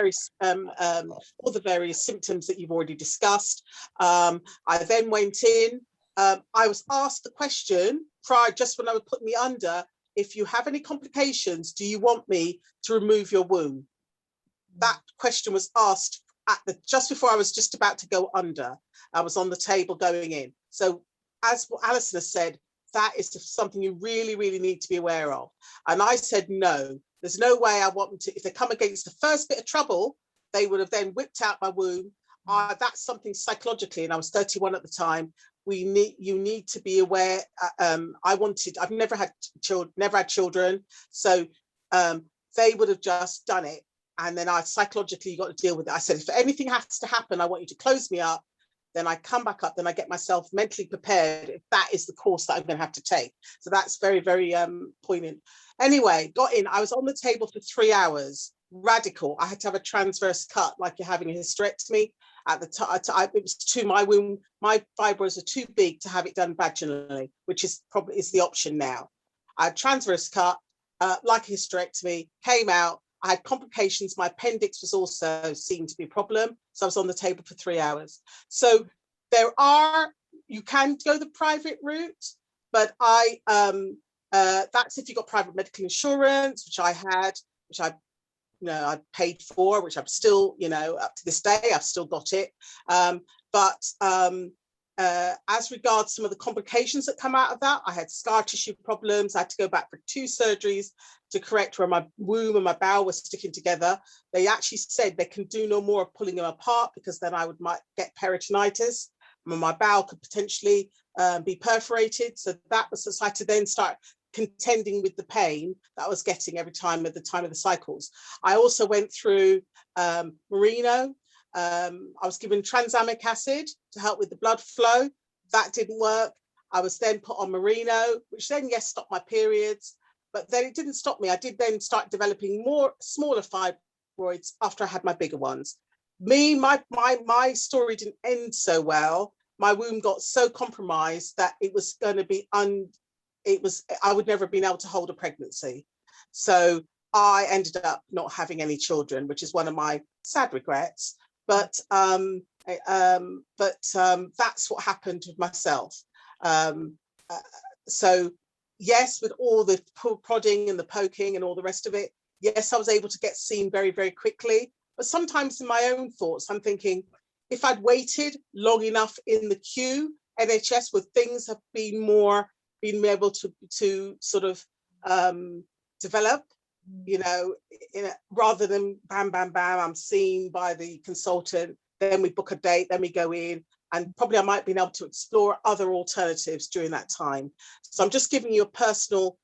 various symptoms that you've already discussed. I then went in. I was asked the question prior, just when I was putting me under, if you have any complications, do you want me to remove your womb? That question was asked just before I was just about to go under. I was on the table going in. So as what Alison has said, that is something you really, really need to be aware of. And I said, no, there's no way I want them to. If they come against the first bit of trouble, they would have then whipped out my womb. That's something psychologically, and I was 31 at the time. You need to be aware. I've never had children, so they would have just done it. And then psychologically, you got to deal with it. I said, if anything has to happen, I want you to close me up. Then I come back up, then I get myself mentally prepared if that is the course that I'm going to have to take. So that's very, very poignant. Anyway, got in. I was on the table for 3 hours. Radical. I had to have a transverse cut, like you're having a hysterectomy. At the time, it was my womb. My fibroids are too big to have it done vaginally, which is probably the option now. I had transverse cut, like a hysterectomy, came out. I had complications. My appendix was also seemed to be a problem. So I was on the table for 3 hours. So you can go the private route, but that's if you've got private medical insurance, which I had, which I paid for, which I'm still, up to this day, I've still got it. As regards some of the complications that come out of that, I had scar tissue problems. I had to go back for 2 surgeries to correct where my womb and my bowel were sticking together. They actually said they can do no more of pulling them apart because then I might get peritonitis. My bowel could potentially be perforated. So that was, so I had to then start contending with the pain that I was getting every time at the time of the cycles. I also went through merino. I was given tranexamic acid to help with the blood flow. That didn't work. I was then put on merino, which then, yes, stopped my periods, but then it didn't stop me. I did then start developing more smaller fibroids after I had my bigger ones. My story didn't end so well. My womb got so compromised that it was going to be I would never have been able to hold a pregnancy. So I ended up not having any children, which is one of my sad regrets. But that's what happened with myself. So yes, with all the prodding and the poking and all the rest of it, yes, I was able to get seen very, very quickly. But sometimes in my own thoughts, I'm thinking, if I'd waited long enough in the queue, NHS, would things have been able to sort of develop, rather than bam, bam, bam, I'm seen by the consultant, then we book a date, then we go in, and probably I might be able to explore other alternatives during that time. So I'm just giving you a personal,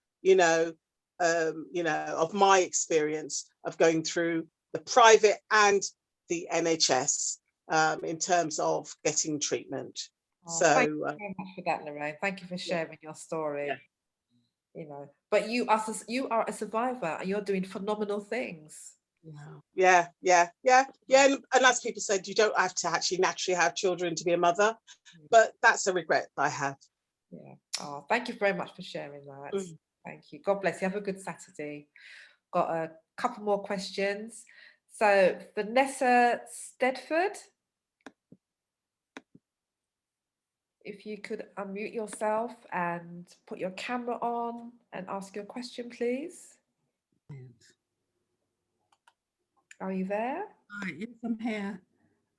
of my experience of going through the private and the NHS in terms of getting treatment. Thank you very much for that, Lorraine. Thank you for sharing your story. But you are a survivor and you're doing phenomenal things. Yeah. And as people said, you don't have to actually naturally have children to be a mother, but that's a regret I have. Yeah. Oh, thank you very much for sharing that. Thank you. God bless you. Have a good Saturday. Got a couple more questions. So Vanessa Stedford, if you could unmute yourself and put your camera on and ask your question, please. Are you there? Hi, yes, I'm here.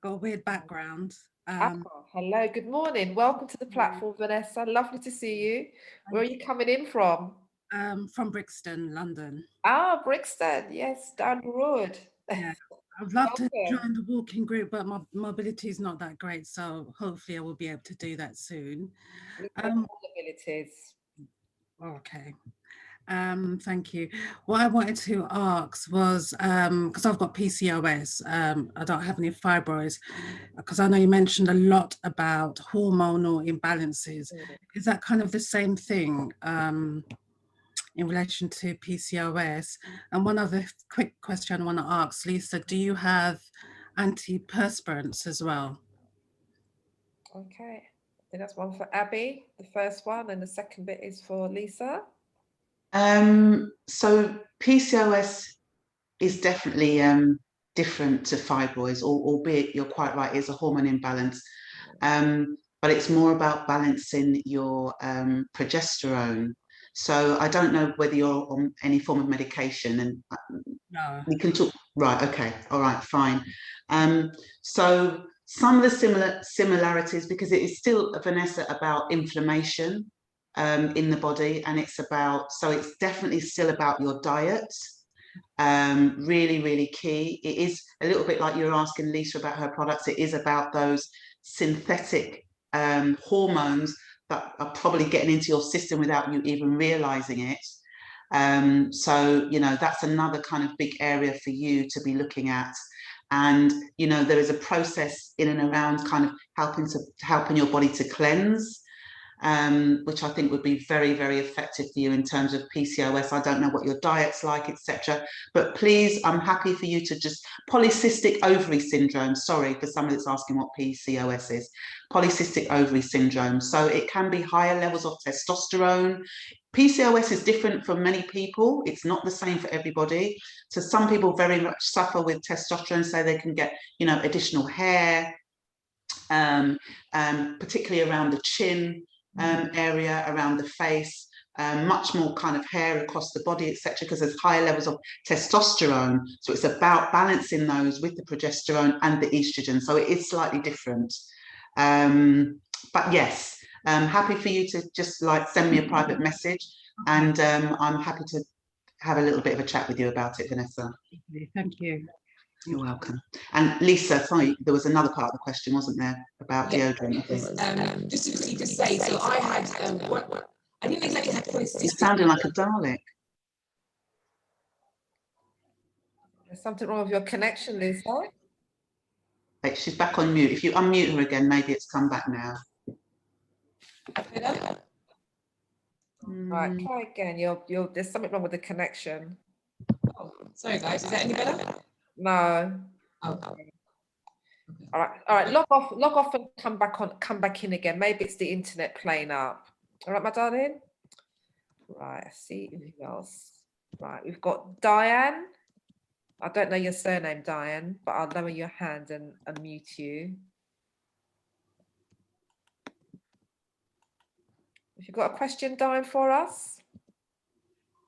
Got a weird background. Hello, good morning. Welcome to the platform, Vanessa. Lovely to see you. Where are you coming in from? From Brixton, London. Ah, Brixton, yes, down the road. Yeah, I'd love to join the walking group, but my mobility is not that great, so hopefully I will be able to do that soon. Abilities. Okay. Thank you. What I wanted to ask was, because I've got PCOS, I don't have any fibroids, because I know you mentioned a lot about hormonal imbalances. Is that kind of the same thing in relation to PCOS? And one other quick question I want to ask, Lisa, do you have antiperspirants as well? Okay, I think that's one for Abby, the first one, and the second bit is for Lisa. So PCOS is definitely different to fibroids, albeit you're quite right, it's a hormone imbalance. But it's more about balancing your progesterone. So I don't know whether you're on any form of medication, and No. we can talk. Right. Okay. All right. Fine. So some of the similarities, because it is still, Vanessa, about inflammation in the body, and it's about, so it's definitely still about your diet. Really, really key. It is a little bit like you're asking Lisa about her products. It is about those synthetic hormones that are probably getting into your system without you even realizing it. So, you know, that's another kind of big area for you to be looking at. And, you know, there is a process in and around kind of helping your body to cleanse, which I think would be very, very effective for you in terms of PCOS. I don't know what your diet's like, etc. But please, I'm happy for you to just, polycystic ovary syndrome, sorry for someone that's asking what PCOS is, polycystic ovary syndrome. So it can be higher levels of testosterone. PCOS is different for many people. It's not the same for everybody. So some people very much suffer with testosterone, so they can get, you know, additional hair, particularly around the chin area, around the face, much more kind of hair across the body, etc., because there's higher levels of testosterone. So it's about balancing those with the progesterone and the estrogen. So it is slightly different. But yes, happy for you to just like send me a private message, and I'm happy to have a little bit of a chat with you about it, Vanessa. Thank you. You're welcome. And Lisa, sorry, there was another part of the question, wasn't there, about deodorant? Just to quickly just say, so I had, I didn't exactly have polycystic. You're sounding like a Dalek. There's something wrong with your connection, Lisa. Hey, she's back on mute. If you unmute her again, maybe it's come back now. Right, try again. There's something wrong with the connection. Oh, sorry guys, is that any better? No. Oh. All right. Log off, and come back in again. Maybe it's the internet playing up. All right, my darling. Right. I see who else. Right, we've got Diane. I don't know your surname, Diane, but I'll lower your hand and unmute you. If you've got a question, Diane, for us,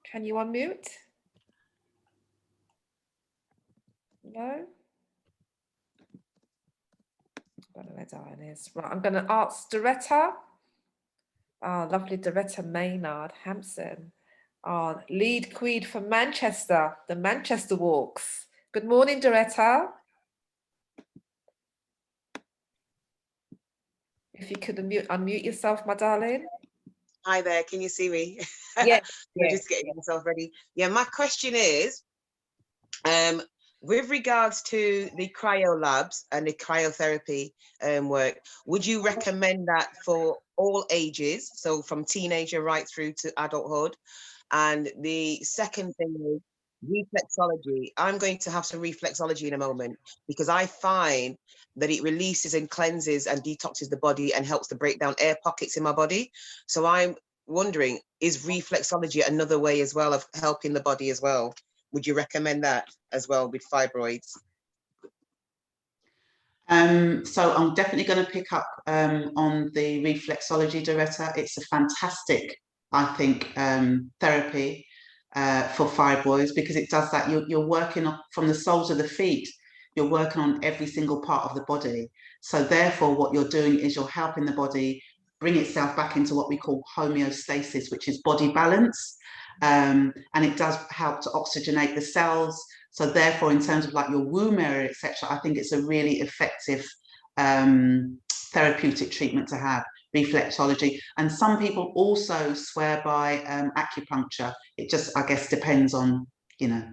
can you unmute? No? I don't know where Diane is. Right, I'm going to ask Doretta. Oh, lovely Doretta Maynard Hampson. Oh, lead queen from Manchester, the Manchester Walks. Good morning, Doretta. If you could unmute yourself, my darling. Hi there, can you see me? Yeah. You're just getting myself ready. Yeah, my question is, with regards to the cryo labs and the cryotherapy work, would you recommend that for all ages, so from teenager right through to adulthood? And the second thing is reflexology. I'm going to have some reflexology in a moment, because I find that it releases and cleanses and detoxes the body and helps to break down air pockets in my body. So I'm wondering, is reflexology another way as well of helping the body as well? Would you recommend that as well with fibroids? So I'm definitely going to pick up on the reflexology, Doretta. It's a fantastic, I think, therapy for fibroids, because it does that. You're working from the soles of the feet. You're working on every single part of the body. So therefore, what you're doing is you're helping the body bring itself back into what we call homeostasis, which is body balance. And it does help to oxygenate the cells. So therefore, in terms of like your womb area, etc., I think it's a really effective therapeutic treatment to have, reflexology. And some people also swear by acupuncture. It just, I guess, depends on, you know,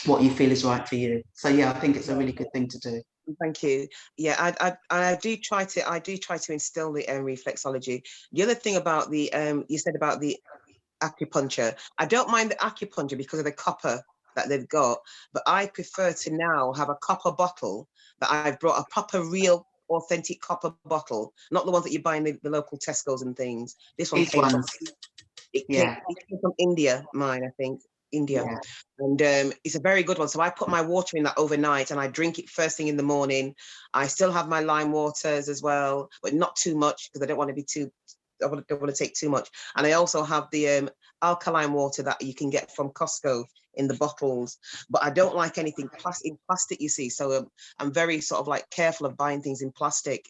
what you feel is right for you. So yeah, I think it's a really good thing to do. Thank you. Yeah, I do try to instill the reflexology. The other thing about the you said about the acupuncture, I don't mind the acupuncture because of the copper that they've got, but I prefer to now have a copper bottle that I've brought a proper real authentic copper bottle, not the ones that you buy in the local Tesco's and things. This one These came from, ones. it Yeah. came from India, mine, I think. India. Yeah. And it's a very good one. So I put my water in that overnight and I drink it first thing in the morning. I still have my lime waters as well, but not too much because I don't want to be too, I don't want to take too much. And I also have the alkaline water that you can get from Costco in the bottles, but I don't like anything in plastic, you see. So I'm very sort of like careful of buying things in plastic.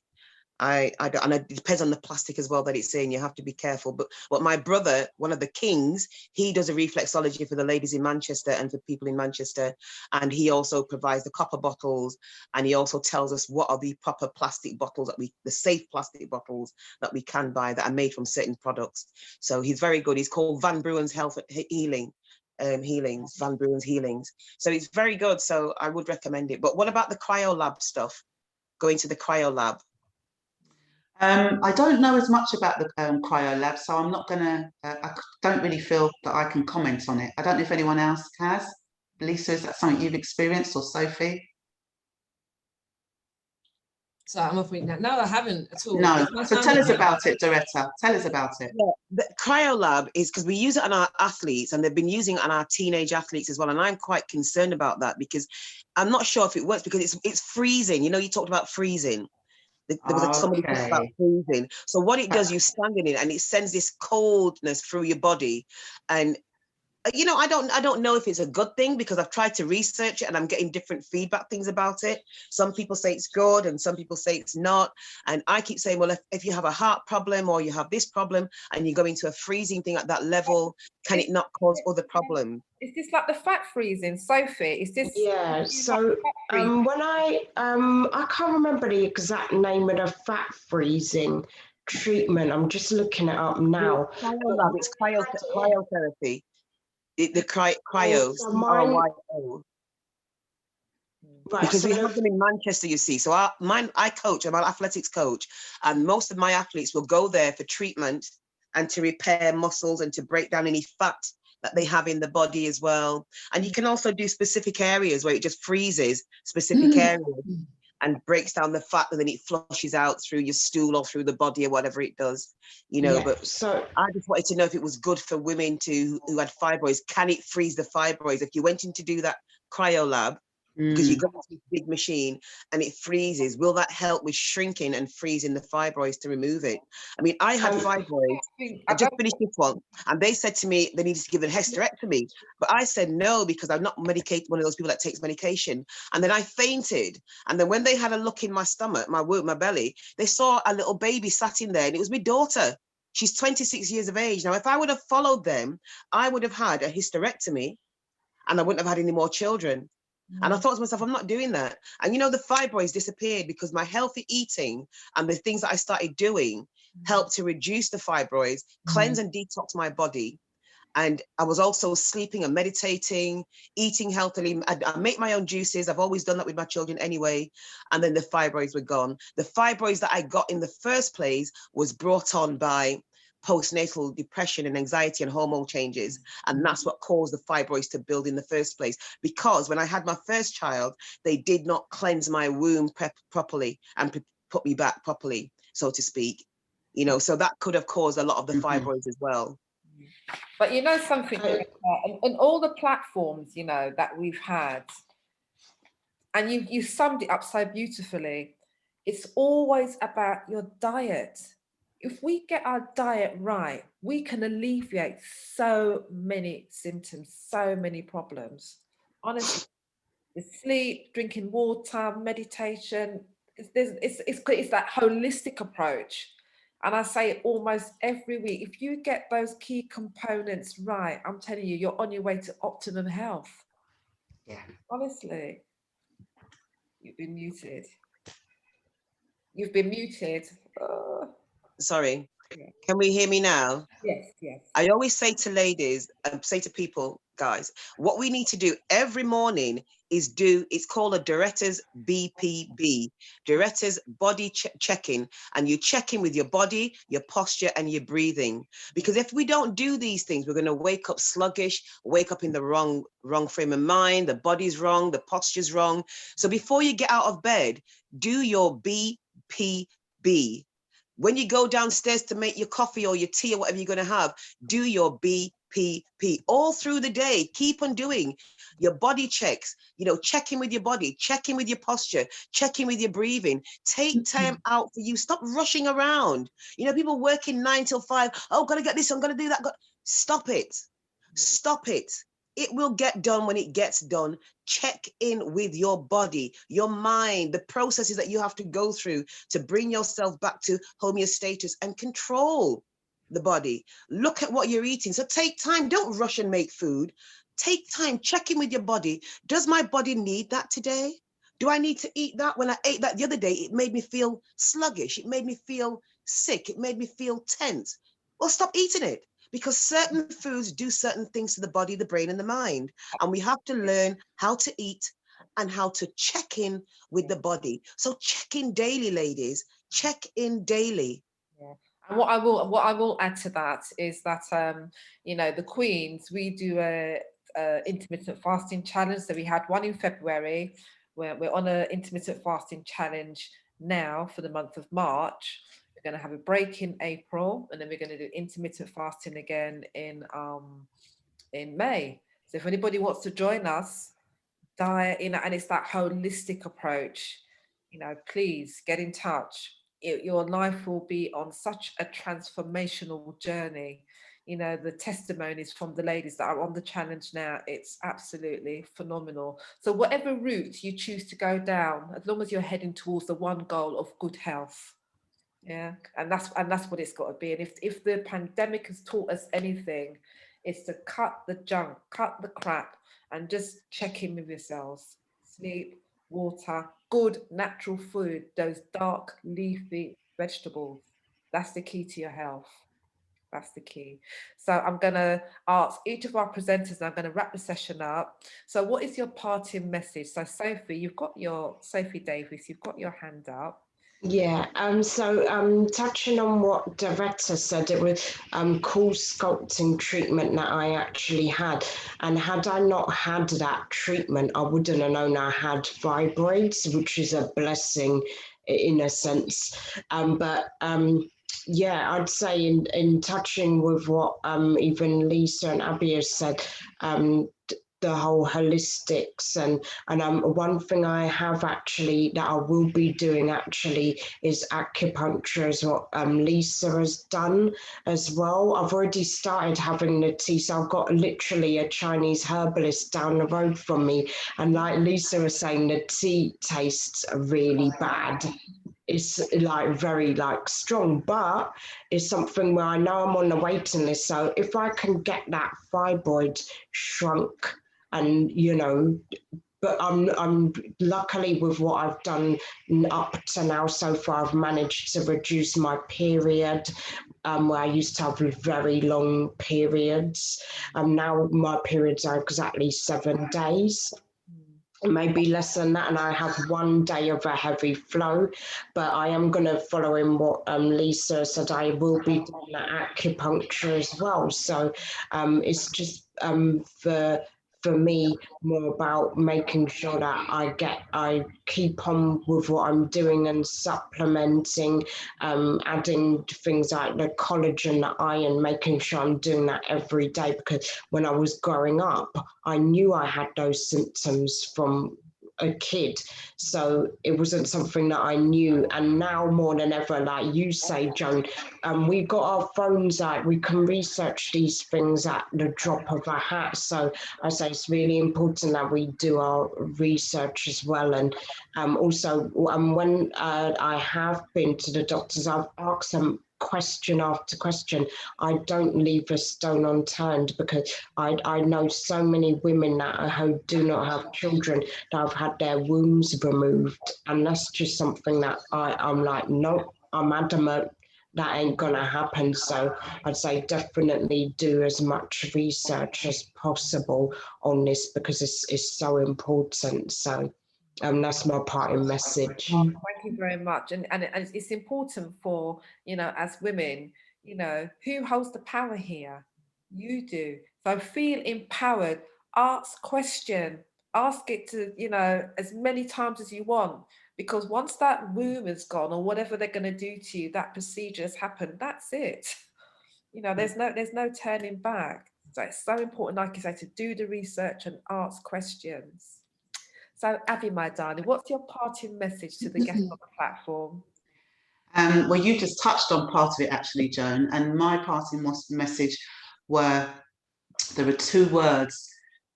I don't, and it depends on the plastic as well that it's in. You have to be careful. But my brother, one of the kings, he does a reflexology for the ladies in Manchester and for people in Manchester, and he also provides the copper bottles, and he also tells us what are the proper plastic bottles that the safe plastic bottles that we can buy that are made from certain products. So he's very good. He's called Van Bruen's Health Healing. Healings, Van Bruen's Healings. So it's very good. So I would recommend it. But what about the cryo lab stuff? Going to the cryo lab. I don't know as much about the cryo lab, so I'm not gonna, I don't really feel that I can comment on it. I don't know if anyone else has. Lisa, is that something you've experienced, or Sophie? So I'm off mute now. No, I haven't at all. No, so tell us about it, Doterra. Tell us about it. Yeah, the cryo lab is because we use it on our athletes, and they've been using it on our teenage athletes as well. And I'm quite concerned about that because I'm not sure if it works because it's freezing. You know, you talked about freezing. There was somebody talking about freezing. So what it does, you stand in it and it sends this coldness through your body. And you know, I don't know if it's a good thing because I've tried to research it and I'm getting different feedback things about it. Some people say it's good and some people say it's not. And I keep saying, well, if you have a heart problem or you have this problem and you go into a freezing thing at that level, can it not cause other problems? Is this like the fat freezing, Sophie? Is this? Yeah, so when I can't remember the exact name of the fat freezing treatment. I'm just looking it up now. It's cryotherapy. The cryos, because we have them in Manchester, you see. So I coach, I'm an athletics coach, and most of my athletes will go there for treatment and to repair muscles and to break down any fat that they have in the body as well. And you can also do specific areas where it just freezes specific areas and breaks down the fat, and then it flushes out through your stool or through the body or whatever it does, you know. Yeah, but so I just wanted to know if it was good for women who had fibroids. Can it freeze the fibroids? If you went in to do that cryo lab, because you go into this big machine and it freezes, will that help with shrinking and freezing the fibroids to remove it? I mean, I had fibroids. I just finished this one, and they said to me they needed to give a hysterectomy, but I said no because I'm not medicated, one of those people that takes medication. And then I fainted, and then when they had a look in my stomach, my belly, they saw a little baby sat in there, and it was my daughter. She's 26 years of age. Now, if I would have followed them, I would have had a hysterectomy, and I wouldn't have had any more children. And I thought to myself, I'm not doing that. And you know, the fibroids disappeared because my healthy eating and the things that I started doing helped to reduce the fibroids, cleanse and detox my body. And I was also sleeping and meditating, eating healthily. I make my own juices. I've always done that with my children anyway. And then the fibroids were gone. The fibroids that I got in the first place was brought on by postnatal depression and anxiety and hormone changes. And that's what caused the fibroids to build in the first place. Because when I had my first child, they did not cleanse my womb properly and put me back properly, so to speak. You know, so that could have caused a lot of the fibroids as well. But you know something, and all the platforms, you know, that we've had, and you summed it up so beautifully, it's always about your diet. If we get our diet right, we can alleviate so many symptoms, so many problems. Honestly, the sleep, drinking water, meditation, it's that holistic approach. And I say it almost every week. If you get those key components right, I'm telling you, you're on your way to optimum health. Yeah. Honestly. You've been muted. You've been muted. Sorry. Can we hear me now? Yes, yes. I always say to ladies, say to people, guys, what we need to do every morning is it's called a Doterra's BPB, Doterra's body check-in, and you check in with your body, your posture, and your breathing. Because if we don't do these things, we're going to wake up sluggish, wake up in the wrong frame of mind, the body's wrong, the posture's wrong. So before you get out of bed, do your BPB. BPB. When you go downstairs to make your coffee or your tea or whatever you're going to have, do your BPP all through the day. Keep on doing your body checks, you know, check in with your body, check in with your posture, check in with your breathing. Take time out for you. Stop rushing around. You know, people working 9 till 5. Oh, got to get this, I'm going to do that. Stop it. Stop it. It will get done when it gets done. Check in with your body, your mind, the processes that you have to go through to bring yourself back to homeostasis and control the body. Look at what you're eating. So take time. Don't rush and make food. Take time. Check in with your body. Does my body need that today? Do I need to eat that? When I ate that the other day, it made me feel sluggish. It made me feel sick. It made me feel tense. Well, stop eating it. Because certain foods do certain things to the body, the brain, and the mind. And we have to learn how to eat and how to check in with the body. So check in daily, ladies. Check in daily. Yeah. And what I will add to that is that you know, the Queens, we do a intermittent fasting challenge. So we had one in February. We're on an intermittent fasting challenge now for the month of March. We're going to have a break in April, and then we're going to do intermittent fasting again in May. So if anybody wants to join us, diet, you know, and it's that holistic approach, you know, please get in touch. Your life will be on such a transformational journey. You know, the testimonies from the ladies that are on the challenge now, it's absolutely phenomenal. So whatever route you choose to go down, as long as you're heading towards the one goal of good health, yeah, and that's what it's got to be. And if the pandemic has taught us anything, it's to cut the junk, cut the crap, and just check in with yourselves. Sleep, water, good natural food, those dark leafy vegetables. That's the key to your health. That's the key. So I'm going to ask each of our presenters, and I'm going to wrap the session up. So what is your parting message? So Sophie Davis, you've got your hand up. Yeah, so touching on what Doterra said, it was cool sculpting treatment that I actually had. And had I not had that treatment, I wouldn't have known I had fibroids, which is a blessing in a sense. Yeah, I'd say in touching with what even Lisa and Abby have said, the whole holistics and one thing I have actually that I will be doing actually is acupuncture, as what Lisa has done as well. I've already started having the tea, so I've got literally a Chinese herbalist down the road from me, and like Lisa was saying, the tea tastes really bad. It's like very like strong, but it's something where I know I'm on the waiting list. So if I can get that fibroid shrunk, and you know, but I'm luckily with what I've done up to now so far, I've managed to reduce my period, where I used to have very long periods. Now my periods are exactly 7 days. Maybe less than that, and I have 1 day of a heavy flow, but I am going to follow in what Lisa said. I will be doing that acupuncture as well. So it's just for me more about making sure that I keep on with what I'm doing and supplementing, adding things like the collagen, the iron, making sure I'm doing that every day, because when I was growing up, I knew I had those symptoms from a kid, so it wasn't something that I knew. And now more than ever, like you say, Joan, we've got our phones out, we can research these things at the drop of a hat. So I say it's really important that we do our research as well. And also when I have been to the doctors, I've asked them question after question. I don't leave a stone unturned, because I know so many women who do not have children that have had their wombs removed, and that's just something that I'm like, no, I'm adamant that ain't gonna happen. So I'd say definitely do as much research as possible on this, because it's so important. So that's my parting message. Thank you very much. And it's important for, you know, as women, you know, who holds the power here? You do. So feel empowered, ask question, ask it to, you know, as many times as you want. Because once that womb is gone, or whatever they're going to do to you, that procedure has happened, that's it. You know, there's no turning back. So it's so important, like you say, to do the research and ask questions. So Abby, my darling, what's your parting message to the guests on the platform? Well, you just touched on part of it actually, Joan, and my parting message were, there are two words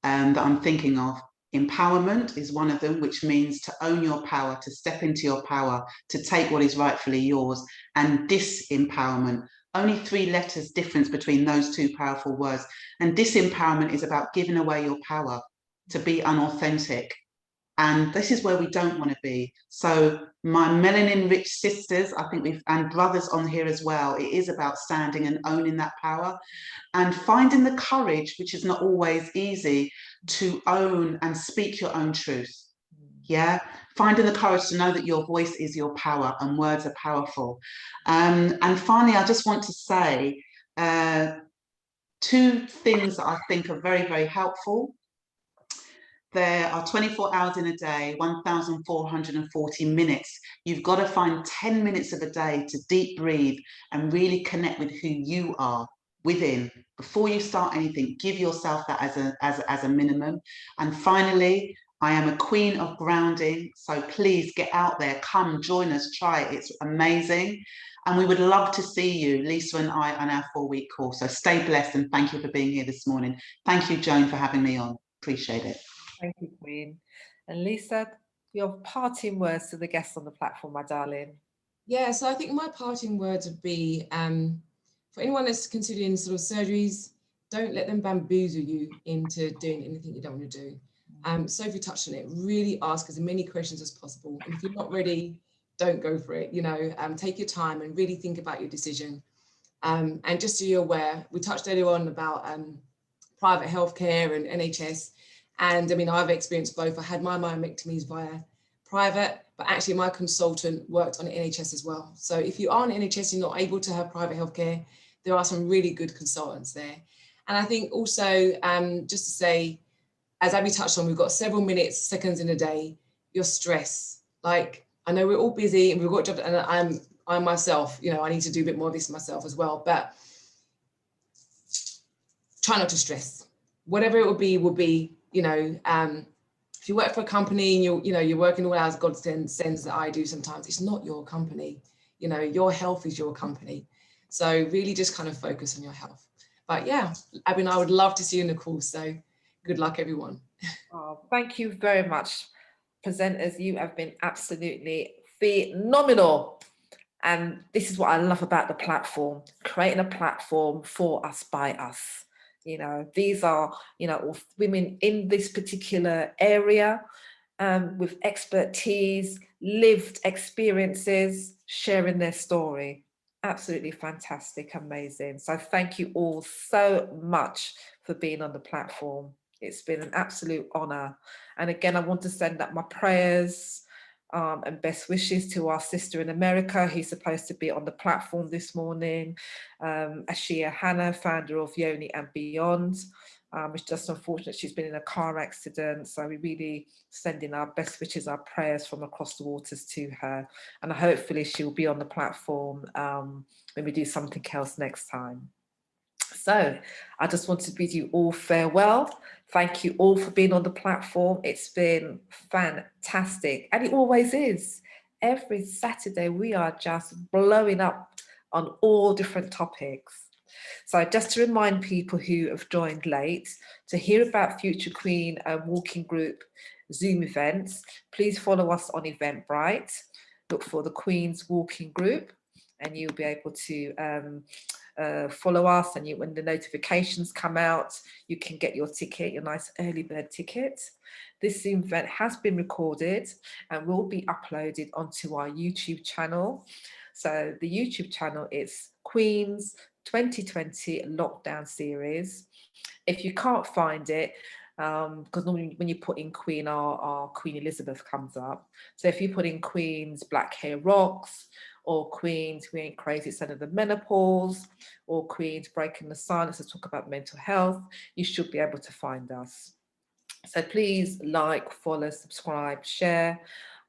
that I'm thinking of. Empowerment is one of them, which means to own your power, to step into your power, to take what is rightfully yours, and disempowerment. Only 3 letters difference between those two powerful words. And disempowerment is about giving away your power, to be unauthentic. And this is where we don't want to be. So my melanin-rich sisters, I think and brothers on here as well, it is about standing and owning that power and finding the courage, which is not always easy, to own and speak your own truth. Yeah, finding the courage to know that your voice is your power and words are powerful. And finally, I just want to say 2 things that I think are very, very helpful. There are 24 hours in a day, 1,440 minutes. You've got to find 10 minutes of a day to deep breathe and really connect with who you are within. Before you start anything, give yourself that as a minimum. And finally, I am a queen of grounding. So please get out there, come join us, try it. It's amazing. And we would love to see you, Lisa and I, on our 4-week course. So stay blessed and thank you for being here this morning. Thank you, Joan, for having me on. Appreciate it. Thank you, Queen. And Lisa, your parting words to the guests on the platform, my darling. Yeah, so I think my parting words would be, for anyone that's considering sort of surgeries, don't let them bamboozle you into doing anything you don't want to do. Sophie touched on it, really ask as many questions as possible. And if you're not ready, don't go for it, you know, take your time and really think about your decision. And just so you're aware, we touched earlier on about private healthcare and NHS. And I mean, I've experienced both. I had my myomectomies via private, but actually my consultant worked on NHS as well. So if you are on NHS, you're not able to have private healthcare, there are some really good consultants there. And I think also, just to say, as Abby touched on, we've got several minutes, seconds in a day, your stress. Like, I know we're all busy and we've got jobs, and I'm myself, you know, I need to do a bit more of this myself as well, but try not to stress. Whatever it will be, you know, if you work for a company and you're working all hours God sends that I do sometimes, it's not your company. You know, your health is your company. So really just kind of focus on your health. But yeah, Abby and I would love to see you in the course. So good luck, everyone. Oh, thank you very much, presenters. You have been absolutely phenomenal. And this is what I love about the platform, creating a platform for us, by us. You know, these are, you know, women in this particular area with expertise, lived experiences, sharing their story. Absolutely fantastic, amazing. So thank you all so much for being on the platform. It's been an absolute honor. And again, I want to send up my prayers and best wishes to our sister in America, who's supposed to be on the platform this morning, Ashia Hannah, founder of Yoni and Beyond. It's just unfortunate she's been in a car accident, so we really sending our best wishes, our prayers from across the waters to her, and hopefully she'll be on the platform when we do something else next time. So I just want to bid you all farewell. Thank you all for being on the platform. It's been fantastic, and it always is. Every Saturday we are just blowing up on all different topics. So just to remind people who have joined late, to hear about Future Queen Walking Group Zoom events, please follow us on Eventbrite. Look for the Queen's Walking Group and you'll be able to follow us, and when the notifications come out, you can get your ticket, your nice early bird ticket. This event has been recorded and will be uploaded onto our YouTube channel. So the YouTube channel is Queen's 2020 Lockdown Series. If you can't find it, because normally when you put in Queen, our Queen Elizabeth comes up. So if you put in Queen's Black Hair Rocks, or Queen's We Ain't Crazy, Son of the Menopause, or Queen's Breaking the Silence to talk about mental health, you should be able to find us. So please like, follow, subscribe, share.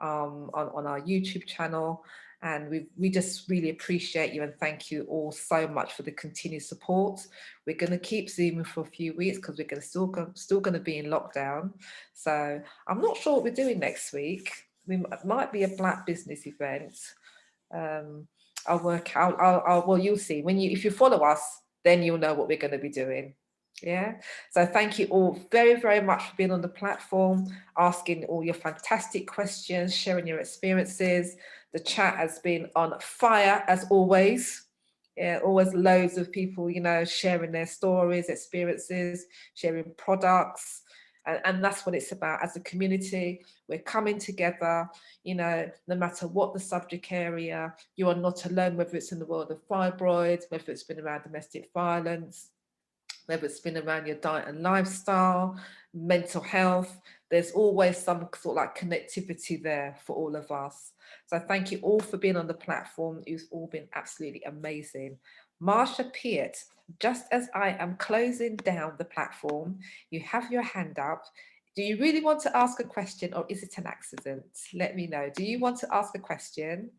on our YouTube channel. And we just really appreciate you and thank you all so much for the continued support. We're going to keep Zooming for a few weeks because we're still going to be in lockdown. So I'm not sure what we're doing next week. It might be a Black business event. I'll work out. Well, you'll see. If you follow us, then you'll know what we're going to be doing. Yeah. So thank you all very, very much for being on the platform, asking all your fantastic questions, sharing your experiences. The chat has been on fire as always. Yeah, always loads of people, you know, sharing their stories, experiences, sharing products. And that's what it's about. As a community, we're coming together, you know, no matter what the subject area, you are not alone, whether it's in the world of fibroids, whether it's been around domestic violence, whether it's been around your diet and lifestyle, mental health. There's always some sort of like connectivity there for all of us. So thank you all for being on the platform. You've all been absolutely amazing. Marsha Peart, just as I am closing down the platform, you have your hand up. Do you really want to ask a question or is it an accident? Let me know. Do you want to ask a question?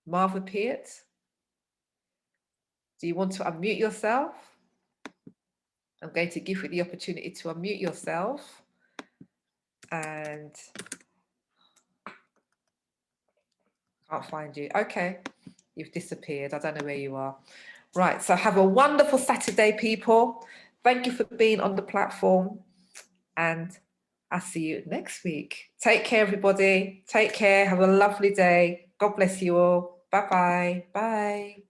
Martha Peart? Do you want to unmute yourself? I'm going to give you the opportunity to unmute yourself. And can't find you. Okay, you've disappeared. I don't know where you are. Right, so have a wonderful Saturday, people. Thank you for being on the platform. And I'll see you next week. Take care, everybody. Take care. Have a lovely day. God bless you all. Bye-bye. Bye.